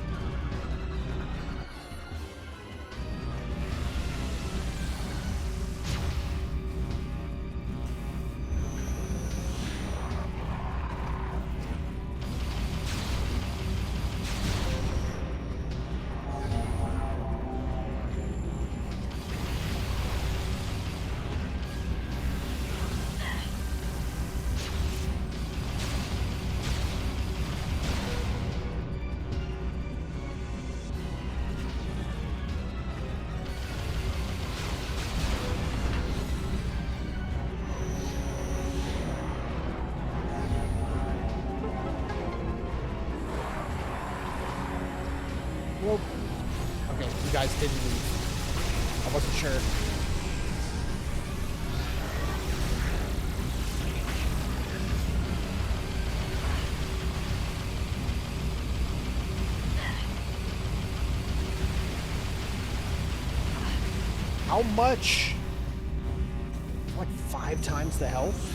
Well, okay, you guys didn't leave. I wasn't sure. How much? Like 5 times the health?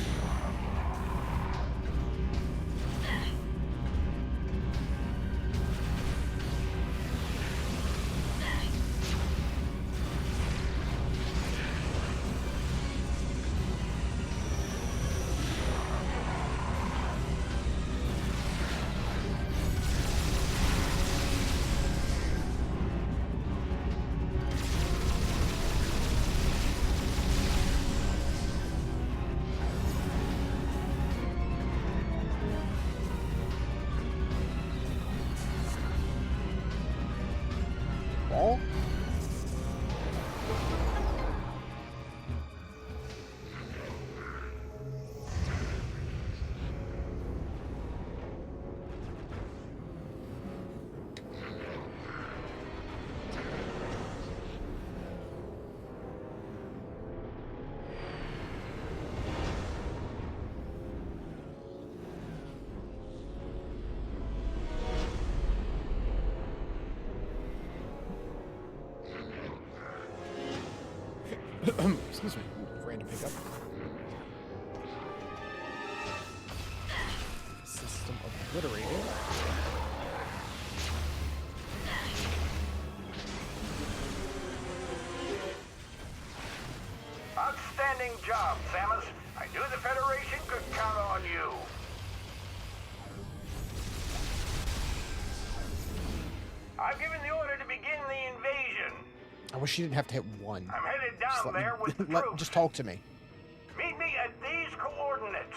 Ball? Excuse me. Random pickup. System obliterated. Outstanding job, Samus. I knew the Federation could count on you. I've given the order to begin the invasion. I wish you didn't have to hit one. I'm headed Just down let there me, with the troops. just talk to me. Meet me at these coordinates.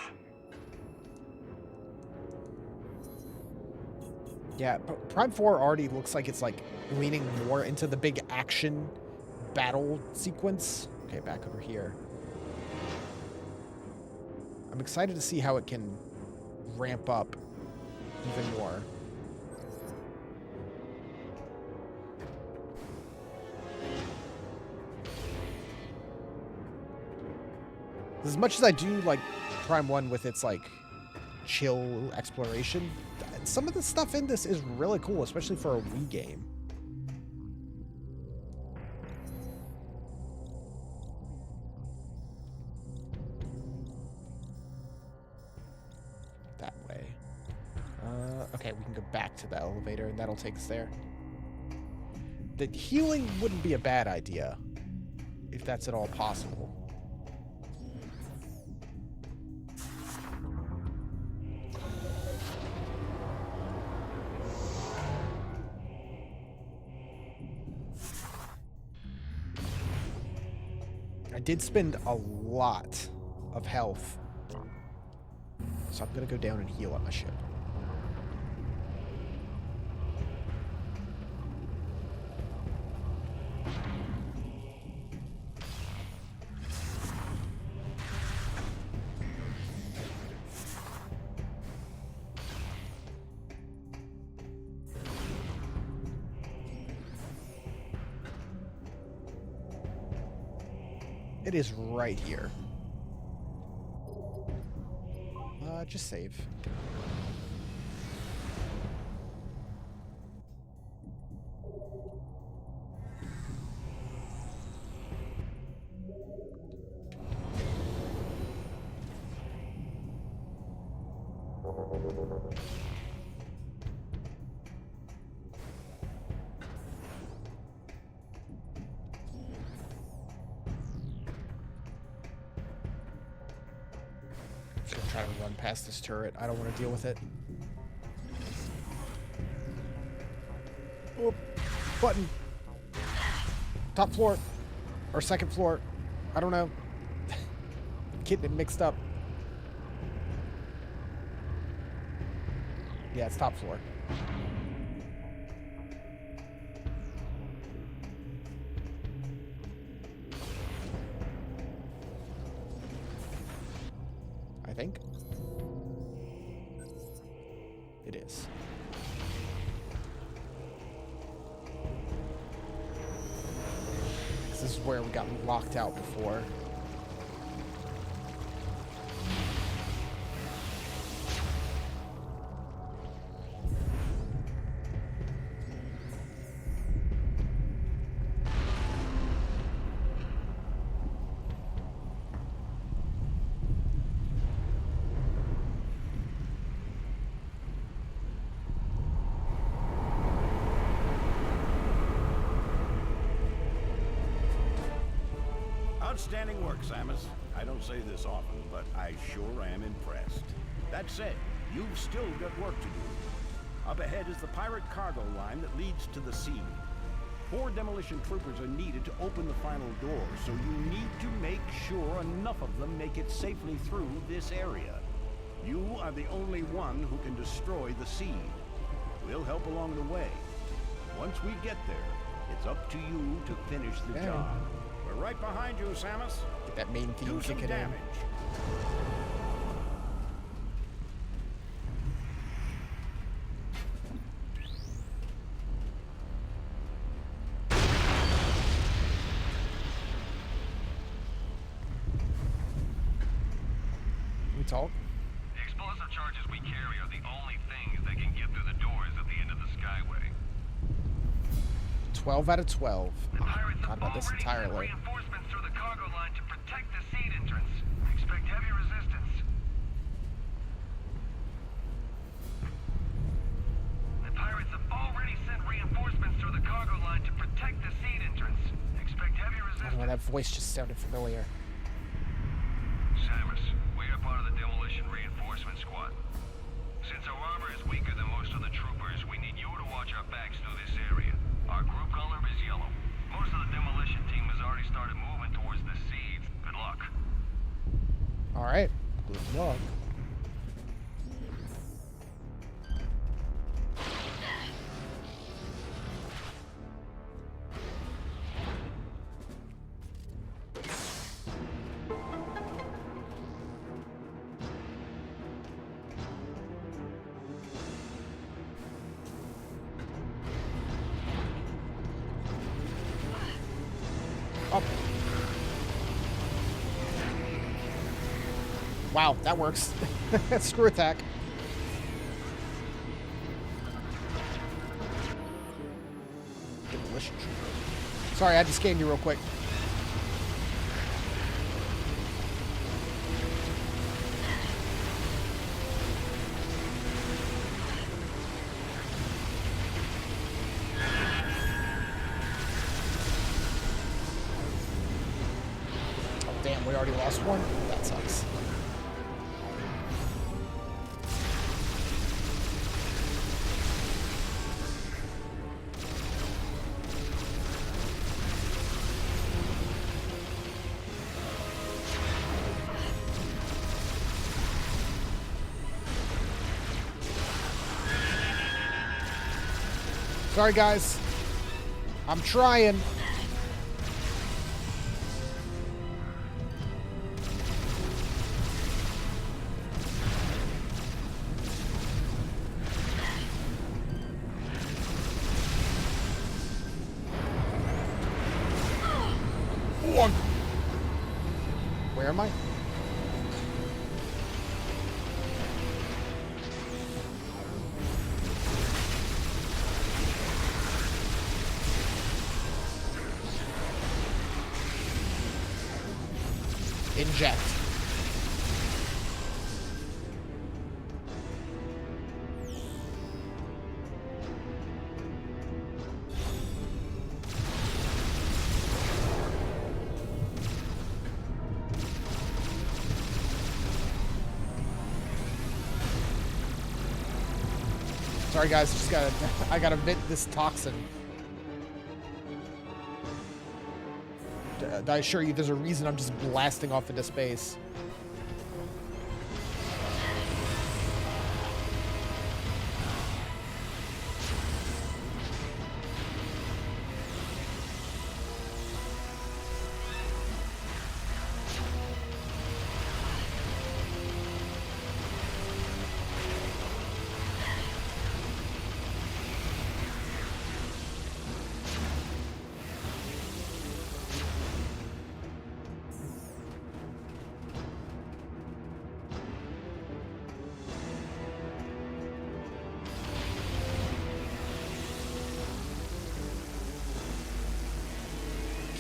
Yeah, but Prime 4 already looks like it's like leaning more into the big action battle sequence. Okay, back over here. I'm excited to see how it can ramp up even more. As much as I do like Prime 1 with its like chill exploration, some of the stuff in this is really cool, especially for a Wii game. That way. Okay, we can go back to the elevator and that'll take us there. The healing wouldn't be a bad idea, if that's at all possible. I did spend a lot of health, so I'm gonna go down and heal at my ship. It is right here. Just save. Just gonna try to run past this turret. I don't want to deal with it. Oh, button. Top floor. Or second floor. I don't know. Getting it mixed up. Yeah, it's top floor. I think. It is. This is where we got locked out before. Outstanding work, Samus. I don't say this often, but I sure am impressed. That said, you've still got work to do. Up ahead is the pirate cargo line that leads to the sea. 4 demolition troopers are needed to open the final door, so you need to make sure enough of them make it safely through this area. You are the only one who can destroy the seed. We'll help along the way. Once we get there, it's up to you to finish the job. We're right behind you, Samus. Get that main theme Do some kicking in. damage. We talk. The explosive charges we carry are the only things that can get through the doors at the end of the Skyway. 12 out of 12. The pirates Forgot have about this already sent entirely. reinforcements through the cargo line to protect the seed entrance. Expect heavy resistance. The pirates have already sent reinforcements through the cargo line to protect the seed entrance. Expect heavy I don't know, resistance. that voice just sounded familiar. right. Good luck. Up. Wow, that works. Screw attack. Demolition trooper. Sorry, I had to scan you real quick. Oh, damn, we already lost one? That sucks. Sorry, guys. I'm trying. Where am I? Inject. Sorry guys, I gotta vent this toxin. I assure you there's a reason I'm just blasting off into space.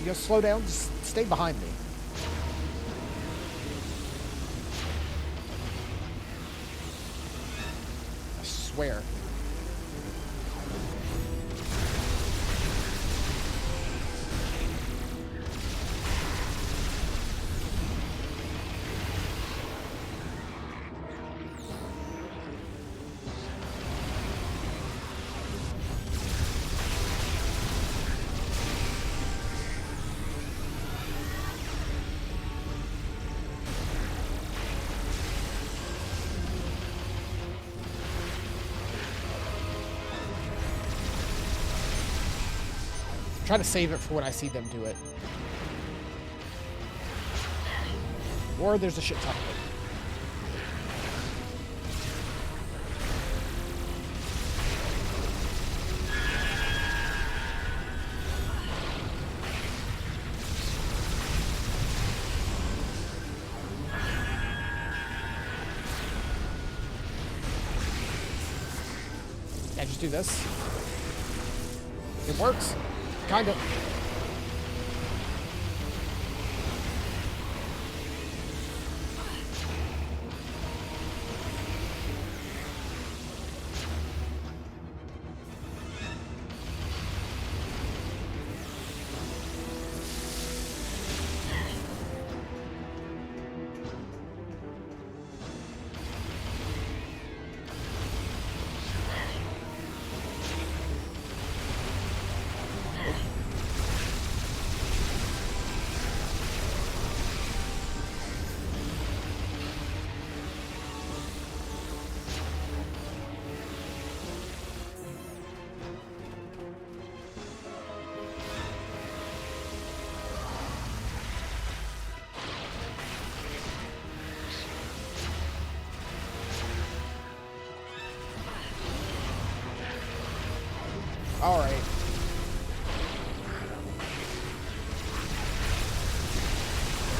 You guys slow down, just stay behind me. I swear. Try to save it for when I see them do it. Or there's a shit ton of it. Yeah, just do this. It works. Kind of.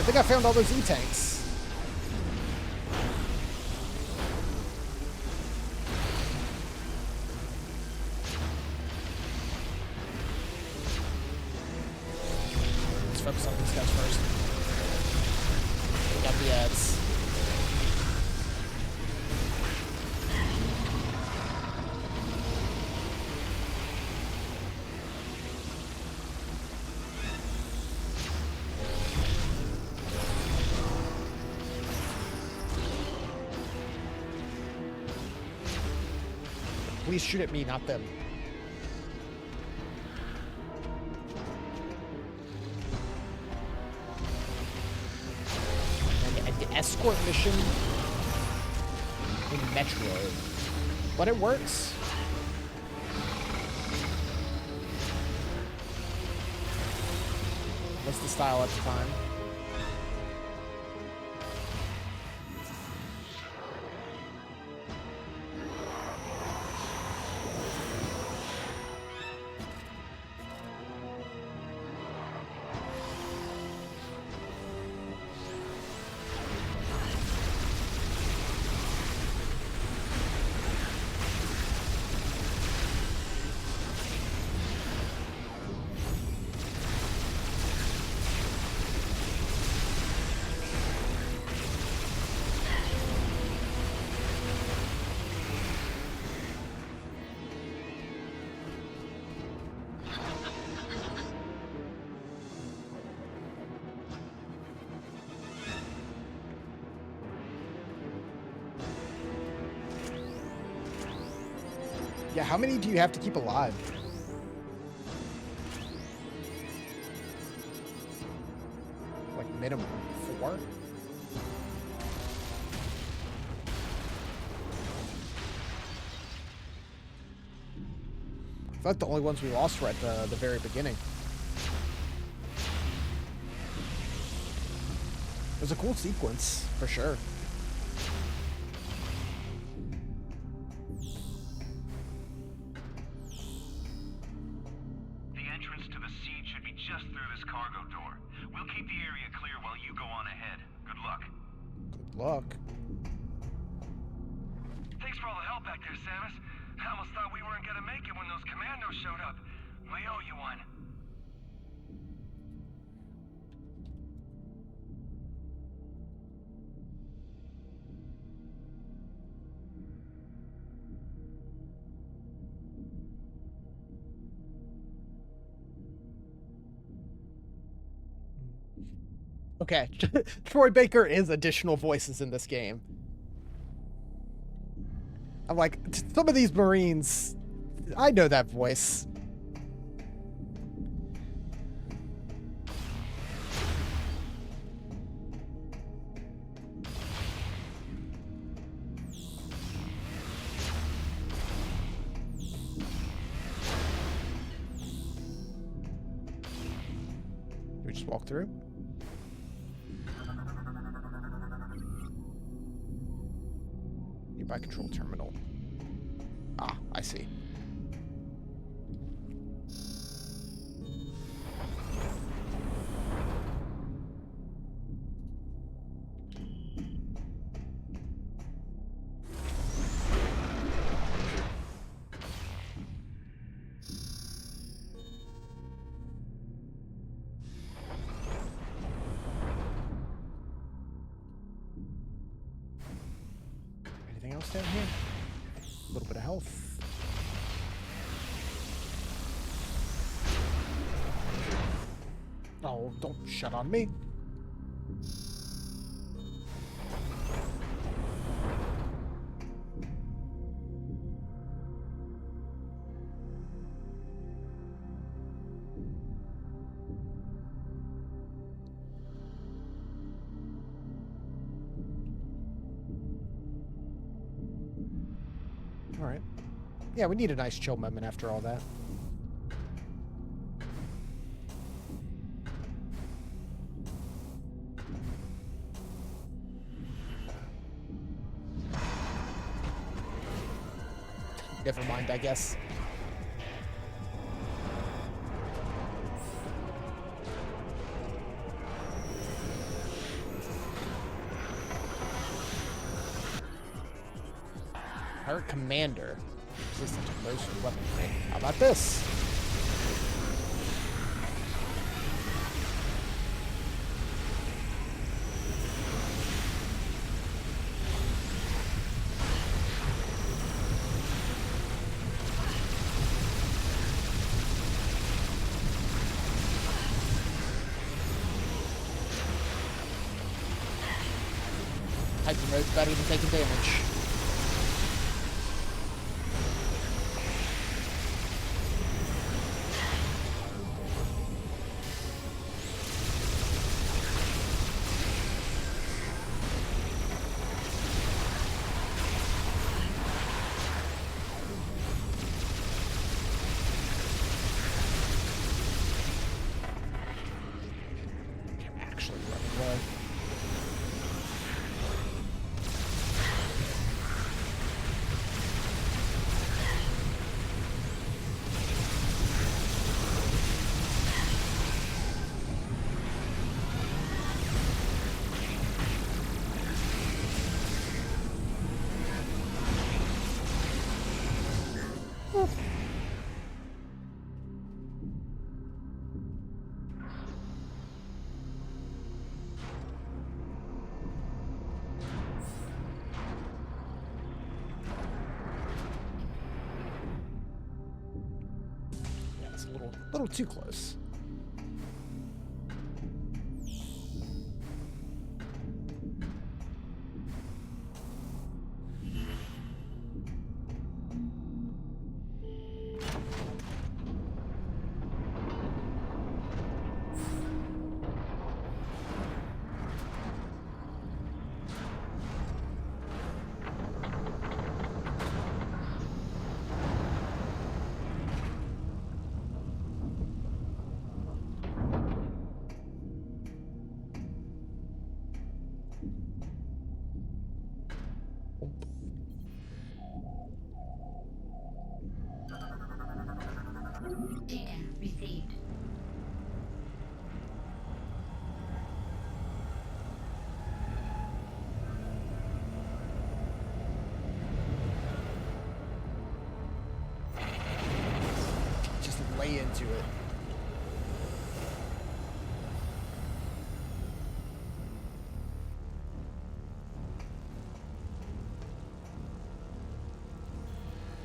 think I found all those E-tanks. Let's focus on these guys first. We got the ads. Please shoot at me, not them. An escort mission in Metroid. But it works. What's the style at the time? Yeah, how many do you have to keep alive? Like minimum 4? I feel like the only ones we lost were at the very beginning. It was a cool sequence, for sure. Luck. Thanks for all the help back there, Samus. I almost thought we weren't gonna make it when those commandos showed up. We owe you one. Okay, Troy Baker is additional voices in this game. I'm like, some of these Marines, I know that voice. We just walk through. Nearby control terminal. Ah, I see. Anything else down here? A little bit of health. Oh, don't shut on me. All right. Yeah, we need a nice chill moment after all that. Never mind, I guess. Pirate Commander. Resistant to most weaponry. How about this? Hyper mode's better than taking damage. Actually running low. Yeah, it's a little too close. Data received. Just lay into it.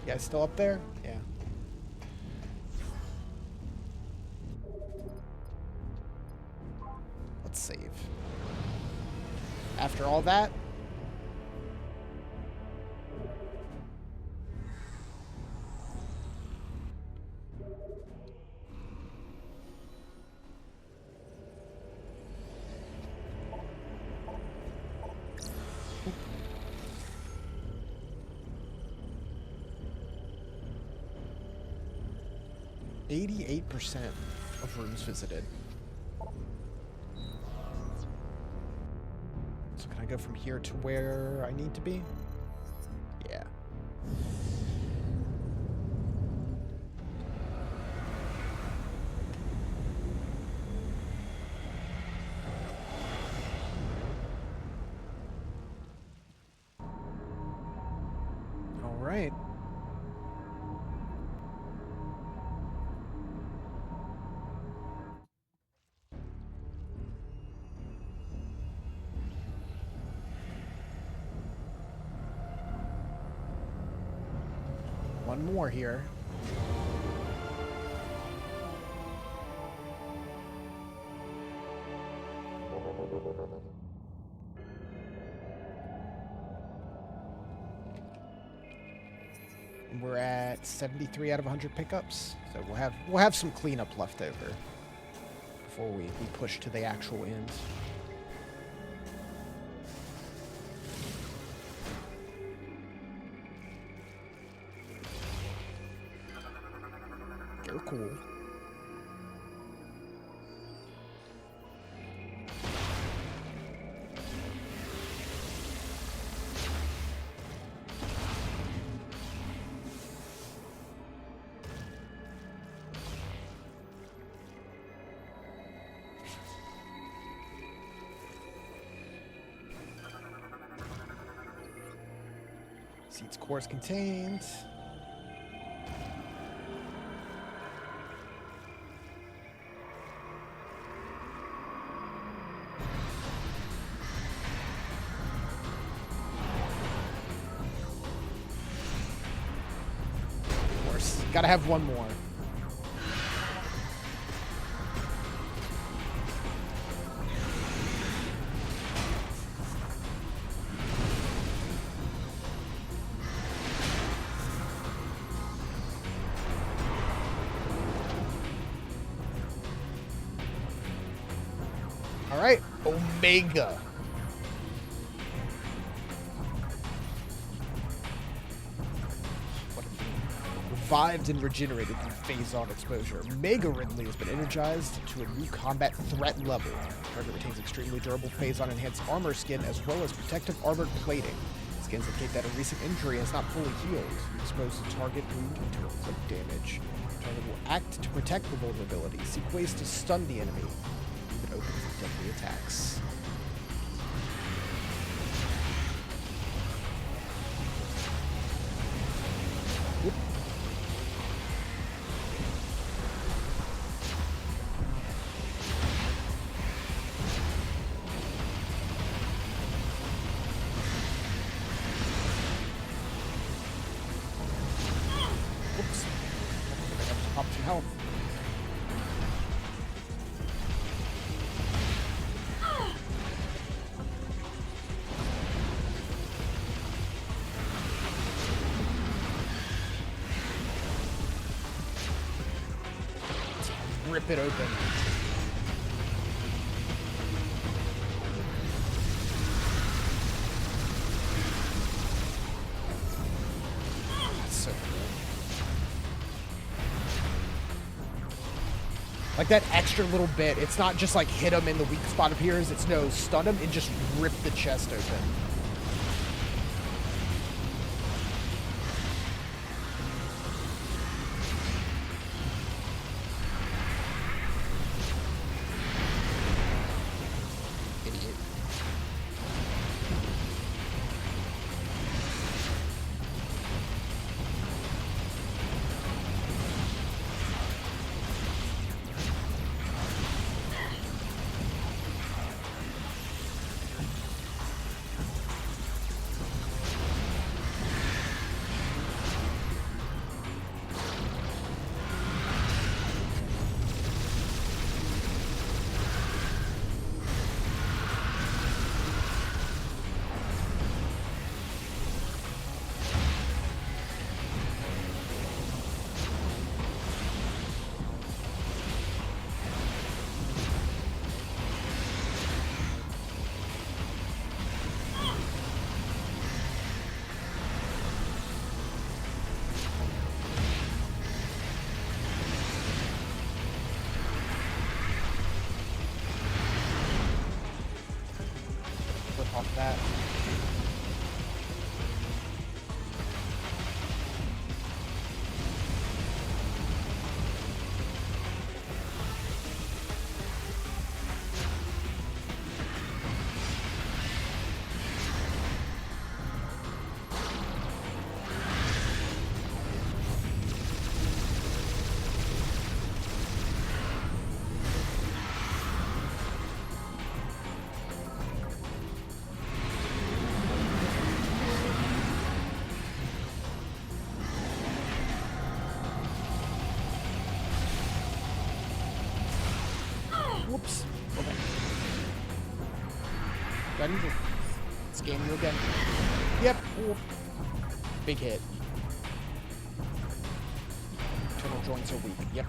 You guys still up there? Yeah. Let's save. After all that, %88 of rooms visited. So can I go from here to where I need to be? Yeah. All right. One more here. And we're at 73 out of 100 pickups, so we'll have some cleanup left over before we push to the actual end. You're cool. Seeds cores contained. Of course, gotta have one more. All right, Omega. What a theme. Revived and regenerated through phase-on exposure. Mega Ridley has been energized to a new combat threat level. Target retains extremely durable phase-on enhanced armor skin as well as protective armored plating. Skins indicate that a recent injury has not fully healed. Expose the target wound to inflict damage. Target will act to protect the vulnerability. Seek ways to stun the enemy. Leave it open for deadly attacks. Whoop. Whoops. I have to pop some health. Rip it open. So cool. Like that extra little bit, it's not just like hit him and the weak spot appears, it's no, stun him and just rip the chest open. Idiot. Flip off that. Whoops. Okay. Do I need to scan you again? Yep. Ooh. Big hit. Internal joints are weak. Yep.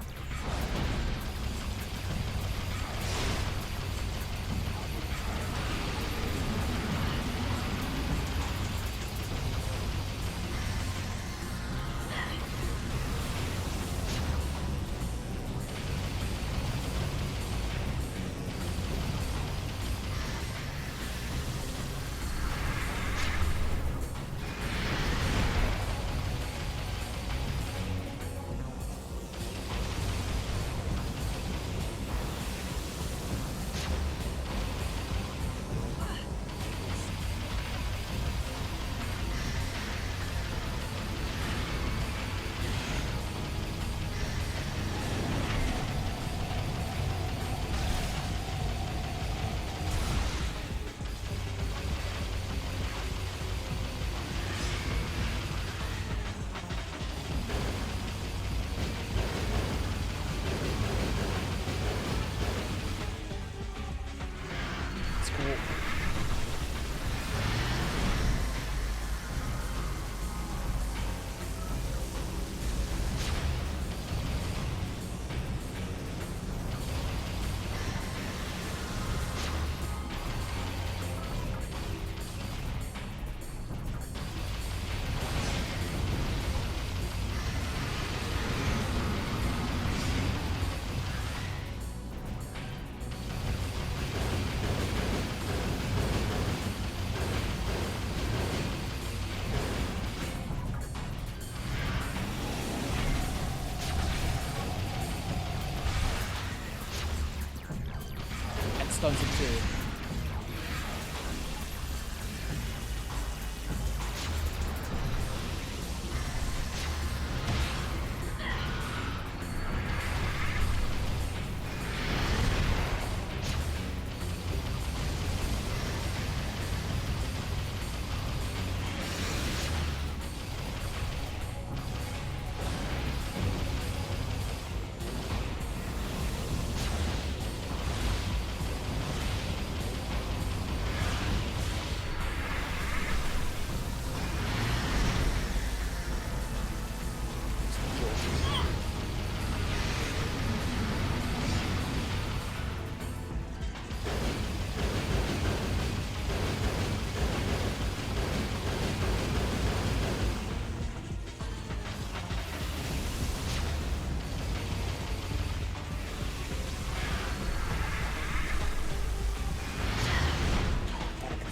stuns him too.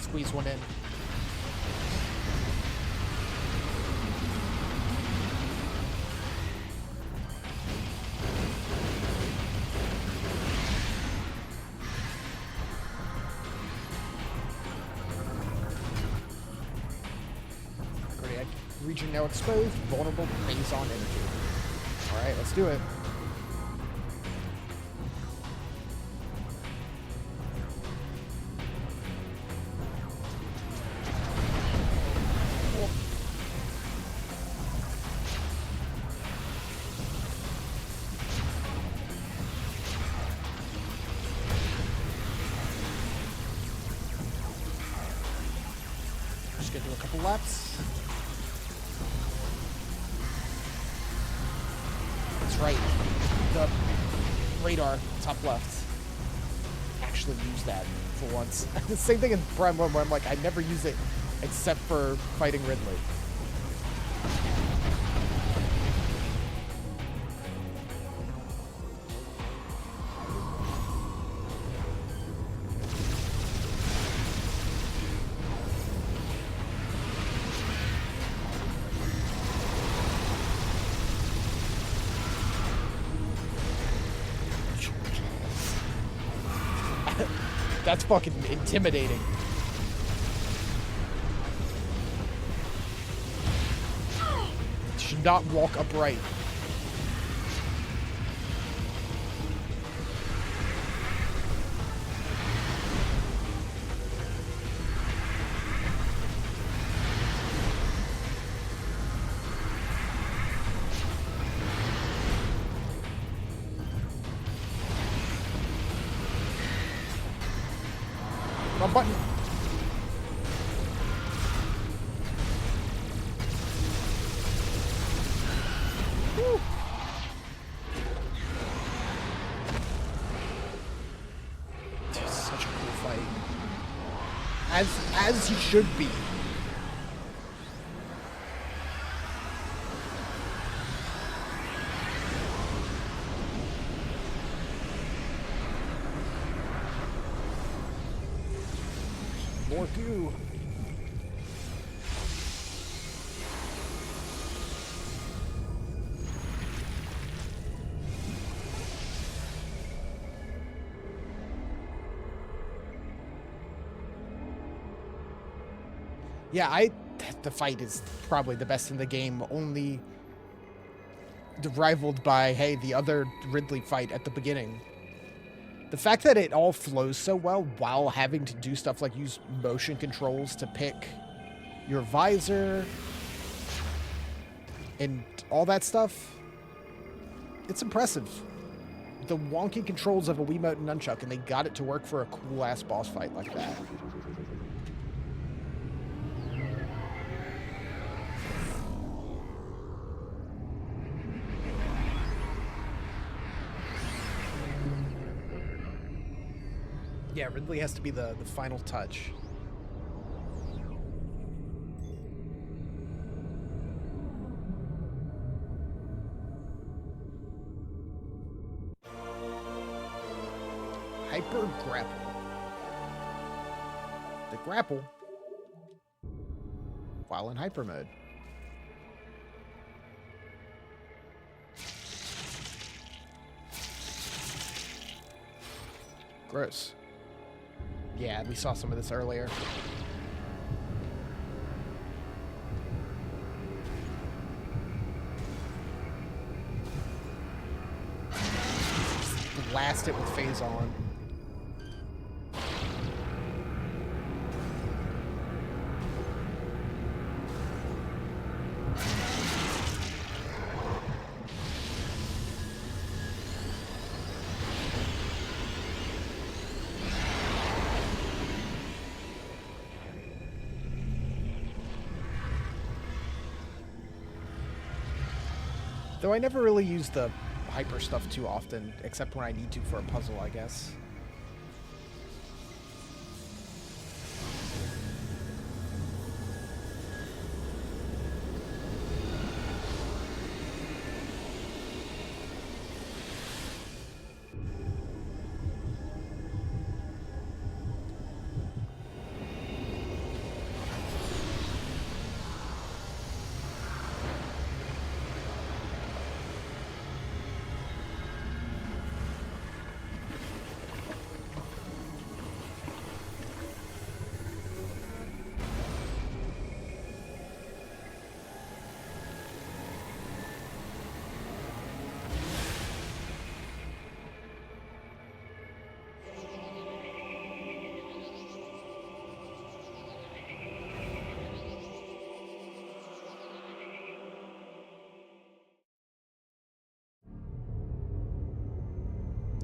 Squeeze one in. Cardiac region now exposed. Vulnerable phase on energy. Alright, let's do it. Just gonna do a couple laps. That's right. The radar, top left. Actually use that for once. The same thing in Prime 1 where I'm like, I never use it except for fighting Ridley. That's fucking intimidating. Should not walk upright. Wrong button. Woo. Dude, such a cool fight. As he should be. More goo. Yeah, the fight is probably the best in the game, only rivaled by, hey, the other Ridley fight at the beginning. The fact that it all flows so well while having to do stuff like use motion controls to pick your visor and all that stuff, it's impressive. The wonky controls of a Wiimote and nunchuck, and they got it to work for a cool-ass boss fight like that. Yeah, Ridley has to be the final touch. Hyper grapple. The grapple while in hyper mode. Gross. Yeah, we saw some of this earlier. Blast it with phase on. Though I never really use the hyper stuff too often, except when I need to for a puzzle, I guess.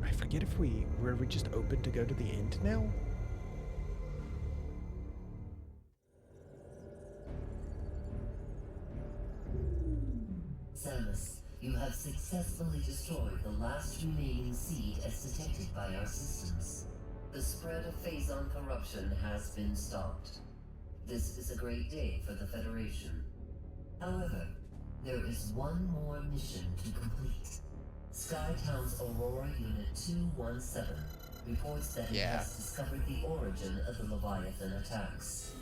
I forget if were we just open to go to the end now? Samus, you have successfully destroyed the last remaining seed as detected by our systems. The spread of Phazon corruption has been stopped. This is a great day for the Federation. However, there is one more mission to complete. Skytown's Aurora Unit 217 reports that it has discovered the origin of the Leviathan attacks.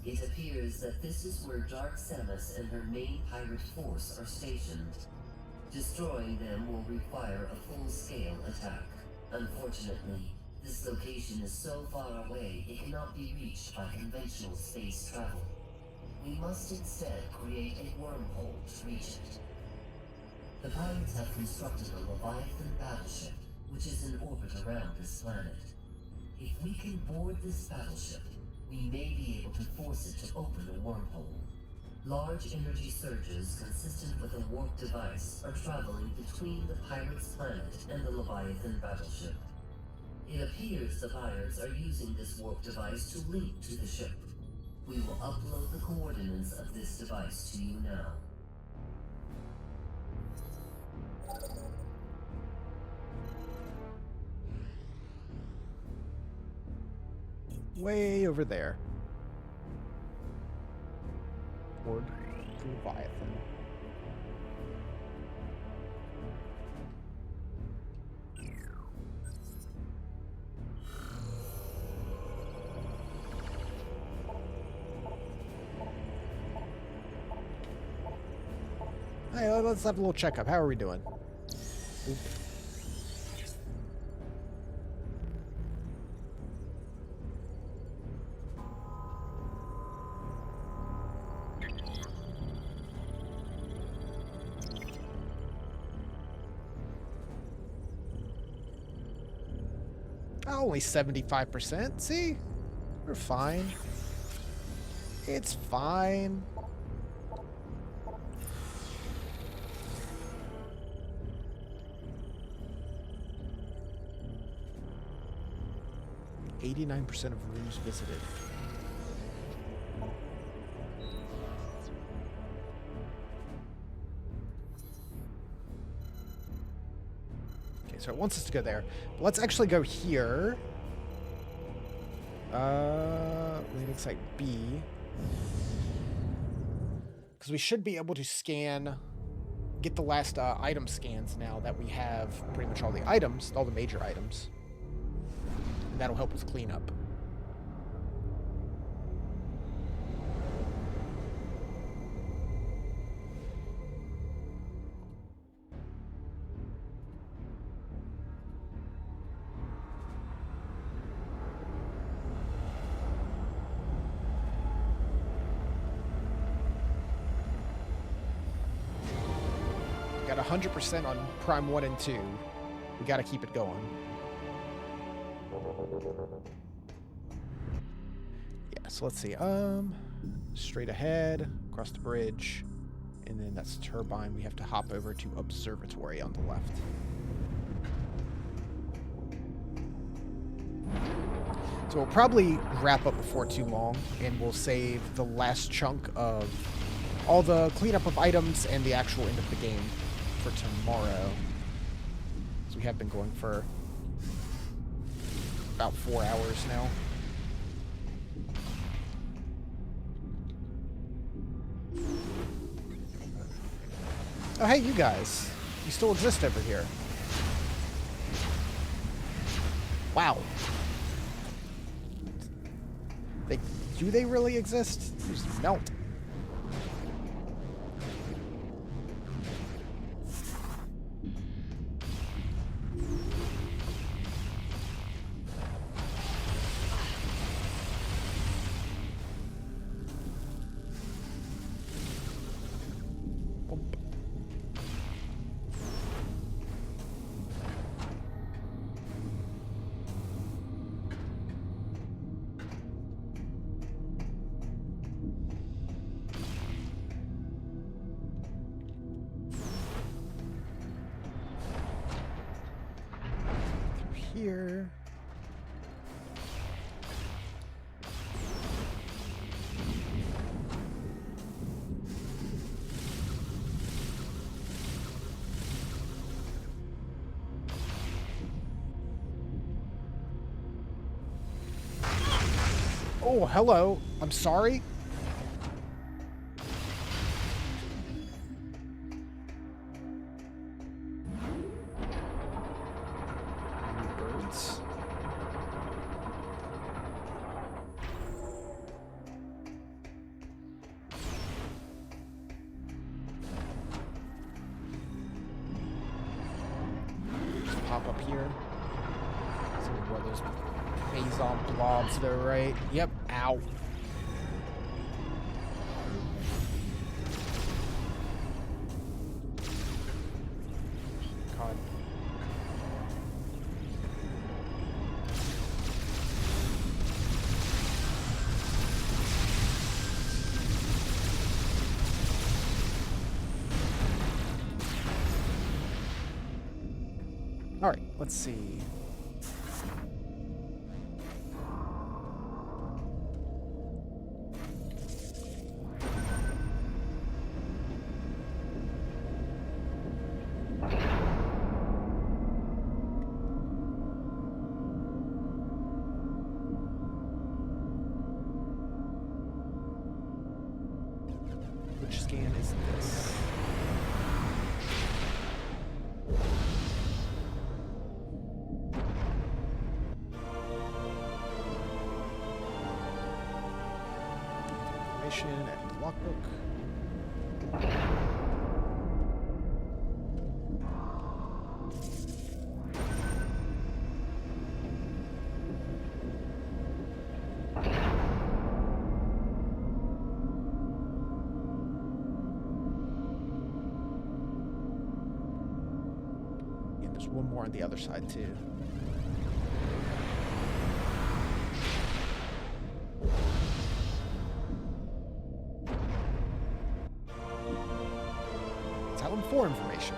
It appears that this is where Dark Samus and her main pirate force are stationed. Destroying them will require a full-scale attack. Unfortunately, this location is so far away it cannot be reached by conventional space travel. We must instead create a wormhole to reach it. The pirates have constructed a Leviathan battleship, which is in orbit around this planet. If we can board this battleship, we may be able to force it to open a wormhole. Large energy surges consistent with a warp device are traveling between the pirates' planet and the Leviathan battleship. It appears the pirates are using this warp device to link to the ship. We will upload the coordinates of this device to you now. Way over there. Toward the Leviathan. Hey, let's have a little checkup. How are we doing? Oop. Only 75%. See? We're fine. It's fine. .89% of rooms visited. Okay, so it wants us to go there. But let's actually go here. Landing site B. Because we should be able to scan, get the last item scans now that we have pretty much all the items, all the major items. And that'll help with cleanup. Got 100% on Prime 1 and 2. We gotta keep it going. Yeah, so let's see. Straight ahead, across the bridge, and then that's Turbine. We have to hop over to Observatory on the left. So we'll probably wrap up before too long, and we'll save the last chunk of all the cleanup of items and the actual end of the game for tomorrow. So we have been going for about 4 hours now. Oh, hey, you guys. You still exist over here. Wow. Do they really exist? They just melt. Here. Oh, hello. I'm sorry. Birds. Just pop up here. See where those Phazon blobs though, right? Yep. Ow. God. All right, let's see. Which scan is this? Information, adding the logbook. There's one more on the other side, too. Tell them 4 information.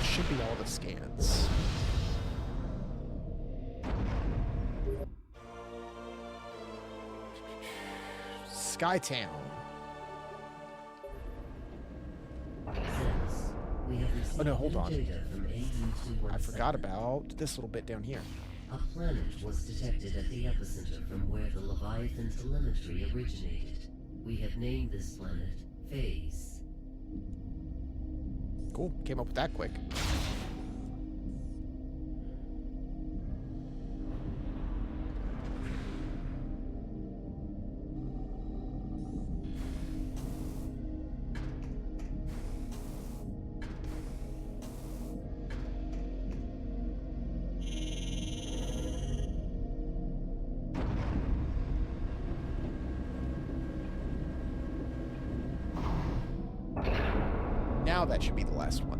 Should be all the scans. Skytown. Samus, we have received Oh no, hold new on. data from AU-217. I forgot about this little bit down here. A planet was detected at the epicenter from where the Leviathan telemetry originated. We have named this planet Phase. Cool. Came up with that quick. Now that should be the last one.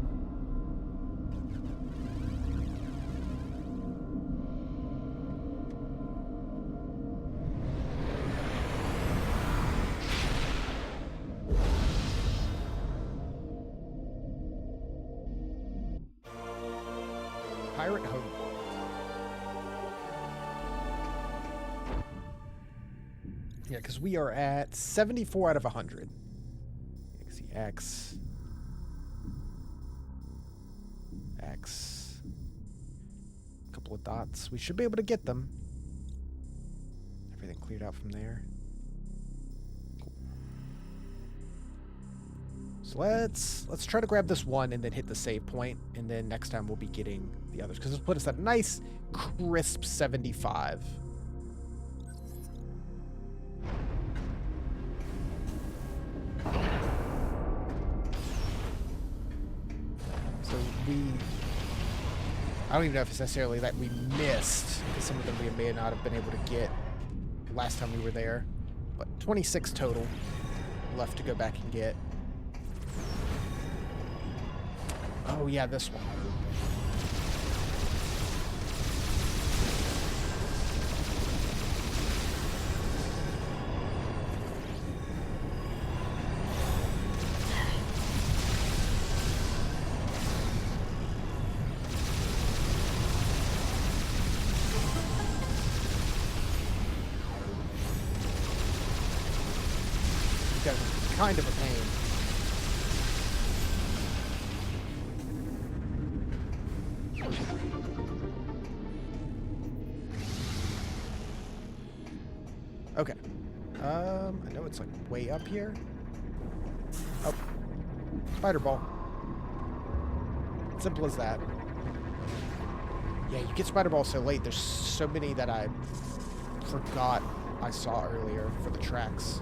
Pirate Homeworld. Yeah, because we are at 74 out of 100. X. X. Couple of dots. We should be able to get them. Everything cleared out from there. Cool. So let's try to grab this one and then hit the save point, and then next time we'll be getting the others because it'll put us at a nice crisp 75. So I don't even know if it's necessarily that we missed, because some of them we may not have been able to get last time we were there. But 26 total left to go back and get. Oh yeah, this one. Kind of a pain. Okay. I know it's like way up here. Oh. Spider ball. Simple as that. Yeah, you get spider balls so late. There's so many that I forgot I saw earlier for the tracks.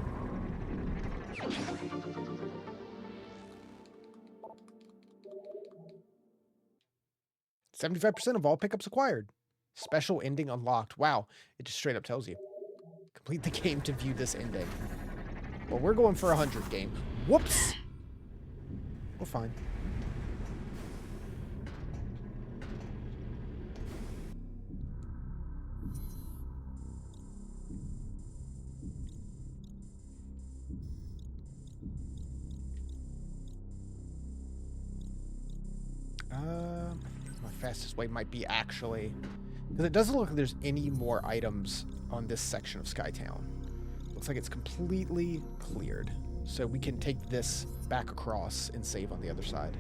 75% of all pickups acquired. Special ending unlocked. Wow, it just straight up tells you. Complete the game to view this ending. Well, we're going for 100 game. Whoops! We're fine. My fastest way might be actually... Because it doesn't look like there's any more items on this section of Skytown. Looks like it's completely cleared. So we can take this back across and save on the other side.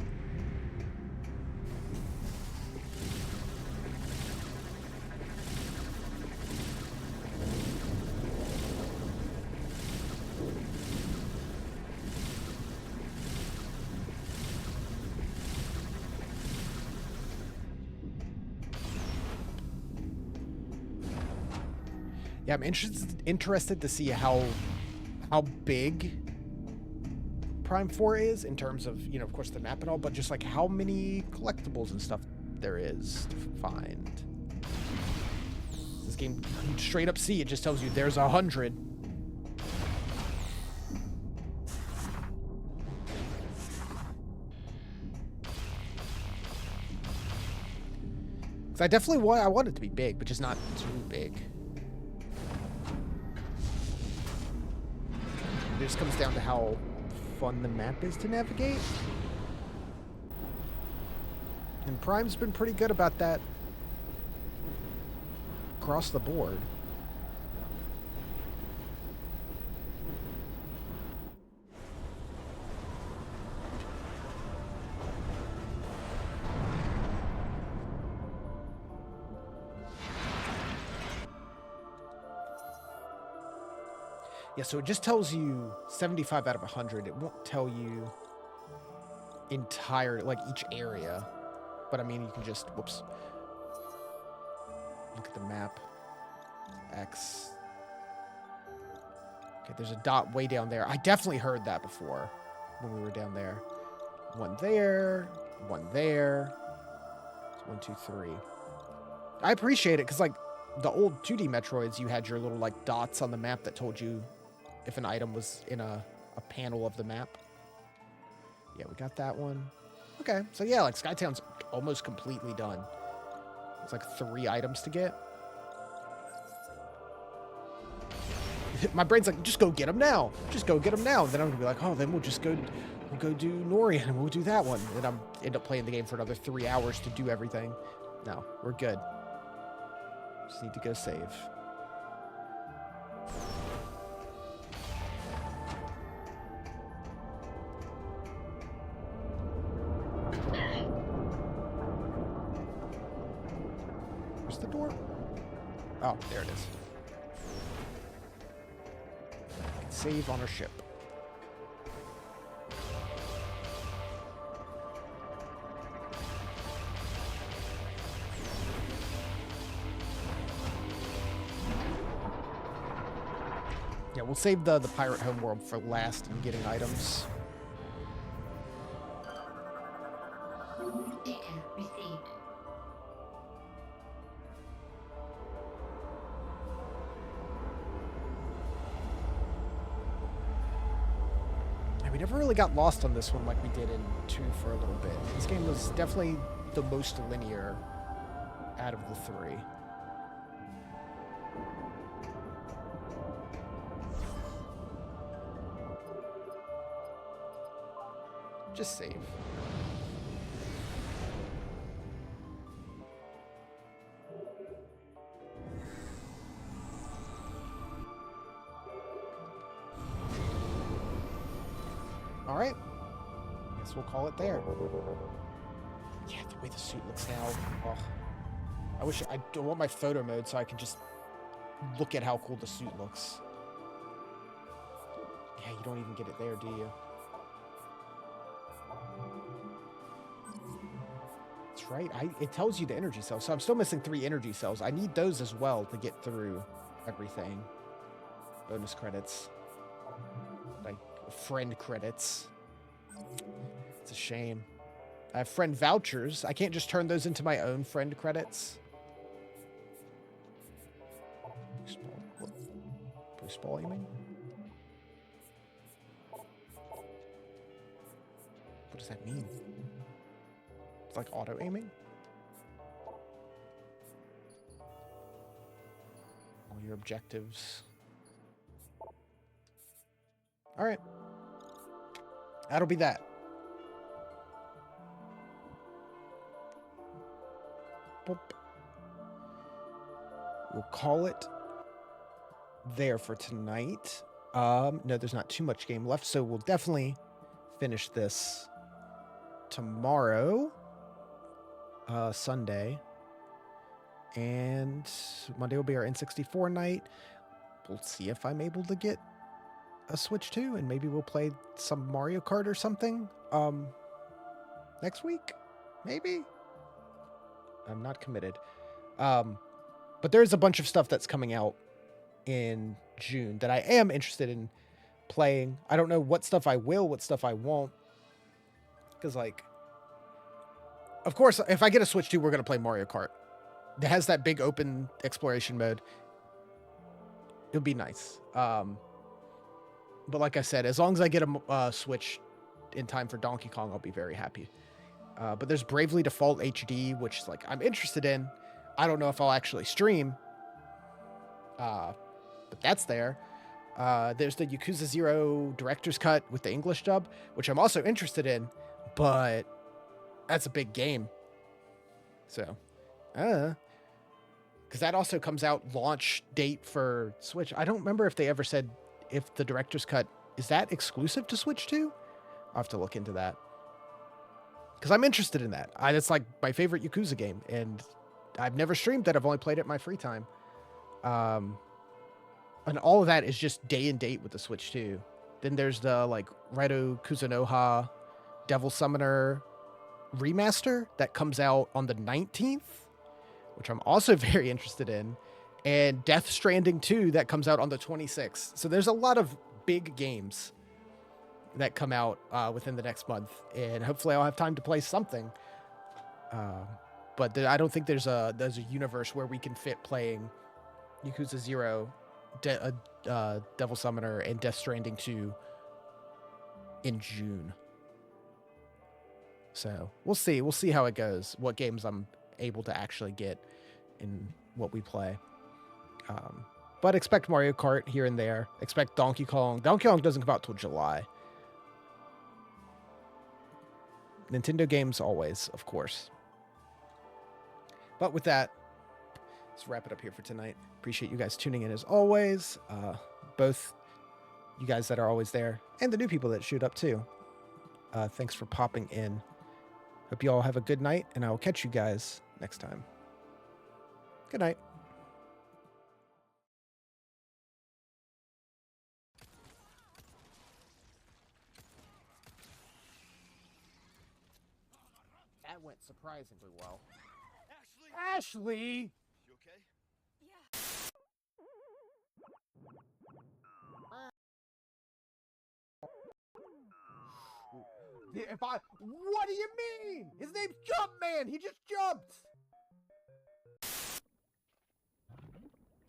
Yeah, I'm interested to see how big Prime 4 is in terms of, you know, of course the map and all, but just like how many collectibles and stuff there is to find. This game, you can straight up see, it just tells you there's 100. Because I definitely want it to be big, but just not too big. It just comes down to how fun the map is to navigate. And Prime's been pretty good about that across the board. Yeah, so it just tells you 75 out of 100. It won't tell you entire, like, each area. But, I mean, you can just, whoops. Look at the map. X. Okay, there's a dot way down there. I definitely heard that before when we were down there. One there. One there. It's 1, 2, 3. I appreciate it, because, like, the old 2D Metroids, you had your little, like, dots on the map that told you if an item was in a panel of the map. Yeah, we got that one. Okay, so yeah, like, Skytown's almost completely done. It's like 3 items to get. My brain's like, just go get them now. Just go get them now. And then I'm gonna be like, oh, then we'll go do Norian and we'll do that one. And I'm end up playing the game for another 3 hours to do everything. No, we're good. Just need to go save. Where's the door? Oh, there it is. Save on our ship. Yeah, we'll save the pirate homeworld for last in getting items. Data received. Yeah, we never really got lost on this one like we did in 2 for a little bit. This game was definitely the most linear out of the 3. Just save. All right. Guess we'll call it there. Yeah, the way the suit looks now. Oh, I wish I don't want my photo mode so I can just look at how cool the suit looks. Yeah, you don't even get it there, do you? That's right. It tells you the energy cells. So I'm still missing 3 energy cells. I need those as well to get through everything. Bonus credits. Like, friend credits. It's a shame. I have friend vouchers. I can't just turn those into my own friend credits. Boost ball aiming? What does that mean? It's like auto aiming? All your objectives. All right. That'll be that. Boop. We'll call it there for tonight. No, there's not too much game left, so we'll definitely finish this tomorrow, Sunday, and Monday will be our N64 night. We'll see if I'm able to get a Switch 2, and maybe we'll play some Mario Kart or something next week, maybe. I'm not committed. But there's a bunch of stuff that's coming out in June that I am interested in playing. I don't know what stuff I will, what stuff I won't. Because, like, of course, if I get a Switch 2, we're going to play Mario Kart. It has that big open exploration mode. It'll be nice. But like I said, as long as I get a Switch in time for Donkey Kong, I'll be very happy. But there's Bravely Default HD, which is, like, I'm interested in. I don't know if I'll actually stream. But that's there. There's the Yakuza 0 Director's Cut with the English dub, which I'm also interested in. But that's a big game. So, because that also comes out launch date for Switch. I don't remember if they ever said if the Director's Cut, is that exclusive to Switch 2? I'll have to look into that. Because I'm interested in that. It's like my favorite Yakuza game, and I've never streamed that. I've only played it in my free time. And all of that is just day and date with the Switch too. Then there's the like Raito Kuzunoha Devil Summoner remaster that comes out on the 19th, which I'm also very interested in, and Death Stranding 2 that comes out on the 26th. So there's a lot of big games that come out within the next month, and hopefully I'll have time to play something. But I don't think there's a universe where we can fit playing Yakuza 0, Devil Summoner, and Death Stranding 2 in June. So we'll see. We'll see how it goes. What games I'm able to actually get in what we play. But expect Mario Kart here and there. Expect Donkey Kong. Donkey Kong doesn't come out till July. Nintendo games always, of course. But with that, let's wrap it up here for tonight. Appreciate you guys tuning in as always. Both you guys that are always there and the new people that shoot up too. Thanks for popping in. Hope you all have a good night, and I will catch you guys next time. Good night. That went surprisingly well. Ashley! You okay? What do you mean? His name's Jumpman! He just jumped!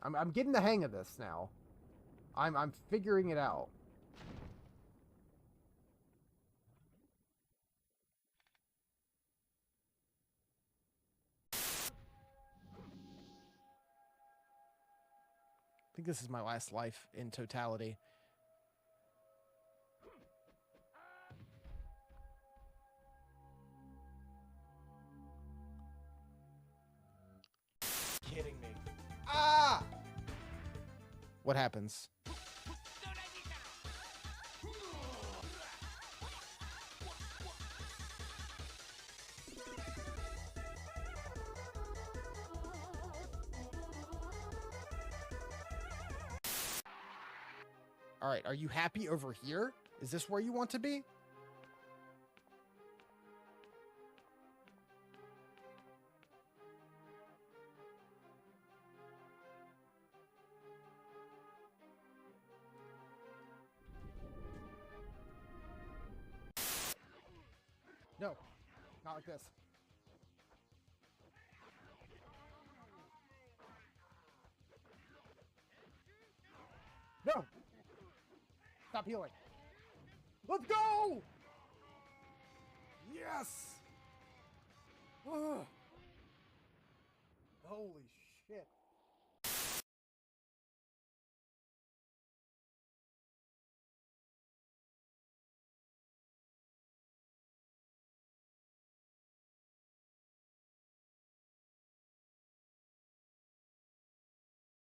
I'm getting the hang of this now. I'm figuring it out. I think this is my last life in totality. Kidding me. Ah! What happens? All right, are you happy over here? Is this where you want to be? No, not like this. No! Stop healing. Let's go! Yes! Ugh. Holy shit.